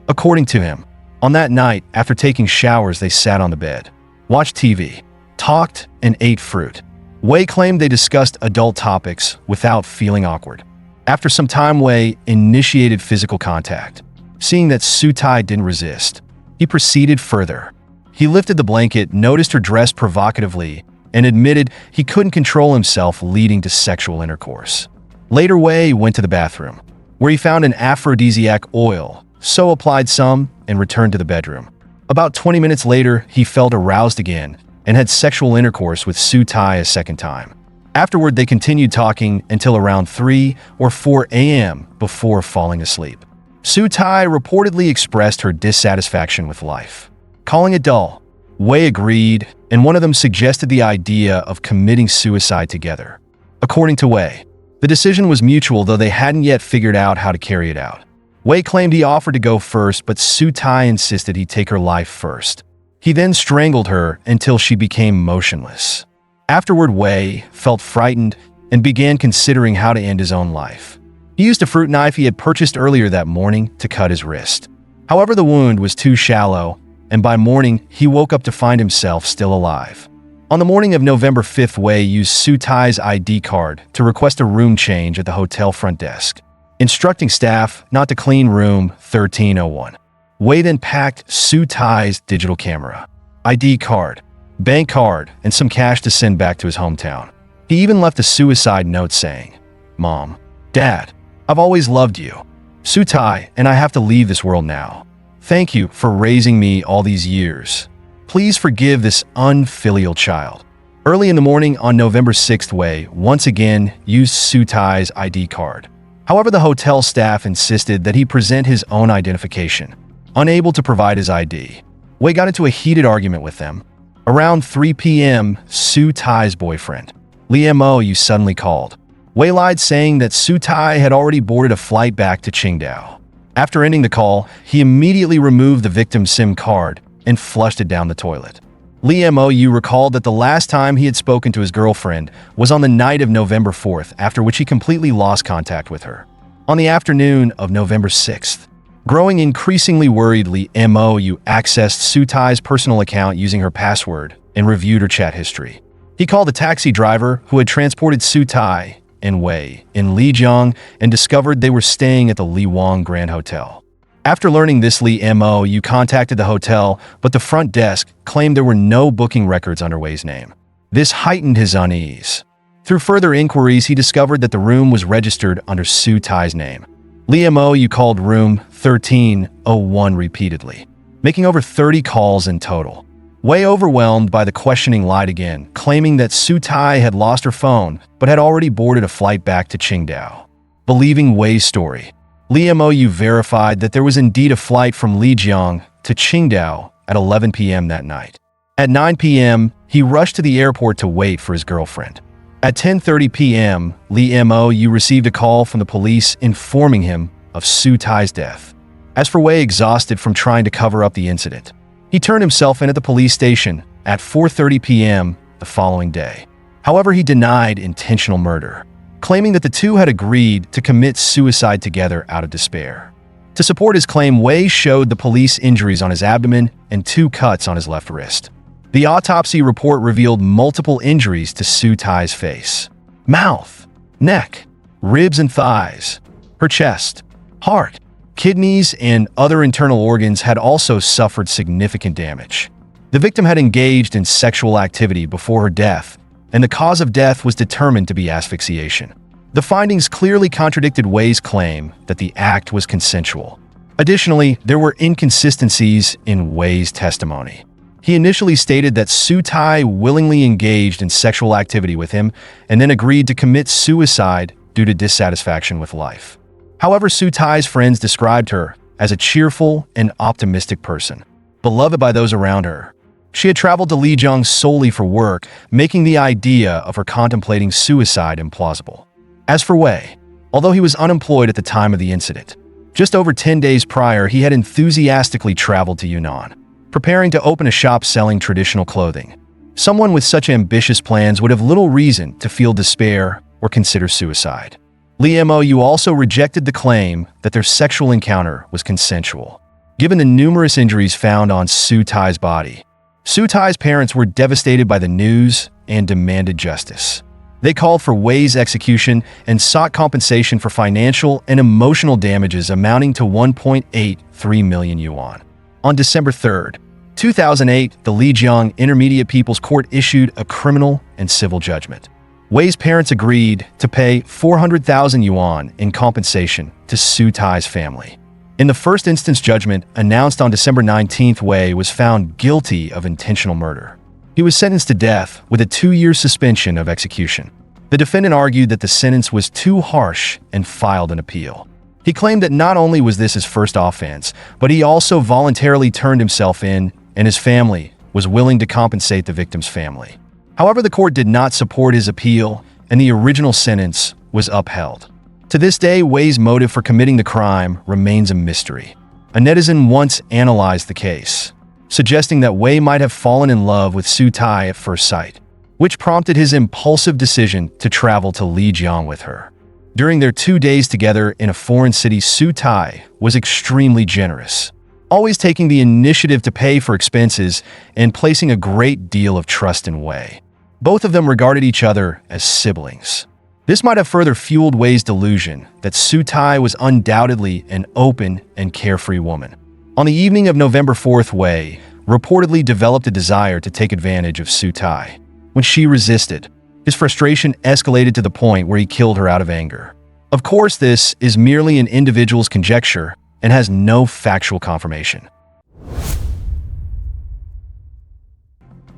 According to him, on that night, after taking showers, they sat on the bed, watched TV, talked, and ate fruit. Wei claimed they discussed adult topics without feeling awkward. After some time, Wei initiated physical contact. Seeing that Sue Tai didn't resist, he proceeded further. He lifted the blanket, noticed her dress provocatively, and admitted he couldn't control himself, leading to sexual intercourse. Later, Wei went to the bathroom, where he found an aphrodisiac oil So applied some and returned to the bedroom. About 20 minutes later, he felt aroused again and had sexual intercourse with Sue Tai a second time. Afterward, they continued talking until around 3 or 4 a.m. before falling asleep. Sue Tai reportedly expressed her dissatisfaction with life, calling it dull. Wei agreed, and one of them suggested the idea of committing suicide together. According to Wei, the decision was mutual, though they hadn't yet figured out how to carry it out. Wei claimed he offered to go first, but Sue Tai insisted he take her life first. He then strangled her until she became motionless. Afterward, Wei felt frightened and began considering how to end his own life. He used a fruit knife he had purchased earlier that morning to cut his wrist. However, the wound was too shallow, and by morning, he woke up to find himself still alive. On the morning of November 5th, Wei used Sue Tai's ID card to request a room change at the hotel front desk, instructing staff not to clean room 1301. Wei then packed Sue Tai's digital camera, ID card, bank card, and some cash to send back to his hometown. He even left a suicide note saying, "Mom, Dad, I've always loved you. Sue Tai and I have to leave this world now. Thank you for raising me all these years. Please forgive this unfilial child." Early in the morning on November 6th, Wei once again used Sue Tai's ID card. However, the hotel staff insisted that he present his own identification. Unable to provide his ID, Wei got into a heated argument with them. Around 3 p.m., Sue Tai's boyfriend, Lee Mo, suddenly called. Wei lied, saying that Sue Tai had already boarded a flight back to Qingdao. After ending the call, he immediately removed the victim's SIM card and flushed it down the toilet. Lee Mo recalled that the last time he had spoken to his girlfriend was on the night of November 4th, after which he completely lost contact with her. On the afternoon of November 6th, growing increasingly worried, Lee Mo accessed Sue Tai's personal account using her password and reviewed her chat history. He called a taxi driver who had transported Sue Tai and Wei in Lijiang and discovered they were staying at the Li Wang Grand Hotel. After learning this, Lee Mo contacted the hotel, but the front desk claimed there were no booking records under Wei's name. This heightened his unease. Through further inquiries, he discovered that the room was registered under Sue Tai's name. Lee Mo called room 1301 repeatedly, making over 30 calls in total. Wei, overwhelmed by the questioning, lied again, claiming that Sue Tai had lost her phone but had already boarded a flight back to Qingdao. Believing Wei's story, Lee Mo verified that there was indeed a flight from Lijiang to Qingdao at 11 p.m. that night. At 9 p.m., he rushed to the airport to wait for his girlfriend. At 10:30 p.m., Lee Mo received a call from the police informing him of Sue Tai's death. As for Wei, exhausted from trying to cover up the incident, he turned himself in at the police station at 4:30 p.m. the following day. However, he denied intentional murder, claiming that the two had agreed to commit suicide together out of despair. To support his claim, Wei showed the police injuries on his abdomen and 2 cuts on his left wrist. The autopsy report revealed multiple injuries to Sue Tai's face, mouth, neck, ribs and thighs. Her chest, heart, kidneys, and other internal organs had also suffered significant damage. The victim had engaged in sexual activity before her death, and the cause of death was determined to be asphyxiation. The findings clearly contradicted Wei's claim that the act was consensual. Additionally, there were inconsistencies in Wei's testimony. He initially stated that Sue Tai willingly engaged in sexual activity with him and then agreed to commit suicide due to dissatisfaction with life. However, Sue Tai's friends described her as a cheerful and optimistic person, beloved by those around her. She had traveled to Lijiang solely for work, making the idea of her contemplating suicide implausible. As for Wei, although he was unemployed at the time of the incident, just over 10 days prior, he had enthusiastically traveled to Yunnan, preparing to open a shop selling traditional clothing. Someone with such ambitious plans would have little reason to feel despair or consider suicide. Lee Mo also rejected the claim that their sexual encounter was consensual, given the numerous injuries found on Sue Tai's body. Sue Tai's parents were devastated by the news and demanded justice. They called for Wei's execution and sought compensation for financial and emotional damages amounting to 1.83 million yuan. On December 3, 2008, the Lijiang Intermediate People's Court issued a criminal and civil judgment. Wei's parents agreed to pay 400,000 yuan in compensation to Sue Tai's family. In the first instance judgment, announced on December 19th, Wei was found guilty of intentional murder. He was sentenced to death with a 2-year suspension of execution. The defendant argued that the sentence was too harsh and filed an appeal. He claimed that not only was this his first offense, but he also voluntarily turned himself in, and his family was willing to compensate the victim's family. However, the court did not support his appeal, and the original sentence was upheld. To this day, Wei's motive for committing the crime remains a mystery. A netizen once analyzed the case, suggesting that Wei might have fallen in love with Su Tai at first sight, which prompted his impulsive decision to travel to Lijiang with her. During their 2 days together in a foreign city, Su Tai was extremely generous, always taking the initiative to pay for expenses and placing a great deal of trust in Wei. Both of them regarded each other as siblings. This might have further fueled Wei's delusion that Su Tai was undoubtedly an open and carefree woman. On the evening of November 4th, Wei reportedly developed a desire to take advantage of Su Tai. When she resisted, his frustration escalated to the point where he killed her out of anger. Of course, this is merely an individual's conjecture and has no factual confirmation.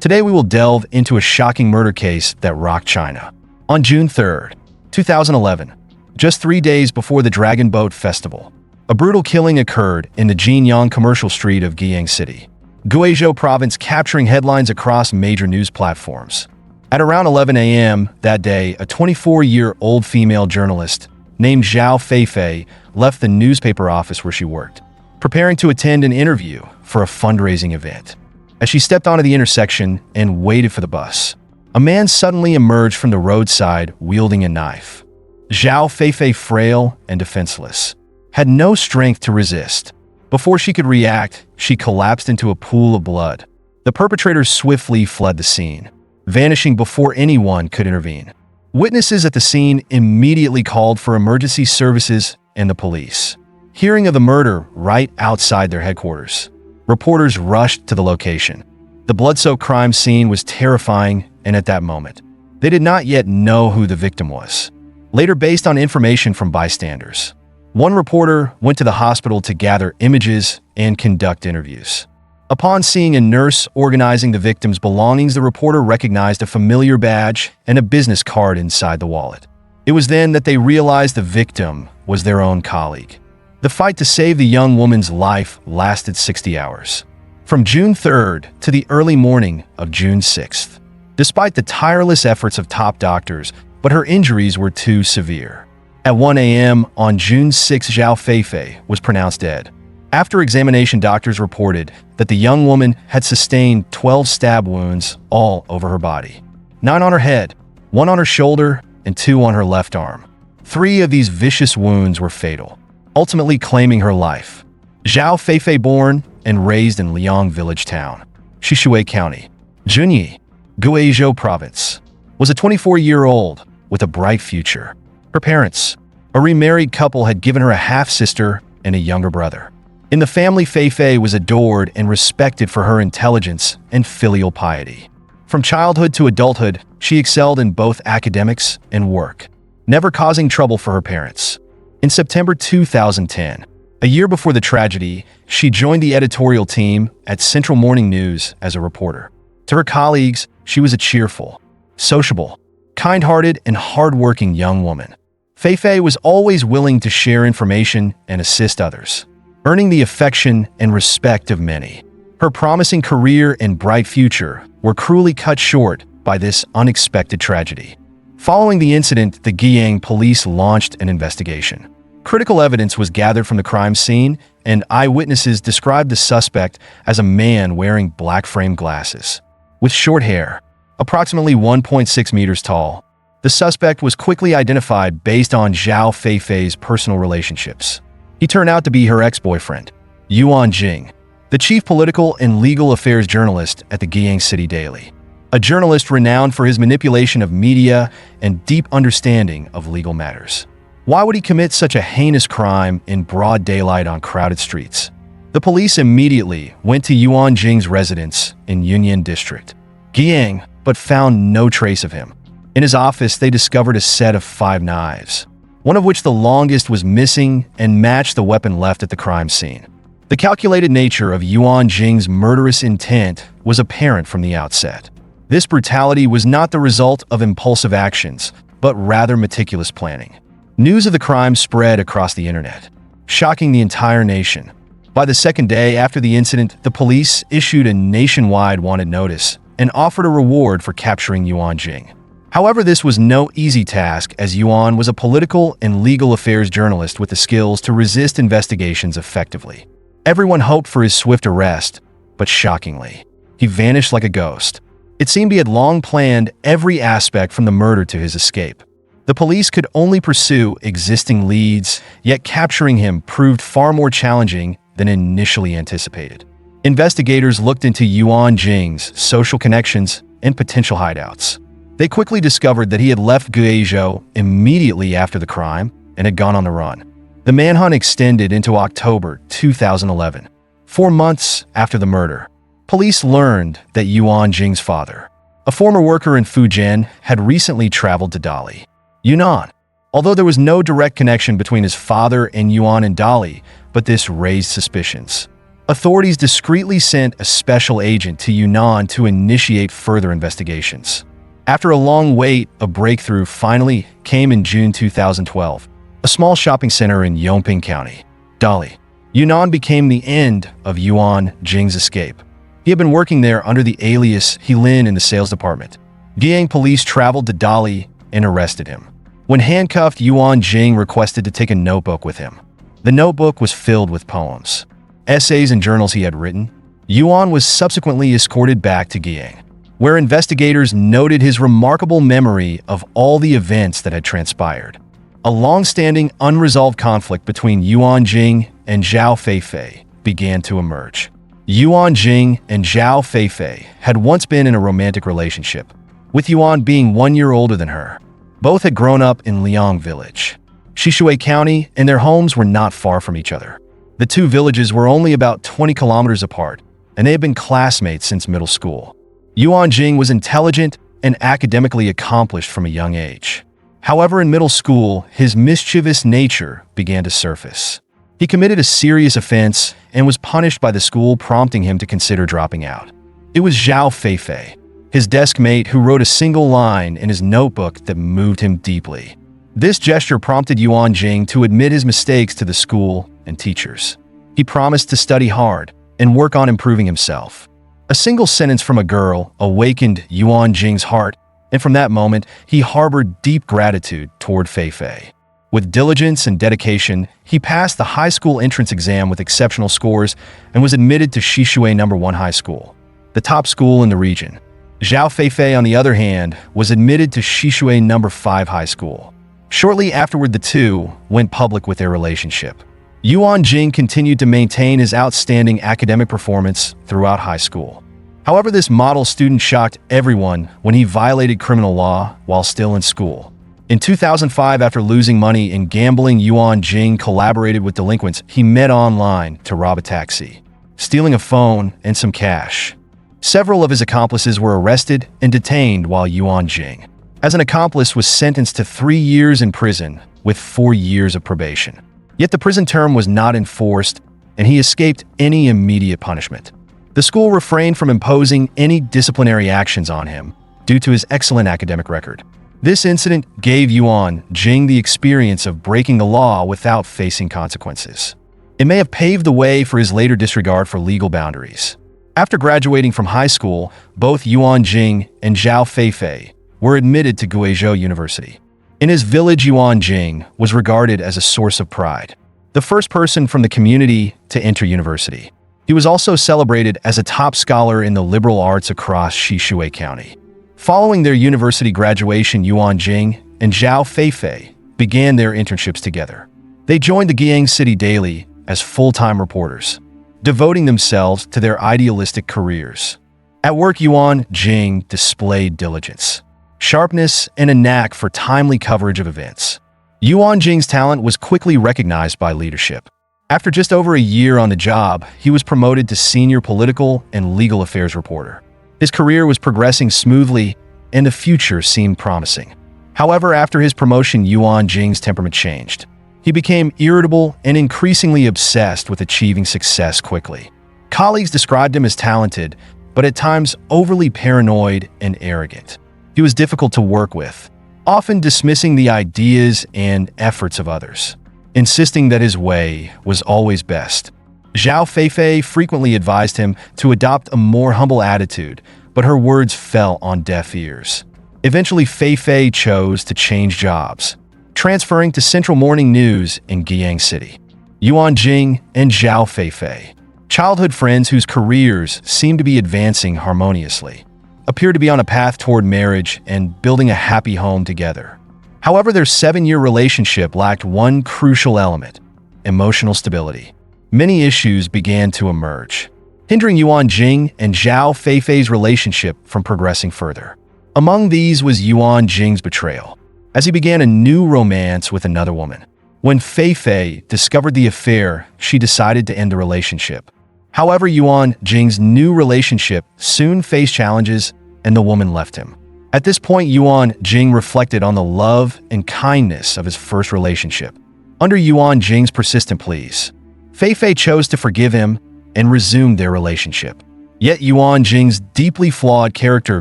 Today we will delve into a shocking murder case that rocked China. On June 3rd, 2011, just 3 days before the Dragon Boat Festival, a brutal killing occurred in the Jinyang commercial street of Guiyang City, Guizhou province, capturing headlines across major news platforms. At around 11 a.m. that day, a 24-year-old female journalist named Zhao Feifei left the newspaper office where she worked, preparing to attend an interview for a fundraising event. As she stepped onto the intersection and waited for the bus, a man suddenly emerged from the roadside wielding a knife. Zhao Feifei, frail and defenseless, had no strength to resist. Before she could react, she collapsed into a pool of blood. The perpetrator swiftly fled the scene, vanishing before anyone could intervene. Witnesses at the scene immediately called for emergency services and the police. Hearing of the murder right outside their headquarters, reporters rushed to the location. The blood-soaked crime scene was terrifying, and at that moment, they did not yet know who the victim was. Later, based on information from bystanders, one reporter went to the hospital to gather images and conduct interviews. Upon seeing a nurse organizing the victim's belongings, the reporter recognized a familiar badge and a business card inside the wallet. It was then that they realized the victim was their own colleague. The fight to save the young woman's life lasted 60 hours, from June 3rd to the early morning of June 6th. Despite the tireless efforts of top doctors, but her injuries were too severe. At 1 a.m. on June 6, Zhao Feifei was pronounced dead. After examination, doctors reported that the young woman had sustained 12 stab wounds all over her body. 9 on her head, 1 on her shoulder, and 2 on her left arm. 3 of these vicious wounds were fatal, ultimately claiming her life. Zhao Feifei, born and raised in Liang Village Town, Shishui County, Junyi, Guizhou Province, was a 24-year-old with a bright future. Her parents, a remarried couple, had given her a half-sister and a younger brother. In the family, Feifei was adored and respected for her intelligence and filial piety. From childhood to adulthood, she excelled in both academics and work, never causing trouble for her parents. In September 2010, a year before the tragedy, she joined the editorial team at Central Morning News as a reporter. To her colleagues, she was a cheerful, sociable, kind-hearted, and hard-working young woman. Feifei was always willing to share information and assist others, earning the affection and respect of many. Her promising career and bright future were cruelly cut short by this unexpected tragedy. Following the incident, the Guiyang police launched an investigation. Critical evidence was gathered from the crime scene, and eyewitnesses described the suspect as a man wearing black frame glasses, with short hair, approximately 1.6 meters tall. The suspect was quickly identified based on Zhao Feifei's personal relationships. He turned out to be her ex-boyfriend, Yuan Jing, the chief political and legal affairs journalist at the Guiyang City Daily, a journalist renowned for his manipulation of media and deep understanding of legal matters. Why would he commit such a heinous crime in broad daylight on crowded streets? The police immediately went to Yuan Jing's residence in Yunyan District, Guiyang, but found no trace of him. In his office, they discovered a set of 5 knives. one of which the longest was missing and matched the weapon left at the crime scene. The calculated nature of Yuan Jing's murderous intent was apparent from the outset. This brutality was not the result of impulsive actions, but rather meticulous planning. News of the crime spread across the internet, shocking the entire nation. By the second day after the incident, the police issued a nationwide wanted notice and offered a reward for capturing Yuan Jing. However, this was no easy task, as Yuan was a political and legal affairs journalist with the skills to resist investigations effectively. Everyone hoped for his swift arrest, but shockingly, he vanished like a ghost. It seemed he had long planned every aspect from the murder to his escape. The police could only pursue existing leads, yet capturing him proved far more challenging than initially anticipated. Investigators looked into Yuan Jing's social connections and potential hideouts. They quickly discovered that he had left Guizhou immediately after the crime and had gone on the run. The manhunt extended into October 2011. 4 months after the murder, police learned that Yuan Jing's father, a former worker in Fujian, had recently traveled to Dali, Yunnan. Although there was no direct connection between his father and Yuan in Dali, but this raised suspicions. Authorities discreetly sent a special agent to Yunnan to initiate further investigations. After a long wait, a breakthrough finally came in June 2012. A small shopping center in Yongping County, Dali, Yunnan became the end of Yuan Jing's escape. He had been working there under the alias Helin in the sales department. Guiyang police traveled to Dali and arrested him. When handcuffed, Yuan Jing requested to take a notebook with him. The notebook was filled with poems, essays, and journals he had written. Yuan was subsequently escorted back to Guiyang, where investigators noted his remarkable memory of all the events that had transpired. A long-standing, unresolved conflict between Yuan Jing and Zhao Feifei began to emerge. Yuan Jing and Zhao Feifei had once been in a romantic relationship, with Yuan being 1 year older than her. Both had grown up in Liang Village, Shishui County, and their homes were not far from each other. The two villages were only about 20 kilometers apart, and they had been classmates since middle school. Yuan Jing was intelligent and academically accomplished from a young age. However, in middle school, his mischievous nature began to surface. He committed a serious offense and was punished by the school, prompting him to consider dropping out. It was Zhao Feifei, his desk mate, who wrote a single line in his notebook that moved him deeply. This gesture prompted Yuan Jing to admit his mistakes to the school and teachers. He promised to study hard and work on improving himself. A single sentence from a girl awakened Yuan Jing's heart, and from that moment, he harbored deep gratitude toward Feifei. With diligence and dedication, he passed the high school entrance exam with exceptional scores and was admitted to Shishui No. 1 High School, the top school in the region. Zhao Feifei, on the other hand, was admitted to Shishui No. 5 High School. Shortly afterward, the two went public with their relationship. Yuan Jing continued to maintain his outstanding academic performance throughout high school. However, this model student shocked everyone when he violated criminal law while still in school. In 2005, after losing money in gambling, Yuan Jing collaborated with delinquents he met online to rob a taxi, stealing a phone and some cash. Several of his accomplices were arrested and detained, while Yuan Jing, as an accomplice, was sentenced to 3 years in prison with 4 years of probation. Yet the prison term was not enforced, and he escaped any immediate punishment. The school refrained from imposing any disciplinary actions on him due to his excellent academic record. This incident gave Yuan Jing the experience of breaking the law without facing consequences. It may have paved the way for his later disregard for legal boundaries. After graduating from high school, both Yuan Jing and Zhao Feifei were admitted to Guizhou University. In his village, Yuan Jing was regarded as a source of pride, the first person from the community to enter university. He was also celebrated as a top scholar in the liberal arts across Shishui County. Following their university graduation, Yuan Jing and Zhao Feifei began their internships together. They joined the Guiyang City Daily as full-time reporters, devoting themselves to their idealistic careers. At work, Yuan Jing displayed diligence, sharpness, and a knack for timely coverage of events. Yuan Jing's talent was quickly recognized by leadership. After just over a year on the job, he was promoted to senior political and legal affairs reporter. His career was progressing smoothly, and the future seemed promising. However, after his promotion, Yuan Jing's temperament changed. He became irritable and increasingly obsessed with achieving success quickly. Colleagues described him as talented, but at times overly paranoid and arrogant. He was difficult to work with, often dismissing the ideas and efforts of others, insisting that his way was always best. Zhao Feifei frequently advised him to adopt a more humble attitude, but her words fell on deaf ears. Eventually, Feifei chose to change jobs, transferring to Central Morning News in Guiyang City. Yuan Jing and Zhao Feifei, childhood friends whose careers seemed to be advancing harmoniously, appeared to be on a path toward marriage and building a happy home together. However, their 7-year relationship lacked one crucial element: emotional stability. Many issues began to emerge, hindering Yuan Jing and Zhao Feifei's relationship from progressing further. Among these was Yuan Jing's betrayal, as he began a new romance with another woman. When Feifei discovered the affair, she decided to end the relationship. However, Yuan Jing's new relationship soon faced challenges, and the woman left him. At this point, Yuan Jing reflected on the love and kindness of his first relationship. Under Yuan Jing's persistent pleas, Feifei chose to forgive him and resumed their relationship. Yet Yuan Jing's deeply flawed character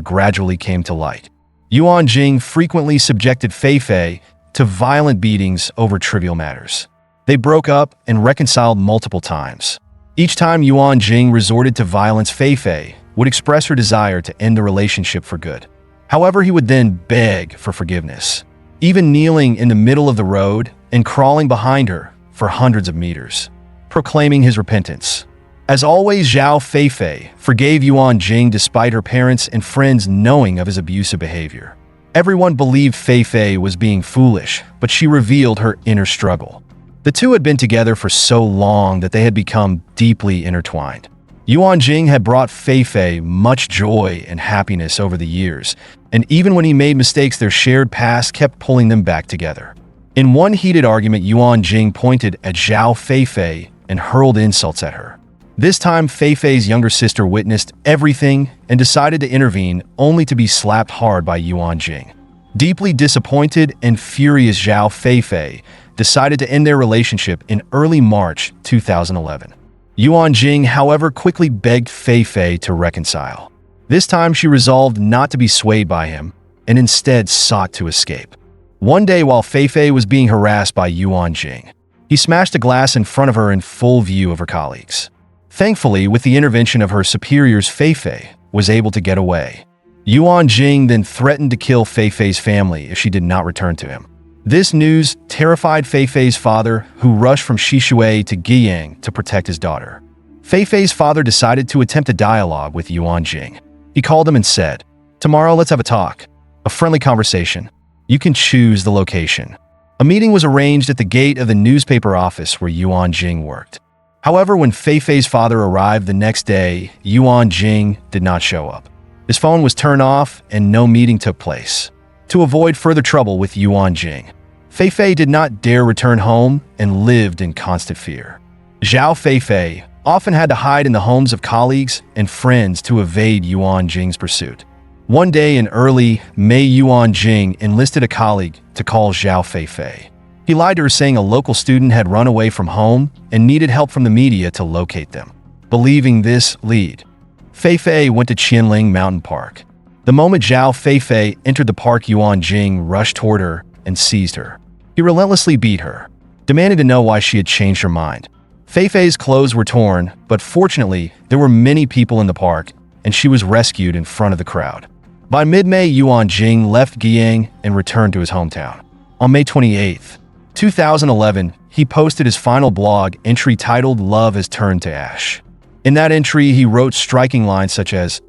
gradually came to light. Yuan Jing frequently subjected Feifei to violent beatings over trivial matters. They broke up and reconciled multiple times. Each time Yuan Jing resorted to violence, Feifei would express her desire to end the relationship for good. However, he would then beg for forgiveness, even kneeling in the middle of the road and crawling behind her for hundreds of meters, proclaiming his repentance. As always, Zhao Feifei forgave Yuan Jing despite her parents and friends knowing of his abusive behavior. Everyone believed Feifei was being foolish, but she revealed her inner struggle. The two had been together for so long that they had become deeply intertwined. Yuan Jing had brought Feifei much joy and happiness over the years, and even when he made mistakes, their shared past kept pulling them back together. In one heated argument, Yuan Jing pointed at Zhao Feifei and hurled insults at her. This time, Feifei's younger sister witnessed everything and decided to intervene, only to be slapped hard by Yuan Jing. Deeply disappointed and furious, Zhao Feifei decided to end their relationship in early March 2011. Yuan Jing, however, quickly begged Feifei to reconcile. This time, she resolved not to be swayed by him and instead sought to escape. One day, while Feifei was being harassed by Yuan Jing, he smashed a glass in front of her in full view of her colleagues. Thankfully, with the intervention of her superiors, Feifei was able to get away. Yuan Jing then threatened to kill Feifei's family if she did not return to him. This news terrified Feifei's father, who rushed from Shishui to Guiyang to protect his daughter. Feifei's father decided to attempt a dialogue with Yuan Jing. He called him and said, "Tomorrow, let's have a talk. A friendly conversation. You can choose the location." A meeting was arranged at the gate of the newspaper office where Yuan Jing worked. However, when Feifei's father arrived the next day, Yuan Jing did not show up. His phone was turned off and no meeting took place. To avoid further trouble with Yuan Jing, Feifei did not dare return home and lived in constant fear. Zhao Feifei often had to hide in the homes of colleagues and friends to evade Yuan Jing's pursuit. One day in early May, Yuan Jing enlisted a colleague to call Zhao Feifei. He lied to her, saying a local student had run away from home and needed help from the media to locate them. Believing this lead, Feifei went to Qianling Mountain Park. The moment Zhao Feifei entered the park, Yuan Jing rushed toward her and seized her. He relentlessly beat her, demanding to know why she had changed her mind. Feifei's clothes were torn, but fortunately, there were many people in the park, and she was rescued in front of the crowd. By mid-May, Yuan Jing left Guiyang and returned to his hometown. On May 28th, 2011, he posted his final blog entry titled "Love Has Turned to Ash." In that entry, he wrote striking lines such as,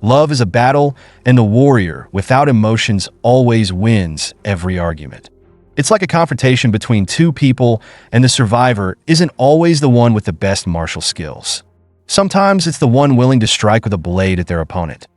"Love is a battle, and the warrior without emotions always wins every argument." It's like a confrontation between two people, and the survivor isn't always the one with the best martial skills. Sometimes it's the one willing to strike with a blade at their opponent.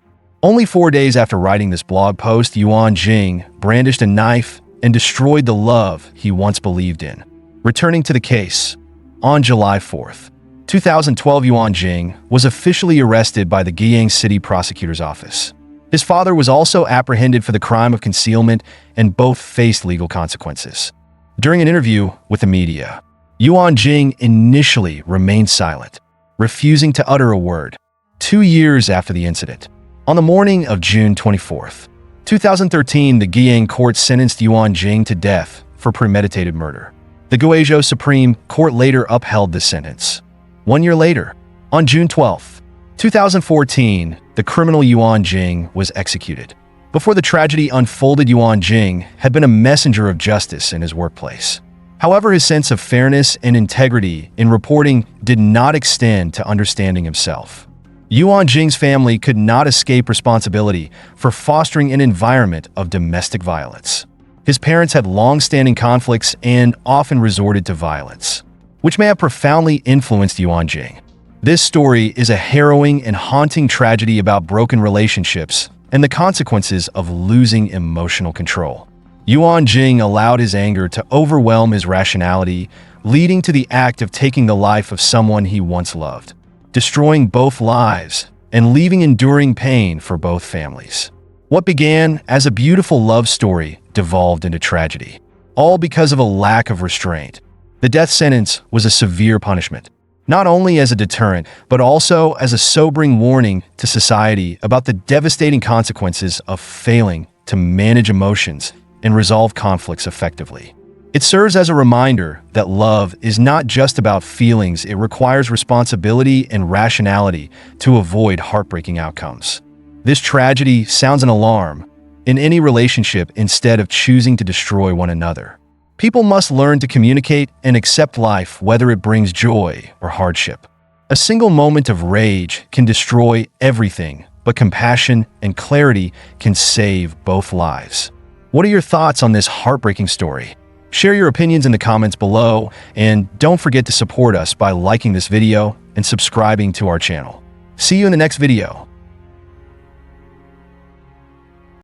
Only 4 days after writing this blog post, Yuan Jing brandished a knife and destroyed the love he once believed in. Returning to the case, on July 4th, 2012, Yuan Jing was officially arrested by the Guiyang City Prosecutor's Office. His father was also apprehended for the crime of concealment, and both faced legal consequences. During an interview with the media, Yuan Jing initially remained silent, refusing to utter a word. 2 years after the incident, on the morning of June 24th, 2013, the Guiyang court sentenced Yuan Jing to death for premeditated murder. The Guizhou Supreme Court later upheld the sentence. 1 year later, on June 12, 2014, the criminal Yuan Jing was executed. Before the tragedy unfolded, Yuan Jing had been a messenger of justice in his workplace. However, his sense of fairness and integrity in reporting did not extend to understanding himself. Yuan Jing's family could not escape responsibility for fostering an environment of domestic violence. His parents had long-standing conflicts and often resorted to violence, which may have profoundly influenced Yuan Jing. This story is a harrowing and haunting tragedy about broken relationships and the consequences of losing emotional control. Yuan Jing allowed his anger to overwhelm his rationality, leading to the act of taking the life of someone he once loved, destroying both lives and leaving enduring pain for both families. What began as a beautiful love story devolved into tragedy, all because of a lack of restraint. The death sentence was a severe punishment, not only as a deterrent, but also as a sobering warning to society about the devastating consequences of failing to manage emotions and resolve conflicts effectively. It serves as a reminder that love is not just about feelings, it requires responsibility and rationality to avoid heartbreaking outcomes. This tragedy sounds an alarm in any relationship instead of choosing to destroy one another. People must learn to communicate and accept life, whether it brings joy or hardship. A single moment of rage can destroy everything, but compassion and clarity can save both lives. What are your thoughts on this heartbreaking story? Share your opinions in the comments below, and don't forget to support us by liking this video and subscribing to our channel. See you in the next video.